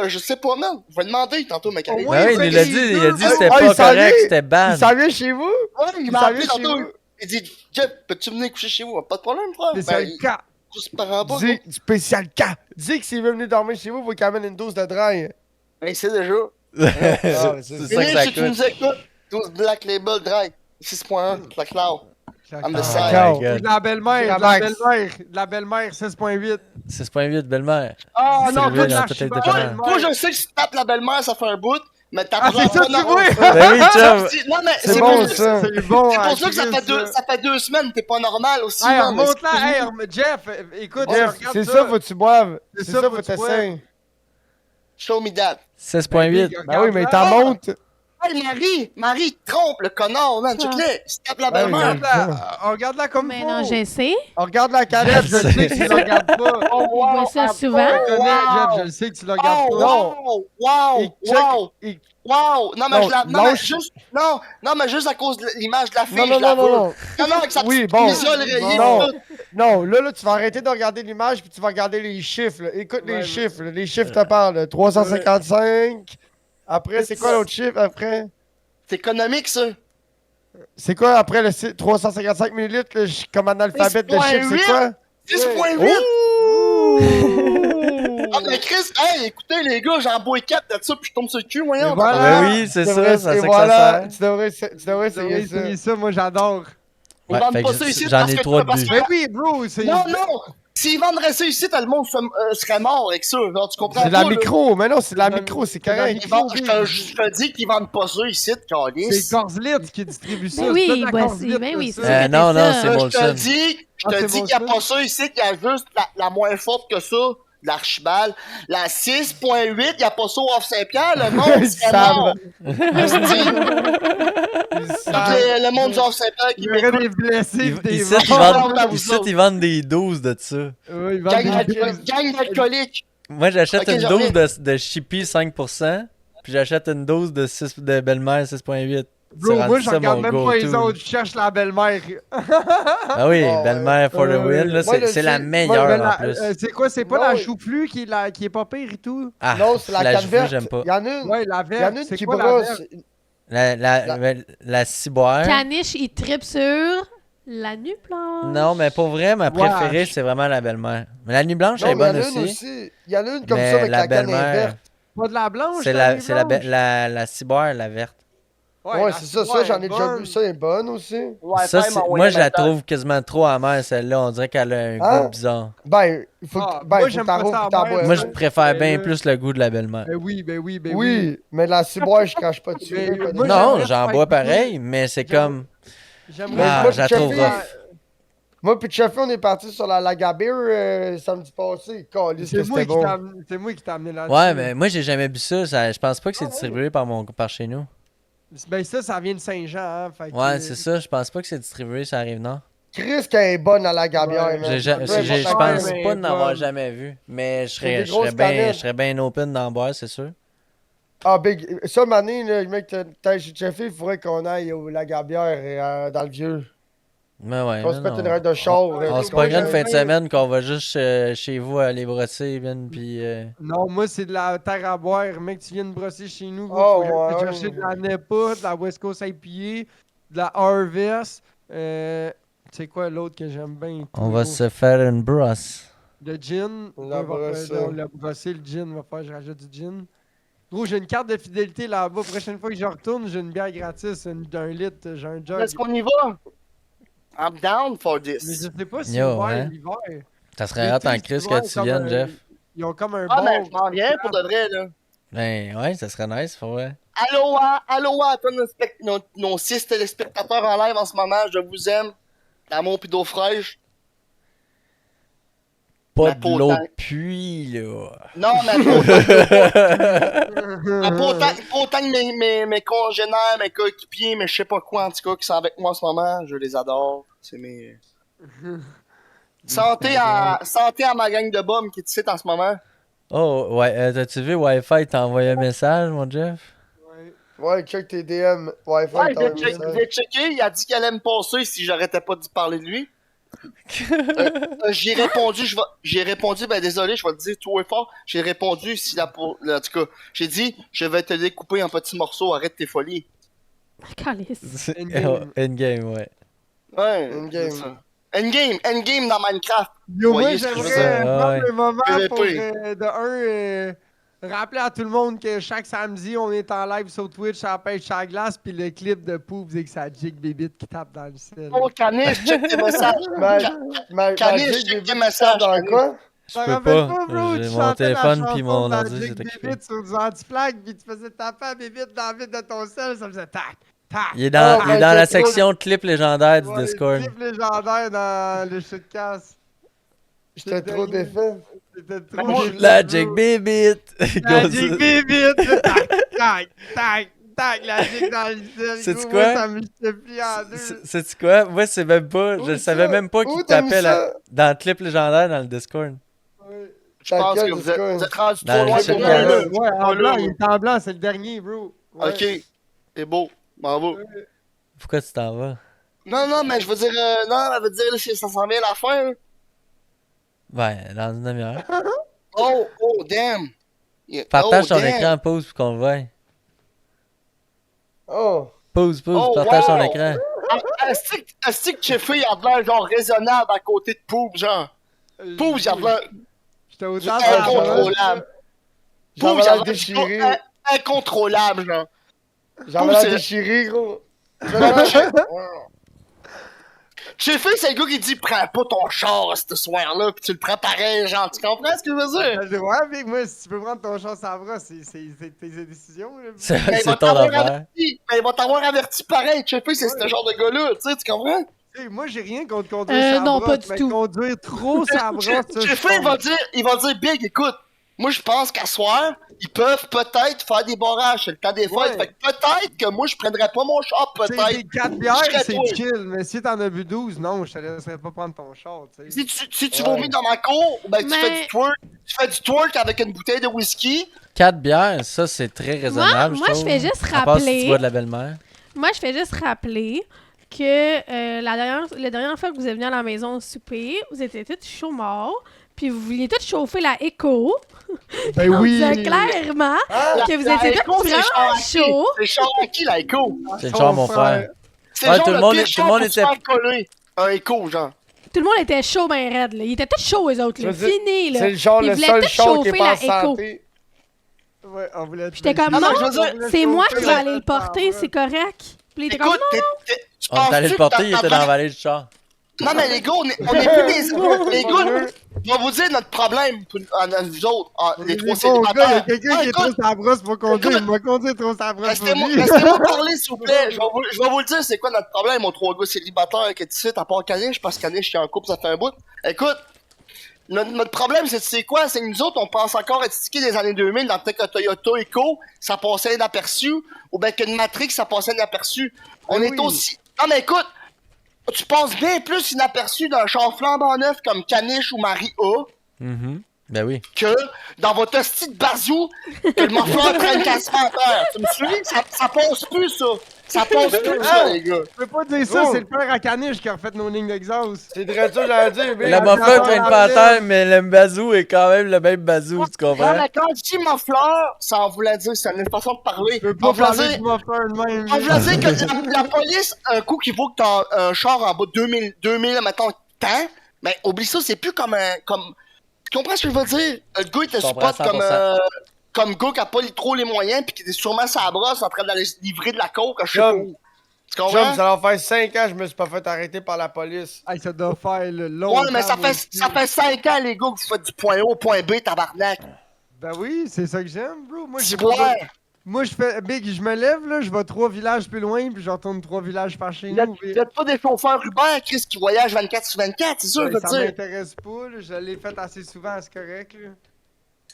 je sais pas, man. Je vais demander tantôt, mec. Au Ouais, moins, Ben oui, il il fait nous l'a des dit, il a dit deux, c'était Ah, il pas s'en correct, vient? c'était Il bad. s'en vient chez vous? il Il m'a s'en appelé vient chez tantôt. vous? Il dit, Jeff, peux-tu venir coucher chez vous? Pas de problème, frère. Mais c'est Ben, le cas. pousse par en bas, Dis, spécial cas. Dis que s'il veut venir dormir chez vous, faut qu'il amène une dose de dry. ben, c'est déjà. C'est Ah, ça c'est que Finish, ça si tu coûte. nous écoutes, 12 Black Label Dry. 6.1, la cloud. I'm the Oh side. my D'accord. God. De la belle-mère, de la belle-mère, 6.8. 6.8, belle-mère. Ah C'est non, lui, toi, dans la toutes les cheveux. différents. toi, je sais que si tu tapes la belle-mère, ça fait un bout, mais t'as Ah, c'est ça, tu vois? Ben oui, chum. Non, mais C'est c'est bon, pour, ça. C'est bon, c'est hein, pour ça que ça Chris, fait 2 semaines, t'es pas normal aussi. Hey, man. remonte là, hey, Jeff, écoute, Jeff, regarde c'est ça, faut que tu boives. C'est C'est ça, ça, faut faut que que tu t'essayes. Show me that. 6.8. Ben oui, mais t'en montes. Hey, Marie, trompe le connard, man. Check-le. Si tu tapes la Ouais, belle-mère. Regarde-la comme Mais faut. non, j'essaie. On regarde la canette. Je sais que tu la regardes pas. Oh, Il voit ça souvent. Je te connais, Jeff, je le sais que tu la regardes Oh, pas. Non. wow, Il check- wow, il- wow. Non, mais Non, je la. Non, mais lâche. juste. Non, mais juste à cause de l'image de la fille. Non, non, je la non, veux. non, non. Non, avec sa Oui, petite bon. camisole rayée. Non. tout. Non, là, tu vas arrêter de regarder l'image puis tu vas regarder les chiffres. là. Écoute Ouais, les mais- chiffres. Là. Les chiffres te parlent. là. 355. Après, c'est quoi l'autre chiffre après? C'est économique, ça. C'est quoi après le 355 millilitres? Comme un alphabet de chiffres, c'est quoi? 6.8. Ah, mais Chris, hey, écoutez, les gars, j'en bois 4 de ça, puis je tombe sur le cul, voyons. Et voilà. Ben oui, c'est Tu ça, devrais- ça et c'est voilà, que ça tu devrais Vous essayer ça. essayé ça, moi j'adore. Ils Ouais, vendent fait pas que ça ici j'en parce ai que- 3 de parce but. que- Ben oui, bro, c'est. Non, non! S'ils vendraient ça ici, tout le monde serait mort avec ça. Genre, tu comprends C'est de la pas, là? micro, mais non, c'est de la C'est de la micro, c'est c'est de la correct. Ils vendent- je te dis qu'ils vendent pas ça ici, C'est Calis. Corslit qui distribue ça. Ben oui, c'est pas de la voici, Corslit, ben oui, ça. c'est ça. non, non, ça. c'est Je te Molson. dis, Ah, c'est qu'il n'y a bon, pas ça ici, qu'il y a juste la moins forte que ça, l'Archibald. La 6.8, il n'y a pas ça au Off-Saint-Pierre, le monde Ils serait savent. mort. Esti. Ils Tout savent. le monde du Off-Saint-Pierre Il qui y aurait m'écoute. des blessés pis des Ici, morts. ils vendent des 12 de ça. Ouais, ils vendent Gang des gang d'alcooliques. Moi, j'achète Ok, une je dose reviens. de Chippy 5%, puis j'achète une dose de Belle-Mère 6.8. Bro, C'est moi rendu je ça, regarde mon même pas les go-to. autres, je cherche la belle-mère. Ah oui, Oh, Belle-Mère for the win, là, Moi, c'est la moi, meilleure Mais en la- plus. c'est quoi, c'est pas Non, la oui. chou-flue qui est pas pire et tout? Ah, Non, c'est la canne chou-flue, verte. j'aime pas. Il y en a une. Ouais, la Il y en a verte, une c'est qui quoi la brosse. La La- ciboire. Caniche, il tripe sur la nuit blanche. Non, mais pour vrai, ma Ouais. préférée, c'est vraiment la Belle-Mère. Mais la nuit blanche, Non, elle est mais il y bonne en a une aussi. aussi. Il y en a une comme Mais ça avec la la canne est Belle-Mère, verte. Pas de la blanche, c'est la la ciboire, la verte. Ouais, c'est ça. Ça, j'en ai déjà vu. Ça est bonne aussi. Ouais, Ça, fais, moi, je la maintenant. trouve quasiment trop amère, celle-là. On dirait qu'elle a un Hein? goût bizarre. Ben, il faut Ah, que moi, faut j'aime que t'en pas roules, ça faut en que t'en mer. bois. Moi, je préfère Ben bien là. plus le goût de la Belle-Mère. Ben oui, ben oui, ben oui. Oui, mais la ciboire, je crache pas dessus. Mais pas moi, des- Non, j'aimerais j'en ça bois être pareil, mais c'est J'aime- comme... J'aimerais Mais Ah, moi, je la puis trouve Cheffy, rough. Moi pis Cheffy, on est parti sur la Lagavir samedi passé. Calisse que C'est moi, c'était bon. c'est moi qui t'ai amené là-dessus. Ouais, mais moi, j'ai jamais bu ça. Je pense pas que c'est distribué par chez nous. Ben ça vient de Saint-Jean, hein. Fait que- Ouais, c'est ça. Je pense pas que c'est distribué sur la Rive-Nord. Chris, qu'elle est bonne à la gabière, Ouais, man. Je Peu pense importe. mais pas de n'avoir bonne. jamais vu. Mais je C'est serais, des grosses je canettes. serais bien open d'en boire, c'est sûr. Ah, big. Ça, Mané, là, mec, t'as chez Cheffy, il faudrait qu'on aille au Lagabière dans le vieux. Mais ouais. On se non, pète non. une raide de char. On se pogne une fin de semaine qu'on va juste chez vous aller brosser, Vin, puis... Non, moi, c'est de la terre à boire. Mec, tu viens de brosser chez nous. Oh, Faut que ouais, j'aille ouais. chercher de la NEPA, de la West Coast IPA, de la Harvest. C'est quoi l'autre que j'aime bien? On va se faire une brosse. Le gin. On l'a brossé. On l'a brossé, le gin. Va faire, je rajoute du gin. Gros, j'ai une carte de fidélité là-bas. Prochaine fois que je retourne, j'ai une bière gratis, d'un litre. J'ai un jug. Est-ce qu'on y va? I'm down for Mais this. je sais pas si Yo, l'hiver, hein. l'hiver. Ça serait hâte en L'été, crise l'hiver, que tu comme viennes, un- Jeff. Ils ont comme un Ah, bar. mais je m'en viens pour de vrai, là. Ben ouais, ça serait nice, faut vrai. Aloha à tous nos 6 téléspectateurs en live en ce moment. Je vous aime. D'amour pis d'eau fraîche. Pas La de peau l'eau de tendre. puits, là. Non, mais pas autant que mes congénères, mes coéquipiers, mais je sais pas quoi, en tout cas, qui sont avec moi en ce moment. Je les adore. C'est mes... santé à ma gang de bums qui est ici en ce moment. Oh, ouais, t'as-tu vu Wi-Fi t'a envoyé un message, mon Jeff? Ouais, check tes DM. Wi-Fi, Ouais, t'as un j'ai message. checké, il a dit qu'elle allait me passer si j'arrêtais pas de parler de lui. J'ai répondu, ben désolé, je vais te dire tout et fort. J'ai répondu, en tout cas, j'ai dit, je vais te découper en petits morceaux, arrête tes folies. Calice. Endgame. Endgame, ouais. Ouais, Endgame. c'est ça. Endgame dans Minecraft. Yo, moi, Voyez ce que je veux j'aimerais dire. prendre Ouais. le moment PVP. pour, rappeler à tout le monde que chaque samedi, on est en live sur Twitch à la pêche à la glace, puis le clip de Pouf, c'est que ça Jig Bébite qui tape dans le ciel. Oh, Canis, check tes messages. Canis, Magic, check j'ai tes vu messages. ça dans Canis. quoi? Je peux pas. J'ai mon téléphone puis mon ordi, c'est Jig occupé. Bébite sur du anti-flag, puis tu faisais taper à Bébite dans le vide de ton sel, ça faisait tac, tac. Il est dans, Oh, il est ben, dans la c'est trop- section clip légendaire du Ouais, Discord. clip légendaire dans le shitcast. J'étais trop défait. C'était trop Moi, dégueu, La bro. Jig Bébite! La Jig Bébite! Tac, tac, tac, tac, la Jig dans le ciel. Sais-tu Gros, quoi? moi, ça me multiplie en deux. Sais-tu quoi? Moi, c'est même pas. Je Où savais ça? même pas Où qu'il t'as mis tapait ça? dans le clip légendaire dans le Discord. Ouais. Je pense T'inquiète, que vous Discord. êtes rendu Dans trop le loin shit pour moi, cast. là. Ouais, en Pas blanc, là, il est en blanc, c'est le dernier, bro. Ouais. Ok, c'est beau. Bravo. Pourquoi tu t'en vas? Non, mais je veux dire, non, elle veut dire, là, ça s'en vient à la fin, là. Ouais, dans une demi-heure. Oh, damn. Yeah. Partage Oh, ton damn. écran, pause pour qu'on le voie. Oh. Pause, Oh, partage ton wow. écran. Est-ce que Cheffy a de l'air, genre, raisonnable à côté de Poop, genre? Poop, il a de l'air... J'étais autant C'est incontrôlable. J'avais Pouf, l'air j'avais déchiré. incontrôlable, genre. J'avais Pouf, l'air c'est- déchiré, gros. J'avais l'air- J'ai fait, c'est le gars qui dit prends pas ton char ce soir-là, pis tu le prends pareil, genre, tu comprends ce que je veux dire? Je dis, ouais, mais moi, si tu peux prendre ton chance à bras, c'est tes décisions. Là. C'est Mais il c'est va ton t'avoir affaire. averti, mais il va t'avoir averti pareil, Chippy, c'est ce genre de gars-là, tu comprends? Tu sais, moi, j'ai rien contre conduire sa non, brosse, pas du mais tout. conduire trop sa brosse, ça, Chippy, je pense. il va dire, Big, écoute, moi je pense qu'à soir, ils peuvent peut-être faire des barrages, c'est le temps des fêtes, Ouais. fait que peut-être que moi je prendrais pas mon char, Tu sais, peut-être. des 4 bières, Je serais c'est toi. chill, mais si t'en as bu 12, non, je te laisserais pas prendre ton char, tu sais. Si tu Ouais. vomis dans ma cour, ben tu Mais- fais du twerk avec une bouteille de whisky. 4 bières, ça, c'est très raisonnable, moi, je trouve. fais juste À part si tu rappeler- vois de la belle-mère. Moi, je fais juste rappeler que la dernière fois que vous êtes venus à la maison souper, vous étiez tous chauds morts, puis vous vouliez tous chauffer la écho. Ben oui! C'est clairement que vous La étiez Echo, tous c'est le char vraiment à qui? chauds. C'est le char à qui, la Echo? C'est le char, mon frère. C'est Ouais, genre tout le le monde pire est- char tout le monde pour se était- faire coller. Un Echo, genre. Tout le monde était chaud ben raide, là. Ils étaient tous chauds, eux autres, là. Je veux dire, Fini, là. C'est le char, Ils le voulaient seul tous char qui est chauffer pas en la Echo. santé. Ouais, on voulait J'étais comme, Non, non, non, je veux dire, c'est moi qui chauffer vais la- aller le porter, c'est correct. Puis il était comme, Écoute, non. tu On est allé le penses-tu porter, que il était dans la vallée du char. Non, mais les gars, on est plus des... Les gars, je vais vous dire notre problème, à nous autres, les trois Bon, gars, il y a célibataires. quelqu'un qui est trop Écoute, sa brosse pour conduire. écoute, Il m'a conduit trop sa brosse pour Laissez-moi lui. laissez-moi parler, s'il vous plaît. Je vais vous le dire, c'est quoi notre problème, aux trois gars célibataires qui est ici, à part Caniche, parce que Caniche, je suis en couple, ça fait un bout. Écoute, notre problème, c'est quoi? C'est que nous autres, on pense encore être stickés des années 2000 dans peut-être que Toyota Echo, ça passait inaperçu, ou bien qu'une Matrix, ça passait inaperçu. On Mais est oui. aussi... Non, mais écoute, tu passes bien plus inaperçu d'un char flambant neuf comme Caniche ou Marie A Mhm. Ben oui. que dans votre hostie de bazou que le morfleur prenne cassement à terre. Tu me suis? Ça passe plus, ça. Ça passe plus, ça, les gars. Je peux pas dire ça, Oh. c'est le père à Caniche qui a refait nos lignes d'exhaust. C'est vrai ça, j'allais dire. mais- La mafia traîne pas à terre, mais le bazou est quand même le même bazou, tu Non, comprends? mais quand je dis morfleur, ça en voulait dire, c'est une façon de parler. Je peux On pas voulait parler dire- du muffler de même. on voulait dire que la police, un coup qui vaut que t'as un char en bas de 2000, mettons, temps, mais oublie ça, c'est plus comme un... Tu comprends ce que je veux dire? Le gars, il te Je comprends spot comme... 100%. Comme gars qui a pas trop les moyens, pis qui est sûrement sa brosse en train d'aller se livrer de la coke, je sais pas Chum. où. Tu comprends? Chum, ça va faire 5 ans que je me suis pas fait arrêter par la police. Hey, ça doit faire le long. Ouais, mais ça fait 5 ans, les gars, que vous faites du point A au point B, tabarnak. Ben oui, c'est ça que j'aime, bro. Moi, j'ai C'est pas besoin- ouais. Moi, je fais. Big, je me lève, là, je vais 3 villages plus loin, puis je retourne 3 villages par chez nous. Vous êtes pas des chauffeurs Uber, Chris, qui voyagent 24/24, c'est ça, je Ben, veux ça dire. m'intéresse pas, là. Je l'ai fait assez souvent, c'est correct, là.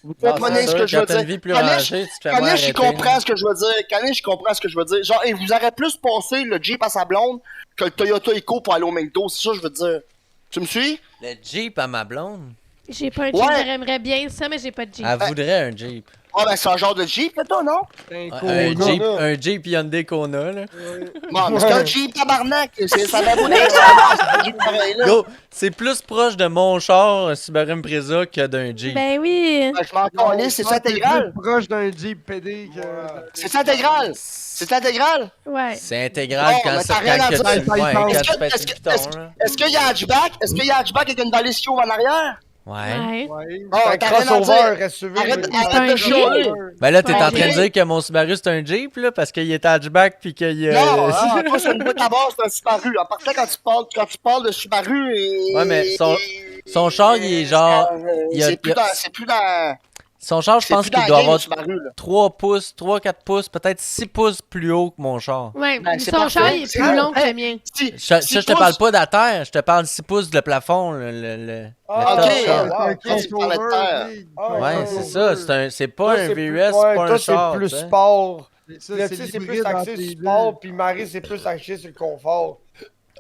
Vous Non, comprenez c'est ce que sûr, je veux quand t'as une dire. vie plus Caniche, rangée, tu te fais moins Caniche, il arrêter. comprend ce que je veux dire. Caniche, il comprend ce que je veux dire. Genre, et vous aurez plus passé le Jeep à sa blonde que le Toyota Echo pour aller au McDo, c'est ça, je veux dire. Tu me suis? Le Jeep à ma blonde? J'ai pas un Jeep, Ouais. j'aimerais bien ça, mais j'ai pas de Jeep. Elle voudrait un Jeep. Ah, ben, c'est un genre de Jeep, là, toi, non? Un Jeep Hyundai qu'on a, là. Bon, mais c'est un Jeep tabarnak. Ça va vous dire que c'est un Jeep pareil, là. Go, c'est plus proche de mon char Subaru Impreza que d'un Jeep. Ben oui. Ben, je m'en calisse, c'est intégral. plus proche d'un Jeep PD que. C'est intégral. C'est intégral. Ouais. C'est intégral Bon, quand, mais ça, t'as rien quand à que dire. tu, ouais, quand Est-ce tu que- fais est-ce du que- piton, là. Est-ce qu'il y a un hatchback? Est-ce qu'il y a un hatchback avec une balise en arrière? Ouais. Ouais. Ouais. Oh, C'est un t'as rien à crossover dire. SUV. Arrête, là. arrête de un chialer. Jeep. Ben là, t'es Ouais, en train de j'ai- dire que mon Subaru c'est un Jeep, là, parce qu'il est hatchback pis qu'il y a. Non, non, toi, c'est une boîte à base, c'est un Subaru. En partant, quand tu parles de Subaru et... Ouais, mais son char, il est genre. il y a- C'est plus dans... Son char, je C'est pense plus dans qu'il le doit game, avoir le Subaru, là. 3 pouces, 3-4 pouces, peut-être 6 pouces plus haut que mon char. Ouais, Ben, c'est son char, parfait. il est C'est plus bon. long que le mien. Si, Ça, si je te toi, parle pas de la terre, je te parle 6 pouces de plafond, le Ah, top ok. char. wow, Un ok. tu parlais de terre. Big. Ah, Ouais, ouais, c'est ça, c'est pas Toi, un c'est VUS, plus- c'est ouais, pas un toi, char. c'est plus tu sais. sport. Ça, Là, tu sais, c'est plus l'hybride axé entre sur les le deux. sport, puis Marie, c'est plus axé sur le confort.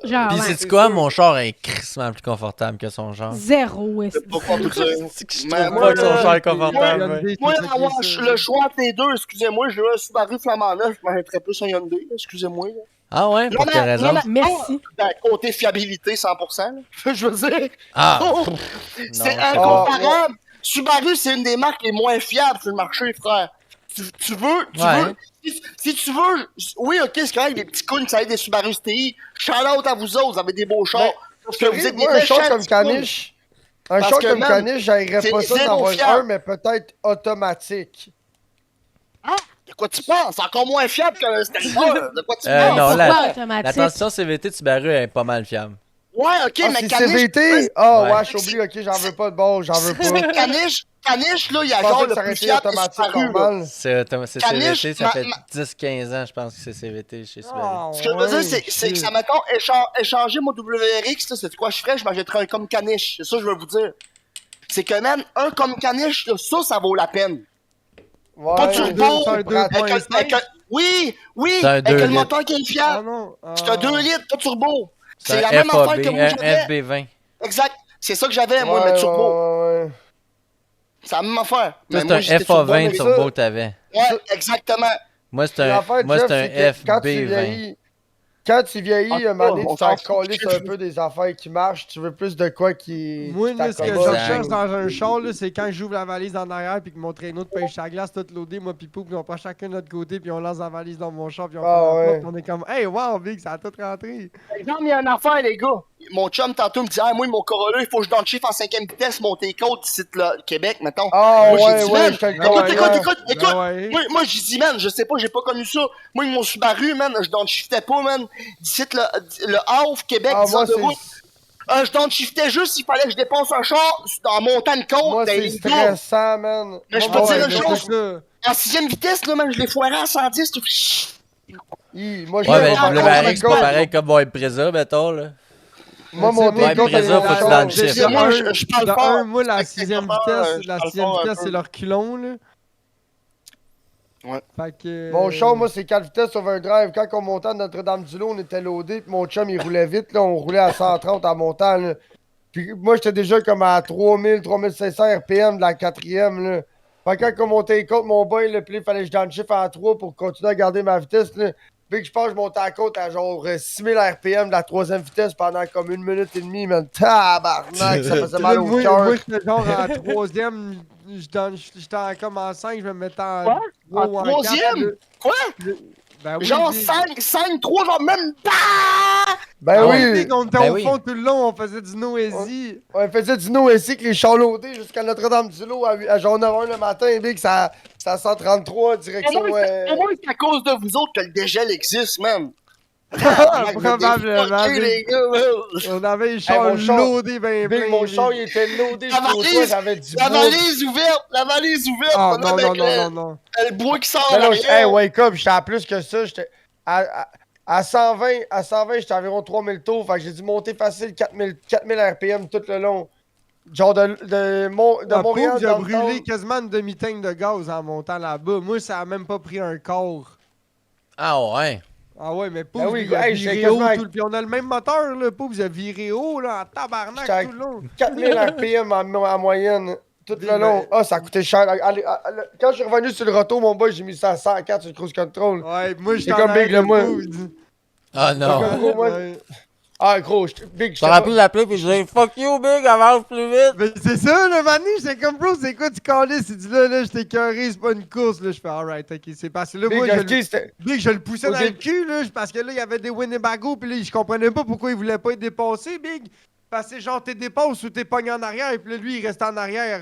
Genre, Pis ouais. c'est c'est quoi, sûr. mon char est crissement plus confortable que son genre. Zéro. est-ce C'est pas quoi vous dire. C'est que je Mais trouve moi, pas que son là, char est confortable. Hyundai, ouais. c'est Moi, ça qui est avoir ça. le choix entre les deux, excusez-moi, j'ai un Subaru Flamand neuf, je m'arrêterais plus un Hyundai, là, excusez-moi. Là. Ah ouais, pour Non, quelle mais- raison? non, mais- Merci. Ben, côté fiabilité, 100%. là. Je veux dire, Ah! oh, Non, c'est c'est incomparable. Subaru, c'est une des marques les moins fiables sur le marché, frère. Tu veux, Ouais. si tu veux, oui, ok, c'est correct, des petits couilles, ça aide des Subaru STI. Shout out à vous autres, vous avez des beaux chars. Parce que vous êtes des Moi, un méchants char comme petits couilles. Caniche, Un Parce char que, comme man, caniche, j'aimerais c'est pas ça zéro d'en avoir fiable. un, mais peut-être automatique. De quoi tu penses? C'est encore moins fiable que le Stelmar. De quoi tu Mais penses? non, pourquoi la automatique? transmission CVT Subaru est pas mal fiable. Ouais, ok, Ah, mais c'est caniche. CVT? Ah, Ouais. ouais, j'oublie, ok, j'en veux pas de bon, j'en veux C'est pas. caniche, là, il y a Je genre pensais que le ça aurait plus été fiable et automatique Subaru, là. normal. C'est Caniche, CVT, ça fait 10-15 ans, je pense que c'est CVT chez Subaru. Ah, Ce que je veux dire, ouais, c'est que shit. ça, mettons, échanger mon WRX, là, c'est quoi je ferais? Je m'achèterais un comme caniche. C'est ça que je veux vous dire. C'est que, man, un comme caniche, là, ça vaut la peine. Ouais, Pas turbo, c'est un pratique. 2.5. Oui, C'est un avec 2 le litres. moteur qui est Ah fiable. non. C'est un 2 litres, pas turbo. C'est C'est la un même FAB, affaire que moi un j'avais. FB20. Exact. C'est ça que j'avais, Ouais, moi, mais turbo. ouais. C'est la même affaire. Toi, Mais c'est moi, un j'étais turbo, FA20 mais turbo ça- que t'avais. Ouais, exactement. Moi, c'est L'affaire, moi, Jeff, c'est un c'est que quand tu FB20. vieillis, quand tu vieillis, un moment donné, on tu t'en s'en fout, calisses je- un peu des affaires qui marchent, tu veux plus de quoi Moi, qui là, ce que je t'accommode. Exact. recherche dans un char, là, c'est quand j'ouvre la valise en arrière puis que mon traîneau de pêche à glace tout loadé, moi pis Pou, puis on prend chacun de notre côté puis on lance la valise dans mon char puis on Ah, prend la ouais. porte, puis on est comme hey wow Big, ça a tout rentré. Par exemple, il y a une affaire, les gars. Mon chum, tantôt, me dit, ah, moi, mon Corolla, il faut que je downshift en 5e vitesse, monter côte d'ici, là, Québec, mettons. Ah, Moi, j'ai ouais, dit, ouais, man, je te le écoute, comprends. écoute. Ben ouais. Moi, j'ai dit, man, je sais pas, j'ai pas connu ça. Moi, avec mon Subaru, man, je downshiftais pas, man. D'ici, le Havre, Québec, Ah, 10 heures moi, de route. Je downshiftais juste s'il fallait que je dépense un char en montant une côte. Moi, dans c'est les stressant, man. Mais je Moi, peux te ouais, dire mais une chose. ça. En 6e vitesse, là, man, je l'ai foiré à 110. tout- Moi, je Ouais, fais ben, pas le encore VRX, de c'est pas côte. pareil comme mon Impreza, mettons, là. Moi, Mais tu sais, mon moi, décote, Impreza, elle est faut que tu dans dans le le chiffre. C'est moi, De je parle de fort. un, moi, la Avec 6e le chauffeur, vitesse, je la parle 6e fort un vitesse, peu. c'est leur culon, là. Ouais. Fait que. Mon char, moi, c'est 4 vitesses overdrive. Quand on montait à Notre-Dame-du-Lot, on était loadé, puis mon chum, il roulait vite, là. On roulait à 130 en montant, là. Puis moi, j'étais déjà comme à 3000, 3500 RPM de la 4e, là. Fait que quand on montait les côtes, mon boy, là, puis là, il fallait que je downshift à 3 pour continuer à garder ma vitesse, là. Puis que je pense que je montais à la côte à genre 6000 RPM de la 3e vitesse pendant comme 1 minute et demie, man. Tabarnak, ça faisait mal au moi, cœur. moi j'étais genre en 3e, j'étais comme en 5, je me mettais en Quoi? 3 En ou en 3e? 4. Quoi? Ben oui, Genre Big. 5, 3, genre même pas! Ben Ah oui, ouais, Big, on était Ben au oui. fond tout le long, on faisait du noisy. on faisait du Noétie avec les chars loadés jusqu'à Notre-Dame-du-Lot à genre 9h le matin, Big, ça 133 direction. Au moins, c'est à cause de vous autres que le dégel existe, man. Probablement, Ok, les gars, man. On avait les chars mon char- loadés ben Big, plein. mon Big. char, il était loadé La jusqu'au toit, valise, j'avais du La bois. valise ouverte, Ah là, non, non, avec non, non, non. le bois qui sort Mais en non, arrière. hey, wake up, j'étais à plus que ça, j'étais à 120, j'étais à environ 3000 tours, fait que j'ai dû monter facile 4000 RPM tout le long. Genre de La Montréal pauvre, il a downtown. brûlé quasiment une demi-tank de gaz en montant là-bas. Moi, ça a même pas pris un quart. Ah ouais. Ah ouais, mais Pouf, Ben oui, il a hey, j'étais viré haut quasiment tout le... Puis on a le même moteur, là. Pouf, il a viré haut, là, en tabarnak J'étais à tout le long. 4000 RPM en moyenne. Tout Big, le long. ben- Ah, ça a coûté cher. Quand je suis revenu sur le retour, mon boy, j'ai mis ça à 104 sur le cruise control. Ouais, moi, j'étais C'est comme en Big, arrière là, de moi. Pouf. Ah non. Gros, moi- Ouais. Ah, gros, Big, Tu t'aurais pu l'appeler puis dire fuck you, Big, avance plus vite. Mais c'est ça, le mané, j'étais comme, bro, c'est quoi tu calisses? Il dit là, j'étais écœuré, c'est pas une course, là. Je fais, alright, ok, c'est parce que là, moi, Big, je le poussais Au dans le début- cul, là, parce que là, il y avait des Winnebago, pis là, je comprenais pas pourquoi il voulait pas être dépassé, Big. Parce que genre, t'es dépasses ou t'es pogné en arrière, et puis là, lui, il restait en arrière.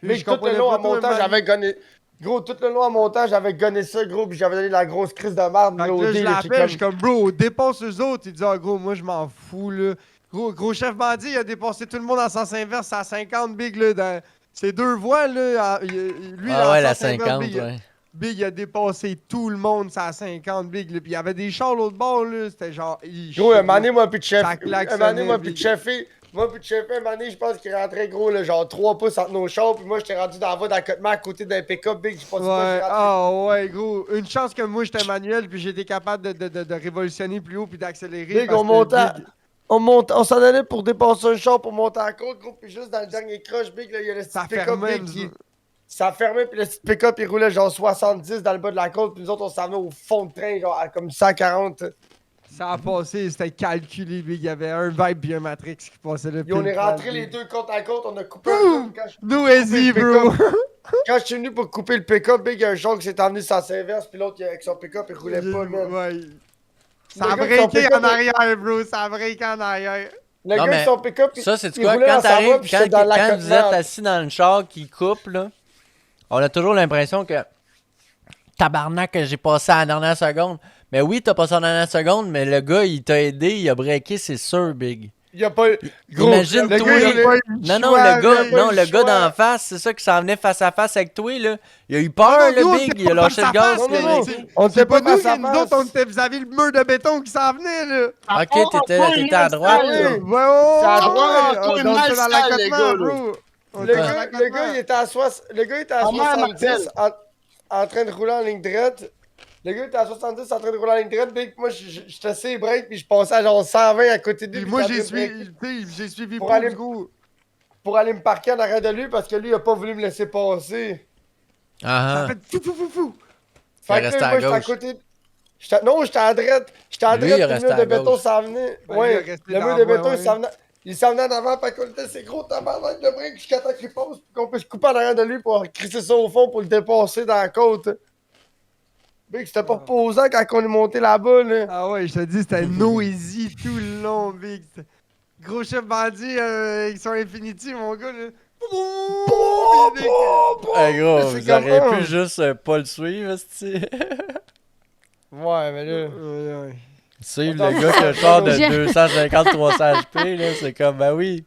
Big, je tout le comprenais long pas en trop, montant, man. j'avais gonné. Gros, tout le long en montant, j'avais gonné ça, gros, puis j'avais donné la grosse crise de marde. Fait que là, je loadée, là, qui l'appelle, je suis comme- comme, bro, dépasse eux autres. Il dit, ah, gros, moi, je m'en fous, là. Gros chef bandit, il a dépassé tout le monde en sens inverse à 50, Big, là. Dans... C'est 2 voies, là. Lui, Ah en ouais, la sens inverse, 50, Big, ouais. Big, il a dépassé tout le monde, ça à 50, Big. Là. Puis il y avait des chars l'autre bord, là. C'était genre. Gros, un mané, moi, puis de chef. Ça klaxonnait, Un mané, moi, puis de Big. chefé. Moi, puis de chefé, un mané, je pense qu'il rentrait, gros, là, genre 3 pouces entre nos chars, puis moi, j'étais rendu dans la voie d'accotement à côté d'un pick-up, Big. Je pense pas Ouais, que j'ai rentré. ah ouais, gros. Une chance que moi, j'étais manuel, puis j'étais capable de révolutionner plus haut, puis d'accélérer. Big, parce on que montait. Big- On s'en allait pour dépasser un char pour monter à la côte, gros, puis juste dans le dernier crush, Big, là, il y a le Ça petit pick-up, fermait, Big, nous- ça fermait, puis le petit pick-up, il roulait genre 70 dans le bas de la côte, puis nous autres, on s'en venait au fond de train, genre à comme 140. Ça a passé, c'était calculé, Big. Il y avait un Vibe puis un Matrix qui passait là. Et on pile est poil, rentrés Big. les deux côte à côte, on a coupé un quand je- No easy, bro. Quand je suis venu pour couper le pick-up, Big, il y a un char qui s'est emmené sans inverse, puis l'autre, avec son pick-up, il roulait pas, man. Ouais. Ça a Le gars qui sont breaké pick-up, en arrière, bro. Ça a breaké en arrière. Le Non, gars, mais avec son pick-up, Ça, c'est il quoi? roulait Quand dans sa voie, t'arrives, puis quand, j'étais dans quand vous êtes l'accotement. assis dans le char qui coupe, là, on a toujours l'impression que tabarnak, que j'ai passé à la dernière seconde. Mais oui, t'as passé à la dernière seconde, mais le gars, il t'a aidé, il a breaké, c'est sûr, Big. Il y a pas eu. Gros, Imagine le toi. gars, il a pas eu Non, non, choix, le gars, il a pas non, eu le gars choix. d'en face, c'est ça qui s'en venait face à face avec toi, là. Il a eu peur, Non, nous, le on Big, était il a pas lâché face le à gaz. face, puis il a non, non. breaké. On C'est était pas pas nous, face à nous autres, on face. était vis-à-vis le mur de béton qui s'en venait, là. Ok, t'étais à droite, Ah là. oui. Ouais, ouais, C'est à ouais, droite. on toi, dans mal dans sale, l'accotement, les gars, là. bro. On Le était dans gars, l'accotement. il était à, le gars était à Ma mère 70 en train de rouler en ligne droite. Le gars était à 70 en train de rouler en ligne droite. Puis moi, j'étais assez break, puis je passais à genre 120 à côté de lui. Puis puis moi, j'étais en j'ai train de breaker suivi, j'ai suivi Pour pour aller- du coup. pour aller me parquer en arrière de lui parce que lui, il a pas voulu me laisser passer. Ah, Ça fait fou. Il Fait que restait là, à moi, j'étais à gauche. côté. Non, j'étais à droite. J'étais à Lui, droite, il puis restait le mur à de béton gauche. s'en venait. Ben, lui, Ouais. il est resté Le dans mur la de béton, voie, il s'en venait en avant. Fait qu'on était ces gros tabarnak de break jusqu'à temps qu'il passe. Puis qu'on puisse couper en arrière de lui pour crisser ça au fond pour le dépasser dans la côte. Big, c'était pas reposant quand on est monté là-bas, là. Ah ouais, je te dis, c'était noisy tout le long, Big. Gros chef bandit, ils sont Infinity, mon gars, là. Hey, gros, C'est vous comme auriez un. pu juste pas le suivre, esti. Ouais, mais là. Suivre Attends, le gars qui a un char de J'ai- 250-300 HP, là, c'est comme, ben oui.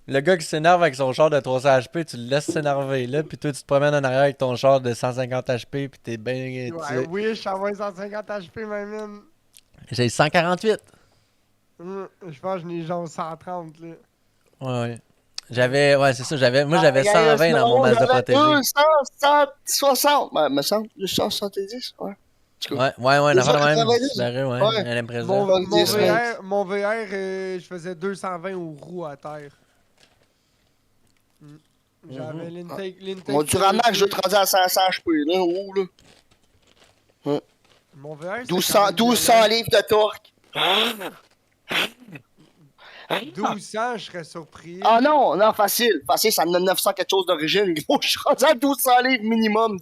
Le gars qui s'énerve avec son char de 300 HP, tu le laisses s'énerver, là, pis toi, tu te promènes en arrière avec ton char de 150 HP, pis t'es bien... Ouais, Wish, envoie 150 HP, man. J'ai 148. Je pense que je n'ai genre 130, là. Ouais. J'avais, ouais, c'est ça, moi Ah, j'avais 120 dans mon Mazda protégé. 160, me semble. 170, ouais. Ouais, une affaire de même. 290. Subaru, ouais, Ouais. un Impreza. Mon VR, je faisais 220 aux roues à terre. J'avais l'intake. Mon Duramax, je vais te rendre à 500 HP, là, haut, là. Mon VR, c'est 1200 livres de torque. 1200, je serais surpris. Ah non, facile. Facile, ça me donne 900 quelque chose d'origine. Gros, je suis rendu à 1200 livres minimum.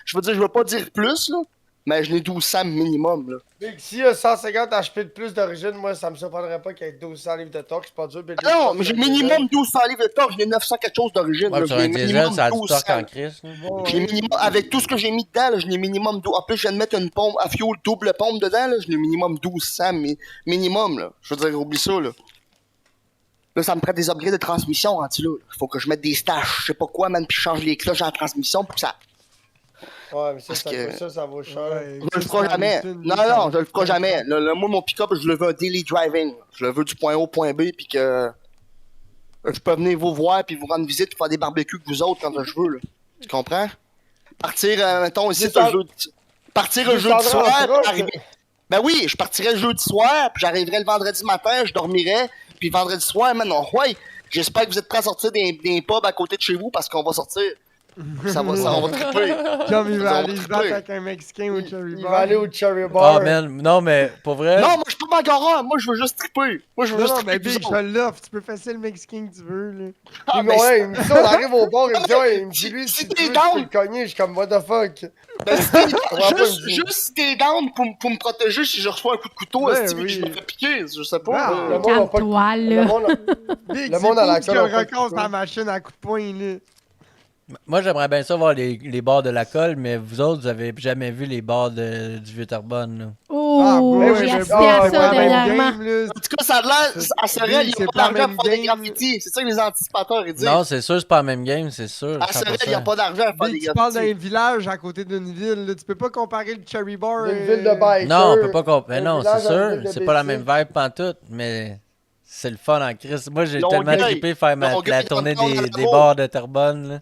Je veux dire, je veux pas dire plus, là, mais je n'ai 1200 minimum, là. Big, s'il y a 150 HP de plus d'origine, moi, ça me surprendrait pas qu'il y ait 1200 livres de torque. C'est pas dur. Ah non, mais j'ai minimum 1200 livres de torque, je n'ai 900 quelque chose d'origine. Ouais, là. sur J'ai un diesel, minimum ça a du 1200. torque en crise. là. J'ai minimum, avec tout ce que j'ai mis dedans, là, je n'ai minimum 12. En plus, je viens de mettre une pompe à fuel double pompe dedans, là, je n'ai minimum 1200 minimum, là. Je veux dire, oublie ça, là. Là, ça me prête des upgrades de transmission, rendu là. Il faut que je mette des stages, je sais pas quoi, man, puis je change les cloches en transmission pour que ça. Ouais, mais Parce que- ça vaut cher. Ouais, Je le ferai jamais. Non, je le ferai jamais. Moi, mon pick-up, je le veux un daily driving. Je le veux du point A au point B, puis que je peux venir vous voir, puis vous rendre visite, puis faire des barbecues que vous autres quand je veux, là. Tu comprends? Partir, mettons, ici, Juste un en- jeudi. Partir un Juste jeudi en soir, trotte. puis arriver. Ben oui, je partirais le jeudi soir, puis j'arriverais le vendredi matin, je dormirais, puis vendredi soir, man, ouais, j'espère que vous êtes prêts à sortir des pubs à côté de chez vous, parce qu'on va sortir. On va triper. Comme il va On va aller se triper. battre avec un Mexicain au Cherry Il Bar. va aller au Cherry Bar. Ah, man, non, mais pour vrai. Non, moi, je peux pas m'engarer, moi, je veux juste triper. Moi, je veux Non, juste non, mais triper. Big, je te l'offre. Tu peux passer le Mexicain que tu veux, là. Ah, Il me dit, ouais, il me dit, on arrive au bar, il me dit, Non, mais ouais, il me dit, lui, si si t'es tu veux, tu down- peux le cogner. Je suis comme, what the fuck. Ben, si t'es down, pas juste, me dire. juste si t'es down pour me protéger si je reçois un coup de couteau, Ouais, est-ce que oui. je me fais piquer, je sais pas. Ah, Le monde a pas Calme-toi, le là. monde a- Big, Le c'est monde à la fou qu'il colle a pas de recommence couteau. ta machine à coup de poing, là. Moi, j'aimerais bien ça voir les bars de la colle, mais vous autres, vous avez jamais vu les bars du vieux Terrebonne, là. Oh, mais j'ai oui, assisté mais- à ah, ça ouais, dernièrement. En tout cas, ça a l'air, à Sorel, Big, il n'y a c'est pas pas la d'argent même pour faire des game. graffitis. C'est ça que les anticipateurs ils disent. Non, c'est sûr, c'est pas la même game, c'est sûr. À Sorel, il n'y a 100%. pas d'argent à faire des Big, tu parles d'un graffitis. village à côté d'une ville, là. Tu peux pas comparer le Cherry Bar. D'une ville de bikers. Non, on peut pas comprendre. un Non, village c'est dans une sûr, ville de c'est pas la même Belgique. vibe pantoute, mais c'est le fun en crise. Moi, j'ai Longueuil. tellement trippé faire Longueuil, la tournée dans le des métro. bars de Terrebonne, là.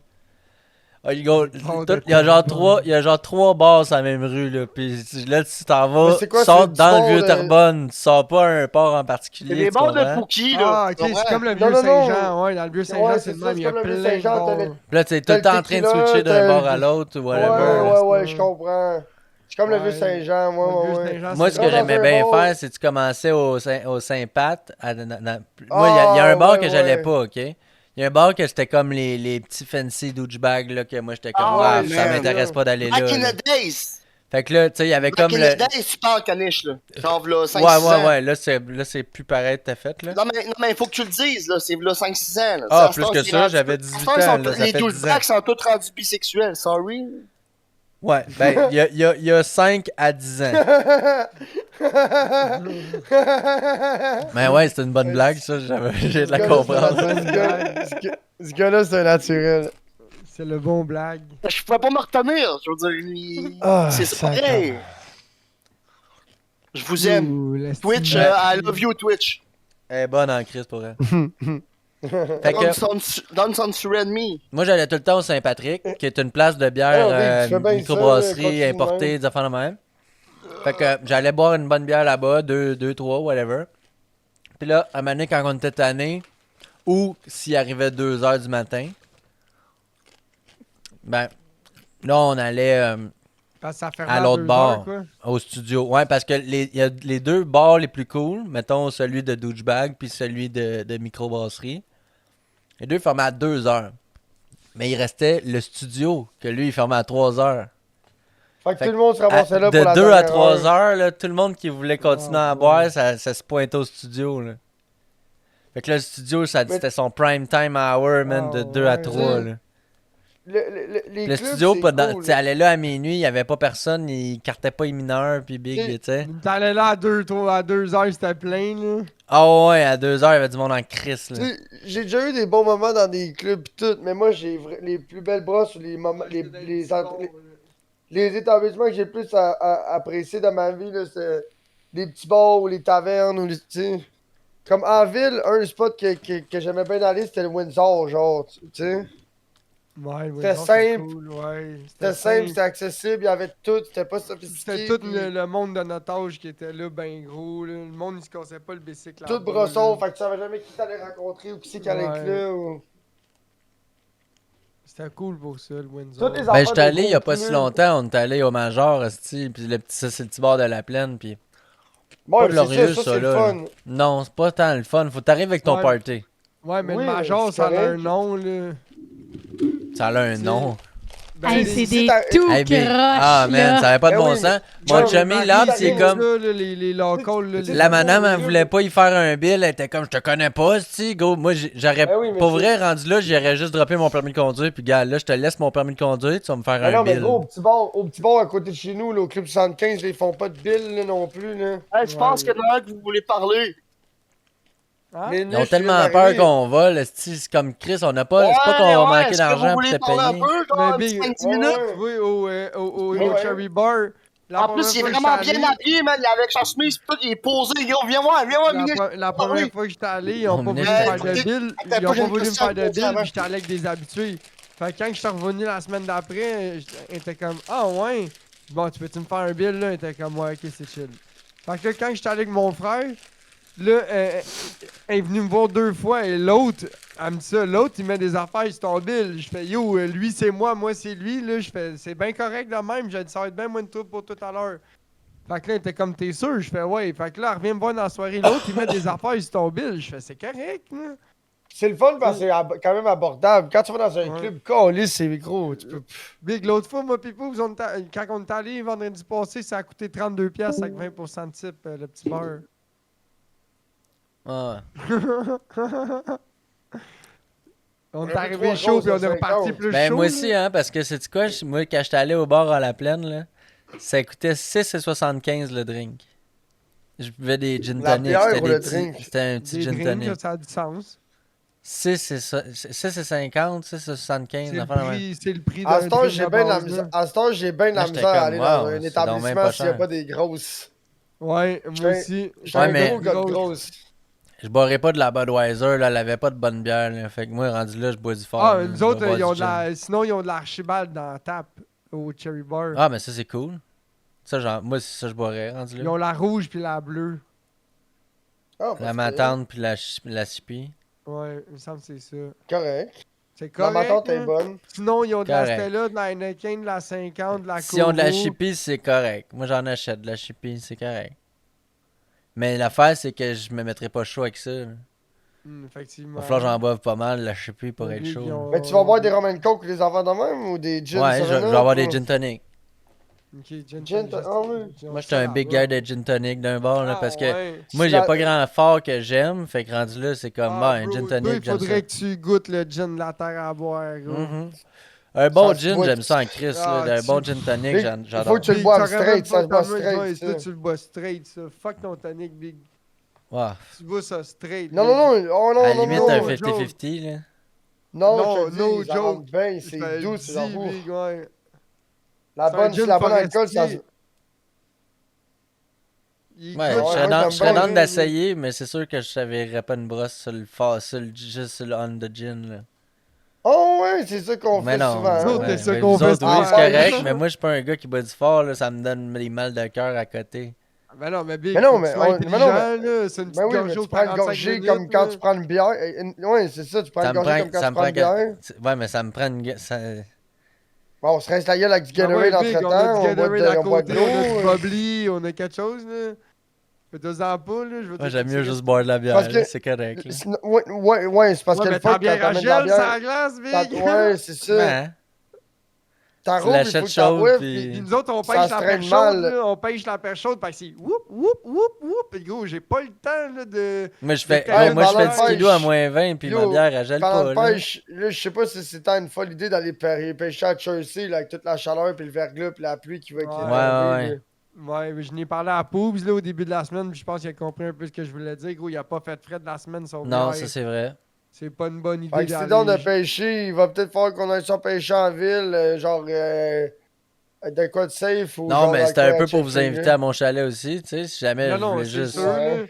Ah, il bars de y a genre Terrebonne. il y a genre 3 bars sur la même rue, là. Puis là, tu t'en vas, Mais c'est quoi, tu sors c'est du dans le bar vieux de- Terrebonne, tu sors pas un port en particulier. C'est des tu bars de comprends? Fouki, là. Ah, ok, tu c'est comprends? comme le Non, vieux non, non. Saint-Jean. Ouais, dans le vieux Saint-Jean, Ouais, c'est le ça, même. Il y a comme le vieux plein de Saint-Jean, bars. t'as le- Puis là, t'es tout T'as le temps le en train de tequila, switcher t'as d'un le- bar à l'autre ou whatever. Ouais, je comprends. C'est comme le Ouais. vieux Saint-Jean, Le moi, vieux ouais. Saint-Jean, Moi, c'est ce que dans j'aimais un bien bar. faire, c'est que tu commençais au Saint-Pat. Moi, il y a un bar ouais, que j'allais ouais. pas, OK? Il y a un bar que c'était comme les petits fancy douchebags, là, que moi, j'étais comme, Ah, ah, ouais, ça man. m'intéresse pas d'aller Back là. in là. the days. Fait que là, tu sais, il y avait Back comme in le. the days, tu parles caniche, là. Genre, là, 5-6 Ouais, ans. ouais. Là, c'est plus pareil, t'as fait, là. Non, mais il faut que tu le dises, là. C'est là 5-6 ans, là. Ah, À ce plus temps, que c'est ça, rendu- j'avais à 18 ce temps, ils sont ans, là, tous- ça les fait 10 ans. douchebags sont tous rendus bisexuels, sorry. Ouais, ben, il y a 5 à 10 ans. Mais ouais, c'était une bonne blague, ça, j'ai de la comprendre. Ce gars-là, c'est un naturel. C'est le bon blague. Je pouvais pas me retenir, je veux dire. Ah, C'est pareil. Je vous aime. Ouh, la Twitch, style- I love you, Twitch. Elle est bonne en crise pour elle. Fait que, Don't censurate me. moi, j'allais tout le temps au Saint-Patrick, qui est une place de bière, Ah, oui, tu fais bien ça, microbrasserie, continue de importée, même. des affaires de même. Fait que j'allais boire une bonne bière là-bas, 2, 3, whatever. Puis là, à un moment donné, quand on était tanné, ou s'il arrivait 2 heures du matin, ben, là, on allait Parce que ça ferme à l'autre 2 bar, heures, quoi. au studio. Ouais, parce que il y a les deux bars les plus cool, mettons celui de Douchebag puis celui de microbrasserie. Les deux fermaient à 2 heures. Mais il restait le studio, que lui, il fermait à 3 heures. Fait que Fait tout le monde se ramassait là de pour la 2 à dernière 3 heure. heures, là, tout le monde qui voulait continuer à boire, ça se pointait au studio. Là. Fait que là, le studio, c'était son prime time hour, man, de 2 à ouais. 3. Là. Les Le clubs, studio, c'est tu cool. sais, allait là à minuit, il n'y avait pas personne, il cartait pas les mineurs, puis Big, Et- tu sais. T'allais là à 2 heures, c'était plein, là. Ah ouais, à 2 heures, il y avait du monde en crise, là. Tu sais, j'ai déjà eu des bons moments dans des clubs pis tout, mais moi les plus belles brosses ou les moments les établissements que j'ai le plus apprécié dans ma vie, là, c'est les petits bars ou les tavernes ou les. Tu sais. Comme en ville, un spot que j'aimais bien aller, c'était le Windsor, genre, tu sais. Ouais, C'était ouais, simple. cool, ouais. C'était simple, c'était accessible, il y avait tout, c'était pas sophistiqué. C'était tout puis le monde de notre âge qui était là, ben gros, là. Le monde, il se cassait pas le bicycle Tout là-bas, brosson, là. fait que tu savais jamais qui t'allais rencontrer ou qui c'est qui allait être Ouais. là. Ou... C'était cool pour ça, le Windsor. Toutes les Ben, affaires j'étais de allé il y a gros pas si clubs. longtemps, on est allé au Major, esti, puis ça, c'est le petit bar de la plaine, puis... Ouais, pas c'est glorieux, ça, ça, c'est le là. fun. Non, c'est pas tant le fun, faut t'arriver avec ton Ouais. party. Ouais, mais Oui, le Major, c'est ça a un correct. nom, là. Ça a un C'est- nom. Ben, Hey, les- c'est si des t'as- tout Hey, Big. croches, Ah, man, là. ça avait pas de Ben bon oui, sens. mais- Mon Genre, chummy, les là, Marie, c'est ça comme... là, les locals, là, les La madame, oui, elle oui. voulait pas y faire un bill, elle était comme, je te connais pas, si, go. Moi, j'aurais, Ben oui, mais pour c'est- vrai, rendu là, j'aurais juste droppé mon permis de conduire, puis gars, là, je te laisse mon permis de conduire, tu vas me faire Ah un non, mais bill. gros, au petit bar à côté de chez nous, là, au Club 75, là, ils font pas de bill là, non plus. Là. Hey, je pense qu'il y en a un que vous voulez parler. Hein? Mais Ils nous, ont je suis tellement venu peur d'arriver. qu'on vole, esti, c'est comme Chris, on n'a pas, c'est pas qu'on va manquer est-ce que d'argent vous pour voulez te parler payer. un peu, genre, Mais un Big, petit 5-10 ouais, minutes? ouais. Tu vois, au Ouais. Cherry Bar. la En plus, première il est fois que vraiment j'étais bien allé- habillé, man. Il est avec sa chemise, pis tout, il est posé. Yo, viens voir, minute. La première fois que j'étais allé, ils ont Mon pas voulu ministre, faire de écoutez, bill. attends, Ils ont j'ai pas une voulu me question à faire de te poser bill, avant. puis j'étais allé avec des habitués. Fait que quand je suis revenu la semaine d'après, ils étaient comme ah ouais. Bon, tu peux-tu me faire un bill là? Ils étaient comme ouais, ok, c'est chill. Fait que là, quand j'étais allé avec mon frère, là, elle est venue me voir 2 fois et l'autre, elle me dit ça. L'autre, il met des affaires sur ton bill. Je fais yo, lui c'est moi c'est lui. Là, je fais c'est bien correct de même. J'ai dit ça va être bien moins de trouble pour tout à l'heure. Fait que là, il était comme t'es sûr? Je fais ouais. Fait que là, elle revient me voir dans la soirée. L'autre, il met des affaires sur ton bill. Je fais c'est correct, là. C'est le fun parce que c'est quand même abordable. Quand tu vas dans un Ouais. club câlisse, c'est gros. Tu peux... Big, l'autre fois, moi, Pipou, quand on est allé vendredi passé, ça a coûté 32$ avec 20% de type, le petit beurre. Ah. On est Un arrivé peu chaud, puis on est 3,50. reparti plus Ben, chaud. moi là. aussi, hein, parce que c'est quoi, moi, quand j'étais allé au bar à la plaine, là, ça coûtait 6,75 le drink. Je buvais des gin La tonic, bière c'était ou des le petits- drink? c'était un petit Des gin drinks, tonic. là, ça a du sens. 6,50, 6,75, C'est le l'affaire de même. prix, c'est le prix À d'un ce temps, drink j'ai de bien de la base, misère. là. À ce temps, j'ai bien de Là, la j'étais misère à comme, aller wow, dans un c'est donc bien établissement pas s'il n'y a cher. pas des grosses. Ouais, moi J'étais- aussi. J'étais Ouais, un mais- gros gars de grosses. Je boirais pas de la Budweiser, là, elle avait pas de bonne bière, là. Fait que moi, rendu là, je bois du fort. Ah, là. nous Je vais autres, boire ils ont du de gin. la... sinon, ils ont de l'archibald dans la tape au Cherry Bar. Ah, mais ça, c'est cool. Ça, genre, moi, c'est ça, je boirais, rendu Ils là. ont la rouge puis la bleue. Ah, La bah, matante puis la chippie. Ouais, il me semble que c'est ça. c'est correct. C'est La correct. matante est hein? bonne. Sinon, ils ont de la Correct. Stella, de la Heineken, de la 50, de la Si on de la Koro. chippie, c'est correct. Moi, j'en achète de la chippie, c'est correct. Mais l'affaire, c'est que je me mettrais pas chaud avec ça. là. Effectivement. Va falloir que j'en boive pas mal, la chippie, pour être Big, chaud. ils ont- Mais tu vas boire des Roman Coke ou des enfants de même ou des gins Ouais, je vais 7-Up, avoir ou- des gin tonic. Ok, gin Gin, tonic. ah ouais. Moi, j'étais un big guy de gin tonic d'un bar, là, Ah, parce que ouais. moi, j'ai pas grand fort que j'aime. Fait que rendu là, c'est comme, Ah, un bro, gin toi, tonic, il j'aime ça. faudrait que tu goûtes le gin de la terre à boire, gros. Mhm. Un bon Ça se gin, boit- j'aime ça en crise, Ah, là. Un tu- bon gin tonic, Big, il faut j'adore. que tu le Big, boives t'aurais même straight, ça pas se boit ta main, straight, ouais, ça. toi, tu le bois straight, ça. Fuck ton tonic, Big. Ouais. Tu bois ça straight. Non, Big. non, non, oh À non, la non, limite, non, un non, 50-50, là. non, Non, je te no dis, ça joke. rentre bien, Je c'est te doux, le c'est dis, genre ouf. Big, ouais. La C'est un bonne, gin c'est la bonne alcool, ça forestier. se... Il Ouais, goûte ouais, je moi, serais j'aime je serais bien, down là, d'essayer, mais c'est sûr que je servirais pas une brosse sur le juste sur le on the gin, là. Oh ouais, c'est ça qu'on Mais fait non, souvent. Nous autres, Hein? c'est ça mais qu'on vous fait autres, oui, souvent. c'est correct, Ah, mais moi, je suis pas un gars qui boit du fort, là, ça me donne des mal de cœur à côté. Ben non, mais Big, Mais non, faut que mais tu sois mais intelligent, non, là. C'est une petite Ben oui, mais gorgée tu aux prends une 45 gorgée minutes, comme quand là. tu prends une bière. Ouais, c'est ça, tu prends Ça une me gorgée prend, comme quand ça tu me prends prend une bière. Ouais, mais ça me prend Bon, on se rince la gueule avec du Ah ouais, Gatorade Big, on a entre-temps, du on boit Gatorade à on boit de côté, on a du l'eau. bubbly, on a quelque chose, là. Fais-toi-en pas, là. Je veux Moi, dire, j'aime mieux tu juste boire de la bière, Parce là, que- c'est correct, là. Ouais, c'est parce Ouais, que mais le fun ta quand bière à t'amènes de la gel, ça bière. à glace, Big. Ouais, c'est ça. Ouais, tu T'arrouves, il l'achètes faut que t'en chaude, boives, Puis puis... nous autres, on Ça pêche se la traîne perche mal. chaude, là. On pêche la perche chaude, parce que c'est whoop, whoop, whoop, whoop. Puis gros, j'ai pas le temps, là, de. Moi, je Des fais, périodes moi, je fais parlant du de skidoo à pêche, moins 20, puis ma yo, bière, elle gèle parlant de pas, là. pêche, là, je sais pas si c'était une folle idée d'aller pêcher à Chelsea, là, avec toute la chaleur, puis le verglas, puis la pluie qui va Ouais, tomber. ouais. là. Ouais, mais je n'ai parlé à Poobs, là, au début de la semaine, puis je pense qu'il a compris un peu ce que je voulais dire. Gros, il a pas fait de frais de la semaine, son Non, bière. ça, c'est vrai. C'est pas une bonne idée Fait que si t'es dans de d'aller. pêcher, il va peut-être falloir qu'on aille ça pêcher en ville, genre de quoi de safe ou Non, genre mais dans c'était quoi un à peu pour vous checker, inviter là. à mon chalet aussi, tu sais, si jamais Non, je non, voulais c'est juste... sûr, Ouais. là.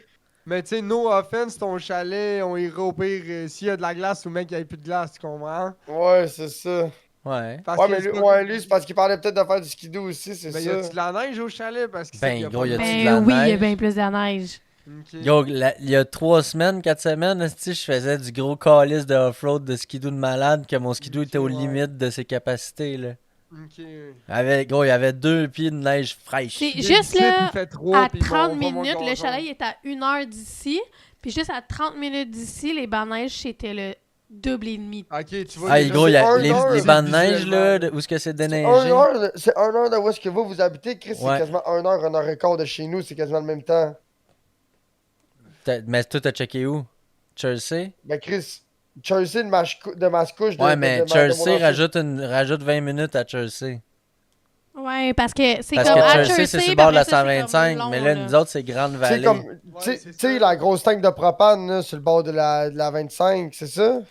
Mais tu sais, no offense, ton chalet, on ira au pire s'il y a de la glace ou même qu'il n'y ait plus de glace, tu comprends? Ouais, c'est ça. Ouais. Parce Ouais, que mais c'est lui, pas- c'est parce qu'il parlait peut-être de faire du skidoo aussi, c'est Ben, y ça. a-tu de la neige au chalet? Parce que Ben, gros, y a-tu de Ben la oui, il y a neige? bien plus de neige. Yo, il y a 3 semaines, 4 semaines, esti, je faisais du gros calice de off-road de skidoo de malade, que mon skidoo Ok, était aux ouais. limites de ses capacités, là. Ok. Gros, il y avait 2 pieds de neige fraîche. C'est Big juste Tip, là, il fait 3, à puis mon- 30 mon minutes, le gazon. chalet il est à 1 heure d'ici. Puis juste à 30 minutes d'ici, les bancs de neige, c'était le double et demi. Ok, tu vois. Ah, déjà, gros, il y a un les, heure, les c'est bancs de neige, là, visuellement. où est-ce que c'est C'est déneigé. c'est 1 heure de où est-ce que vous habitez, Chris, Ouais. c'est quasiment 1 heure et quart de chez nous, c'est quasiment le même temps. Mais toi, t'as checké où? Chelsea? Ben Chris, Chelsea de Mascouche, Ouais, mais de mon Chelsea ancien- rajoute 20 minutes à Chelsea. Ouais, parce que c'est Parce comme que à Chelsea, c'est sur le puis bord de la après ça, c'est 125, comme mais long, là, nous autres, c'est Grande Tu Vallée. sais, comme, c'est tu ça. sais, la grosse tank de propane, là, sur le bord de la 25, c'est ça?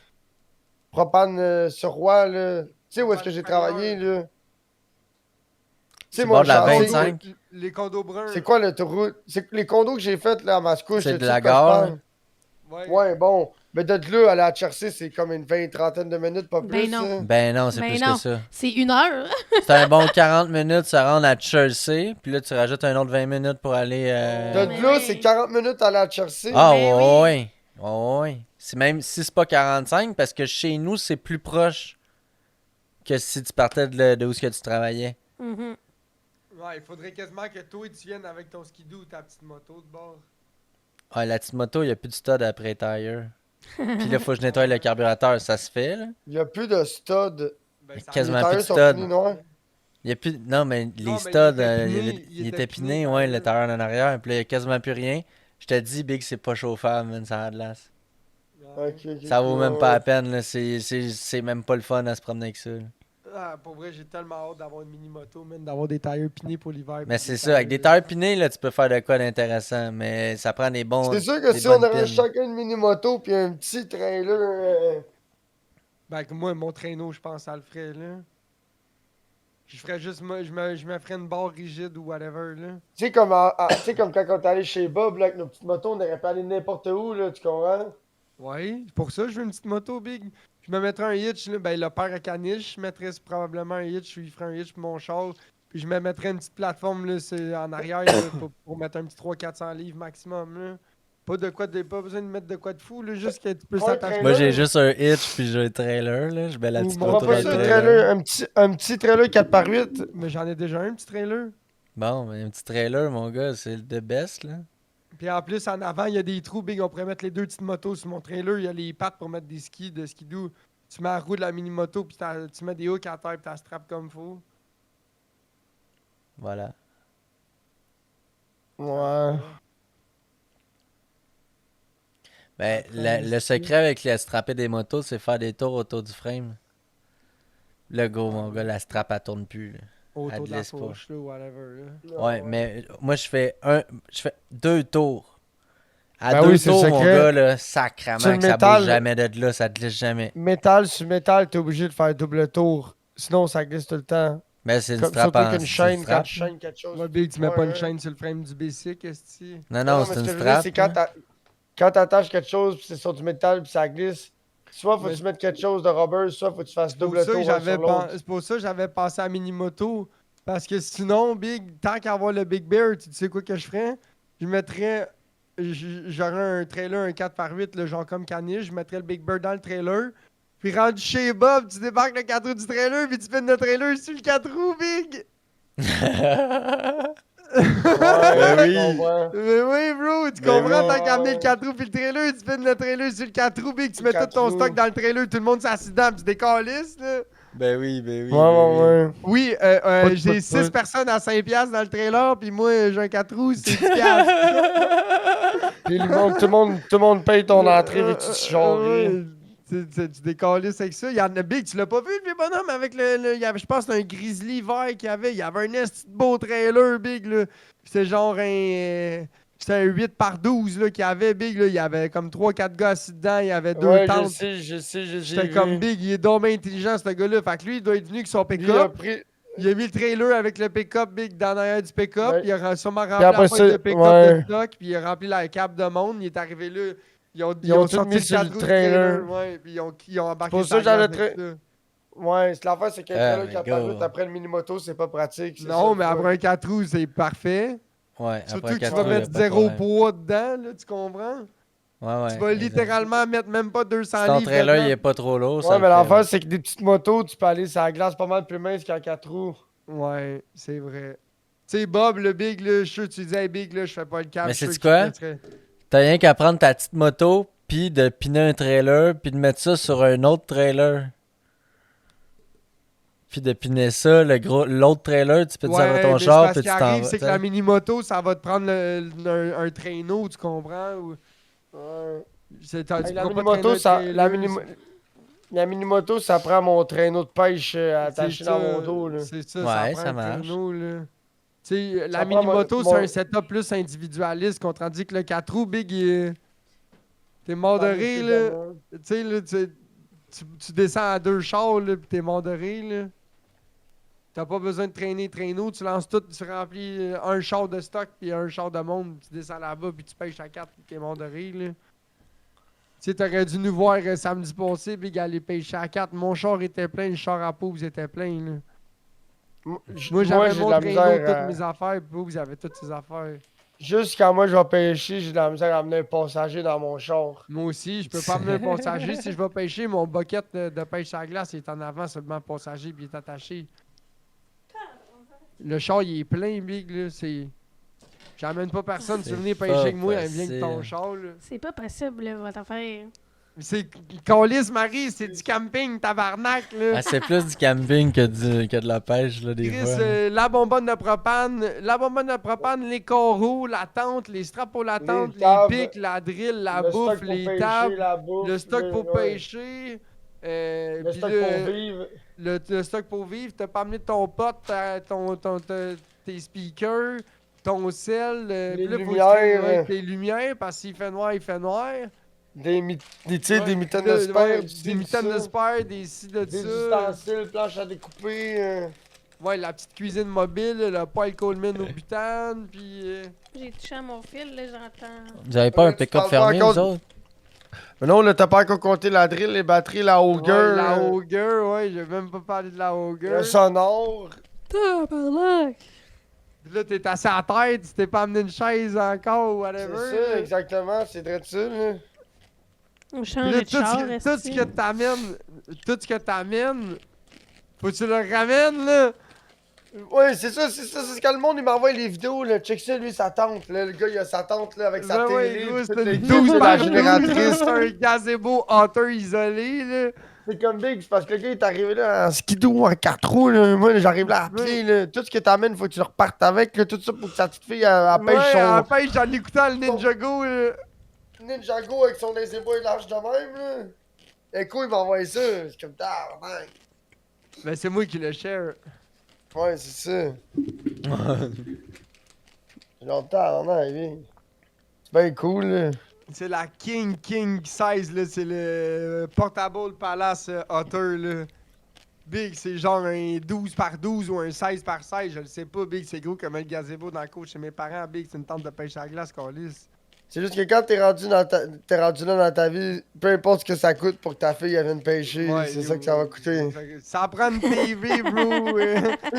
Propane sur Roi, là. Tu sais où est-ce que j'ai travaillé, là? Tu sais, Sur le bord de la chantier, 25. Les condos bruns. c'est quoi l'autoroute? C'est les condos que j'ai fait là, à Mascouche, C'est tu de sais la quoi je gare, parle? là? Ouais. Ouais, bon. Mais de là, aller à Chelsea, c'est comme une trentaine de minutes, pas Ben plus. non. hein. Ben non, c'est Ben plus non. que ça. C'est 1 heure. C'est un bon 40 minutes, ça rendre à Chelsea, puis là, tu rajoutes un autre 20 minutes pour aller... De Mais là, oui. c'est 40 minutes aller à Chelsea. Ah, Ben ouais, oui. ouais. Ouais. C'est même si c'est pas 45, parce que chez nous, c'est plus proche que si tu partais de où est-ce que tu travaillais. Mhm. Ouais, il faudrait quasiment que toi, tu viennes avec ton skidoo ou ta petite moto de bord. Ah, la petite moto, il n'y a plus de stud après tire. Puis là, faut que je nettoie le carburateur, ça se fait, là. Il y a plus de stud. Ben, ça- Quasiment Les plus de tailleurs sont stud. finis noirs. Il y a plus... Non, mais les Non, mais studs, il était piné, ouais, le tire en arrière, puis là, il n'y a quasiment plus rien. Je te dis, Big, c'est pas chauffable, man, ça a de l'as. Ok, ok, Ça vaut ok, même ouais, pas la ouais. peine, là. C'est même pas le fun à se promener avec ça, là. Ah, pour vrai, j'ai tellement hâte d'avoir une mini-moto, man, d'avoir des tailleurs pinés pour l'hiver. Mais puis c'est ça, avec des tires pinés, là, tu peux faire de quoi d'intéressant, mais ça prend des bons. C'est sûr que des si on bonnes aurait pines. chacun une mini-moto puis un petit trailer. Ben, que moi, mon traîneau, je pense, ça le ferait, là. Je ferais juste, je me ferais une barre rigide ou whatever, là. Tu sais, comme, tu sais, comme quand on est allé chez Bob là, avec nos petites motos, on aurait pu aller n'importe où, là, tu comprends? Ouais, pour ça, je veux une petite moto, Big. Je me mettrais un hitch, là. Ben, le père à caniche, je mettrais probablement un hitch, je lui ferais un hitch pour mon char. Puis je me mettrais une petite plateforme, là, en arrière, là, pour mettre un petit 300-400 livres maximum, là. Pas besoin de mettre de quoi de fou, là, juste que tu peux Ouais, s'attacher. Moi, j'ai juste un hitch puis j'ai un trailer, là. Je mets la Ou petite mon On moto va dans pas le ça, un trailer. trailer, un petit trailer 4x8. Mais j'en ai déjà un petit trailer. Bon, mais un petit trailer, mon gars, c'est le best, là. Puis en plus, en avant, il y a des trous, Big. On pourrait mettre les deux petites motos sur mon trailer. Il y a les pattes pour mettre des skis, de skidoo. Tu mets la roue de la mini-moto, puis tu mets des hooks à terre, puis tu strappes comme faut. Voilà. Ouais. Ben, le secret avec les strapper des motos, c'est faire des tours autour du frame. Le gros, mon gars, la strap, elle tourne plus. Là. Autour de la glisse pas. fourche, là, whatever. Là. Ouais, mais moi, je fais 2 tours. À Ben 2 oui, c'est le tours, mon secret. gars, là, Sur sacrament, le que ça métal. bouge jamais de là, ça glisse jamais. Métal sur métal, t'es obligé de faire double tour. Sinon, ça glisse tout le temps. Mais c'est une Comme, strap surtout en qu'une c'est une chaîne, quand strap. tu chaînes quelque chose. Moi, Big, tu mets pas une Ouais. chaîne sur le frame du basic, est-ce Non, Non, non, mais c'est ce une que je veux dire, strap. c'est quand t'attaches quelque chose, puis c'est sur du métal, puis ça glisse. Soit faut que Mais- tu mettes quelque chose de rubber, soit faut que tu fasses C'est pour double ça que tour un j'avais sur l'autre. c'est pour ça que j'avais pensé à Minimoto. Parce que sinon, Big, tant qu'à avoir le Big Bear, tu sais quoi que je ferais? Je mettrais. J'aurais un trailer, un 4x8, le genre comme caniche. Je mettrais le Big Bear dans le trailer. Puis rendu chez Bob, tu débarques le 4 roues du trailer, puis tu fais le trailer sur le 4 roues, Big! Ouais, oui. je comprends. Mais oui, bro, tu Ben comprends, oui. tant qu'à amener le 4 roues puis le trailer, tu fais le trailer sur le 4 roues, Big, tu Le mets tout 4 ton roues. stock dans le trailer, tout le monde s'assied puis tu décalisses, là. Ben oui, ben oui. Ouais, ben oui. ouais, ouais. Oui, Pas j'ai de- 6 personnes à 5$ dans le trailer, puis moi, j'ai un 4 roues, c'est 10$. Puis tout le monde paye ton entrée vu que tu te charries. Ouais, tu décalisses avec ça. Il y en a Big, tu l'as pas vu, le bonhomme, avec il y avait, je pense que c'était un Grizzly vert qu'il y avait. Il y avait un esti de beau trailer, Big, là. C'était genre c'était un 8 par 12 là, qu'il y avait, Big. Là. Il y avait comme 3-4 gars assis dedans. Il y avait 2 Ouais, tentes. je sais, j'ai J'étais vu. comme Big, il est donc bien intelligent, ce gars-là. Fait que lui, il doit être venu avec son Lui, il a pick-up. pris... Il a mis le trailer avec le pick-up Big dans l'arrière du pick-up. Ouais. Il a sûrement rempli Puis après la ça, boîte de pick-up ouais. de stock. Puis il a rempli la cab de monde. Il est arrivé là. Ils ont tout sorti mis sur le quatre roues du trailer. Ouais, puis ils ont embarqué pour ça sa que j'allais glace avec ça. Ouais, c'est l'affaire, c'est qu'un Ah, trailer mais qui a go. pas après le mini-moto, c'est pas pratique. c'est Non, ça, mais le après un 4 roues, c'est parfait. Ouais, Surtout après que tu 4 vas roues, y a mettre pas de zéro problème. poids dedans, là, tu comprends? Ouais, ouais. Tu vas littéralement mettre même pas 200 Si ton livres trailer, dedans. il est pas trop lourd, ça Ouais, le mais fait, l'affaire, ouais. c'est que des petites motos, tu peux aller sur la glace pas mal plus mince qu'un 4 roues. Ouais, c'est vrai. Tu sais, Bob, le Big, là, je suis sûr que tu disais, hey, Big, là, je fais pas le câble. Mais je suis sais-tu sûr quoi? que tu mettrais- T'as rien qu'à prendre ta petite moto, puis de piner un trailer, puis de mettre ça sur un autre trailer. Puis de piner ça, l'autre trailer, tu peux te Ouais, dans ton mais char, c'est puis parce tu qui t'en arrive, vas. c'est que t'sais. la mini-moto, ça va te prendre un traîneau, tu comprends? Ou... Ouais. Tu Hey, pourras la pas mini-moto, traîner un ça, trailer, la mini-moto, ça prend mon traîneau de pêche attaché c'est dans ça, mon dos. Là. C'est ça, Ouais, prend ça un marche. traîneau, là. Tu sais, la Ça prend mini-moto, mon- c'est un setup plus individualiste, tandis que le 4 roues, Big, t'es mort de rire, là. Tu sais, là, tu descends à 2 chars, là, pis t'es mort de rire, là. T'as pas besoin de traîner traîneau, tu lances tout, tu remplis un char de stock puis un char de monde, tu descends là-bas puis tu pêches à 4 puis t'es mort de rire, là. Tu sais, t'aurais dû nous voir samedi passé, Big, aller pêcher à 4. Mon char était plein, le char à pauvres était plein, là. Moi, j'avais j'ai de mon la traîneau, misère. toutes mes affaires, puis vous avez toutes ses affaires. Juste quand moi je vais pêcher, j'ai de la misère à amener un passager dans mon char. Moi aussi, je peux pas amener un passager. Si je vais pêcher, mon bucket de pêche à la glace il est en avant, seulement le passager, puis il est attaché. Le char, il est plein, Big, là. J'amène pas personne, tu veux venir pêcher pas avec moi, elle vient avec ton facile. char, là. C'est pas possible, là, votre affaire. C'est Calice, Marie, c'est du camping, tabarnak, là. Ah, c'est plus du camping que de la pêche, là, des Chris, fois. la bonbonne de propane, les coraux, la tente, les straps pour la tente, les tables, pics, la drill, la Le bouffe, stock pour les pêcher, tables, la bouffe, le stock pour ouais. pêcher, Le puis stock pour vivre. le stock pour vivre. T'as pas amené ton pote, tes speakers, ton sel, Les puis là, faut que tu lumières. traînes, ouais, tes lumières, parce qu'il fait noir, il fait noir. Tu sais, des mitaines de Ouais, sper, des mitaines de sper, des ci, de des ça. ustensiles, planches à découper. Ouais, la petite cuisine mobile, le poêle Coleman au butane, puis... J'ai touché à mon fil, là, j'entends. Vous avez pas un tu pick-up parles pas fermé, encore vous autres? Mais non, là, t'as pas encore compté la drill, les batteries, la Ouais, auger, la auger, ouais, j'ai même pas parlé de la auger. le sonore. Tabarnak! Puis là, t'es assis à la tête, tu t'es pas amené une chaise encore ou C'est whatever. ça, là. exactement, c'est vrai de ça, là. On Puis change là, de char, tout ce esti. que t'amènes, faut que tu le ramènes, là. Ouais, c'est ça, c'est quand le monde, il m'envoie les vidéos, là, check ça, lui, sa tante, là, le gars, il a sa tante, là, avec sa Ben ouais, télé, gros, pis c'est tout, les une 12 12 de la par 12, génératrice. c'est un gazebo hotter isolé, là. C'est comme Big, c'est parce que le gars est arrivé là en skidoo, en 4 roues, là. Moi, j'arrive là à pied, là. Tout ce que t'amènes, faut que tu le repartes avec, là. Tout ça pour que sa petite fille, elle pêche Ouais, en son pêche, j'en écoutant le Ninjago, là. Ninjago avec son laser-boy large de même, là. Echo, il m'a envoyé ça. C'est comme tard, man. Ben, c'est moi qui le share. Ouais, c'est ça. J'ai longtemps, non, lui. C'est bien cool, là. C'est la King 16, là. C'est le Portable Palace Otter, là. Big, c'est genre un 12 par 12 ou un 16 par 16, je le sais pas. Big, c'est gros comme un gazebo dans le coach chez mes parents. Big, c'est une tente de pêche à glace qu'on lisse. C'est juste que quand t'es rendu là dans ta vie, peu importe ce que ça coûte pour que ta fille elle vienne pêcher, c'est ça que ça va coûter. Ça prend une TV, bro.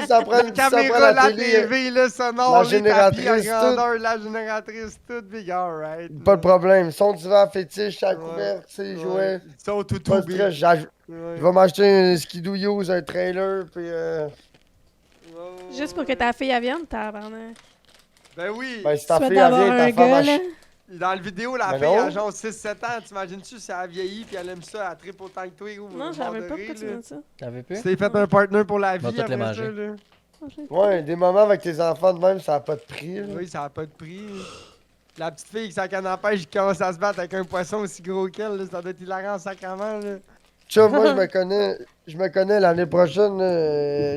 Ça prend La caméra, la TV, le sonore, la les tapis à génératrice, grandeur, la génératrice, tout, big, alright. Pas de problème. Son divan fétiche, sa Ouais, couverte, ses ouais. jouets. Ils sont tout, Pas de big. stress. Je Ouais. vais m'acheter un skidoo use, un trailer, puis Juste pour que ta fille elle vienne, tabarnak. Ben oui. ben, si ta Tu fille vas elle d'avoir vient, un ta femme gars, elle là. Dans la vidéo, la Ben fille non. a genre 6-7 ans. T'imagines-tu si elle vieillit pis elle aime ça, elle tripe autant que toi ou Non, je savais pas borderé, pourquoi tu là. dis ça. T'avais plus? Tu t'es fait un partner pour la Va vie toutes les après manger. ça, là. Ouais, des moments avec tes enfants de même, ça a pas de prix. Là. Oui, ça a pas de prix. La petite fille qui sa canne à pêche qui commence à se battre avec un poisson aussi gros qu'elle, là, ça doit être hilarant sacrément, là. Chum, moi, je me connais l'année prochaine,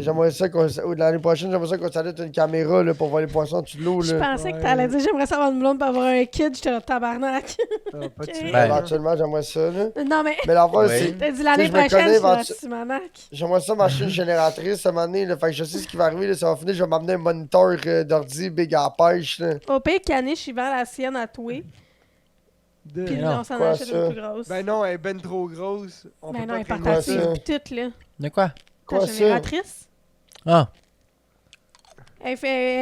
j'aimerais ça ou l'année prochaine, j'aimerais ça qu'on s'allume une caméra, là, pour voir les poissons dessus de l'eau, Je là. pensais que Ouais. t'allais dire j'aimerais savoir une blonde pour avoir un kid, j'étais là, tabarnak. Ah, pas de Ok. suite. Ben, Éventuellement, j'aimerais ça, là. Non, mais Mais l'affaire, Oui. c'est... t'as dit l'année je me prochaine, connais, je suis là, éventu- Simonac. J'aimerais ça m'acheter une génératrice à un moment donné, là. Fait que je sais ce qui va arriver, là. Ça va finir, je vais m'amener un moniteur d'ordi big à la pêche, là. Au pire, Caniche, il vend la sienne à toi, puis Mais là, non. on s'en Quoi, achète ça? une plus grosse. Ben non, elle est ben trop grosse. On Ben peut non, pas elle est traîner portative, ça. pis tout, là. De quoi? Quoi, Ta ça? génératrice. Ah, Elle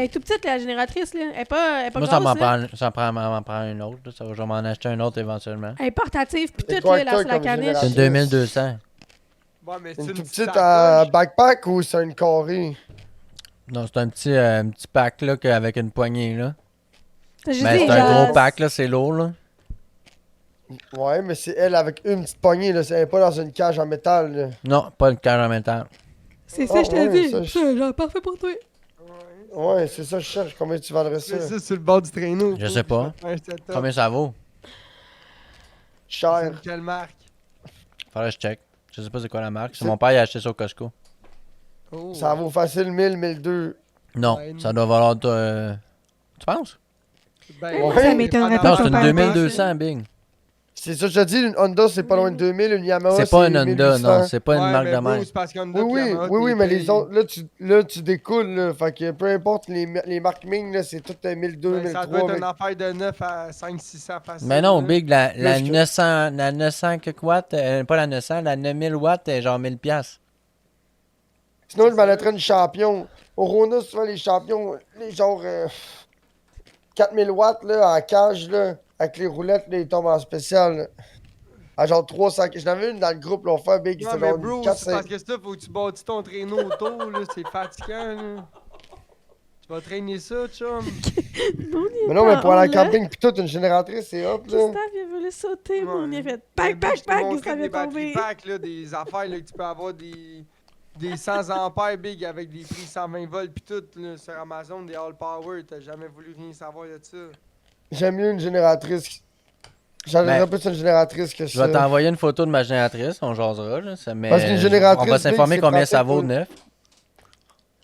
est tout petite, la génératrice, là. Elle est pas moi, ça grosse, là. m'en prend une autre. Là. Ça va, je vais m'en acheter un autre éventuellement. Elle est portative, pis Et tout, toi, là, toi, sur la comme caniche. génératrice. C'est une 2200. Ouais, mais Une c'est toute petite petite sacoche. backpack ou c'est une carré? Non, c'est un petit pack là, avec une poignée. Là. T'as juste Ben, dit, c'est un genre, gros pack, là, c'est lourd. Là. Ouais, mais c'est elle avec une petite poignée, là. Elle est pas dans une cage en métal, là. Non, pas une cage en métal. C'est Ah, ça, je t'ai ouais, dit. ça, C'est genre parfait pour toi. Ouais, c'est ça, je cherche. Combien tu vendrais ça? C'est ça sur le bord du traîneau. Je faut sais que pas. je me fasse un setup. Combien ça vaut? Cher. Quelle marque? Faudrait que je check. Je sais pas c'est quoi la marque. C'est mon père qui a acheté ça au Costco. Oh. Ça vaut facile 1000, 1200. Non, Ouais, ça doit valoir. Tu penses? Ben, Ouais. Ça m'étonnerait Non, pas c'est ton une père 2200, Big. C'est ça, je te dis, une Honda, c'est pas loin de 2000, une Yamaha, C'est pas une Honda, 1800. non. C'est pas une Ouais, marque mais de bro, même. c'est parce qu'Honda Oui, pis oui, Yamaha, oui, oui, t'es mais les payé. autres, là, tu découles, là. Fait que peu importe les marques Ming, là, c'est tout 1200, Ben, ça doit être 1300. une affaire de 9 à 500-600 facile. Mais non, là. Big, la Plus que- 900 quelques watts, pas la 900, la 9000 watts, est genre 1000 piastres. Sinon, je m'achèterais une champion. Au Rona, souvent, les champions, les genre 4000 watts, là, en cage, là, avec les roulettes, là, ils tombent en spécial, là. À genre 300. J'en avais une dans le groupe, l'on fait, Big. Non, C'était mais genre bro, 4, c'est parce que ça, faut que tu bâtis ton traîneau autour, là. C'est fatigant, là. Tu vas traîner ça, chum. Mais non, mais pour aller en camping, pis tout, une génératrice, c'est hop, là. Gustave, il a voulu sauter, mais on y a fait bang, bang, bang, Gustave est des batteries tombé. packs, là, des affaires, là, que tu peux avoir des 100 ampères big avec des prix 120 volts pis tout, là, sur Amazon, des all power. T'as jamais voulu rien savoir de ça. J'aime mieux une génératrice. J'aimerais Ben, plus une génératrice que Je ça. vais t'envoyer une photo de ma génératrice, on jasera. Là, mais Parce qu'une génératrice, on va s'informer Big, combien c'est ça pratique vaut pour- neuf.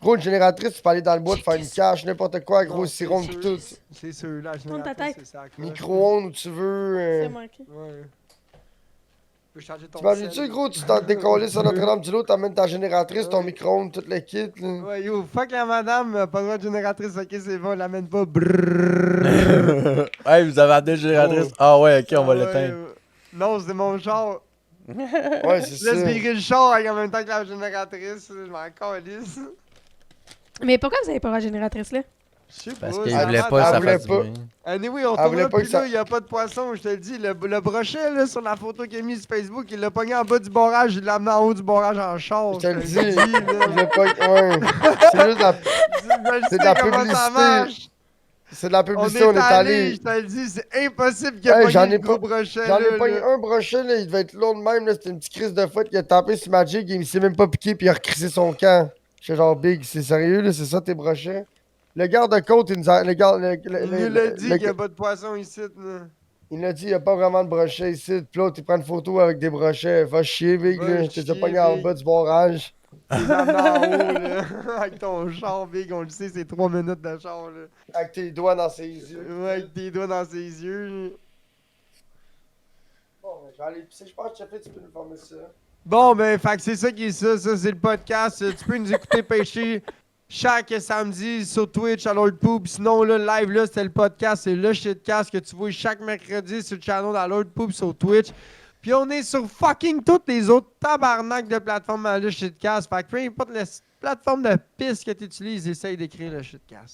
Gros, une génératrice, tu peux aller dans le bois, te faire une cache, n'importe quoi, gros Non, sirop c'est pis sûr, tout. C'est sûr, là, Tourne ta génératrice, tête. c'est ça. accroche, Micro-ondes où tu veux. C'est manqué. Ouais. Tu peux changer ton T'imagines-tu, sel. gros, tu t'en décolles sur Notre-Dame-du-Lot, t'amènes ta génératrice, ton micro-ondes, tout le kit, là. Ouais, yo, fuck la madame, pas le droit de génératrice, ok, c'est bon, l'amène pas. Brrrr. Hey, vous avez deux génératrices? Oh. Ah ouais, ok, on va Ah ouais, l'éteindre. Non, c'est mon char. Ouais, c'est Je laisse ça. virer le char en même temps que la génératrice. Je m'en calisse. Mais pourquoi vous avez pas la génératrice, là? Je sais pas. Parce c'est qu'il la voulait merde. pas que ça voulait fasse du pas. bruit. Anyway, on Elle voulait retournera pas plus que ça- là, il y a pas de poisson, je te le dis. Le brochet, là, sur la photo qu'il a mise sur Facebook, il l'a pogné en bas du barrage, il l'a amené en haut du barrage en char. Je te le dis. là. Je l'ai pas. Ouais. C'est juste la. Je C'est sais de la comment ça publicité. marche. C'est de la On publicité, on est allé. je te le dis, c'est impossible qu'il y Hey, ait j'en pas ai le gros brochet J'en ai là, pogné là. un brochet, là, il devait être long de même, là. C'était une petite crise de foot qui a tapé sur Magic, il s'est même pas piqué, puis il a recrissé son camp. J'étais genre, Big, c'est sérieux, là, c'est ça tes brochets? Le garde-côte, il nous a. Le garde. Il nous l'a dit qu'il n'y a pas de poisson ici. Là. Il nous a dit, il n'y a pas vraiment de brochets ici. Puis l'autre, il prend une photo avec des brochets. Va chier, Big, Va là. T'es déjà chier, pogné en Big. bas du barrage. Les amener en haut, là. Avec ton char, Big, on le sait, c'est 3 minutes de char, là. Avec tes doigts dans ses yeux. Ouais, avec tes doigts dans ses yeux, là. Bon, ben, je vais aller pisser. Je pense que tu peux nous former ça. Bon, ben, fait que c'est ça qui est ça. Ça, c'est le podcast. Tu peux nous écouter pêcher chaque samedi sur Twitch à Lord Poop. Sinon, là, le live, là, c'était le podcast. C'est le shitcast que tu vois chaque mercredi sur le channel à Lord Poop sur Twitch. Puis on est sur fucking toutes les autres tabarnak de plateformes à le shitcast. Fait que peu importe la plateforme de piste que tu utilises, essaye d'écrire le shitcast.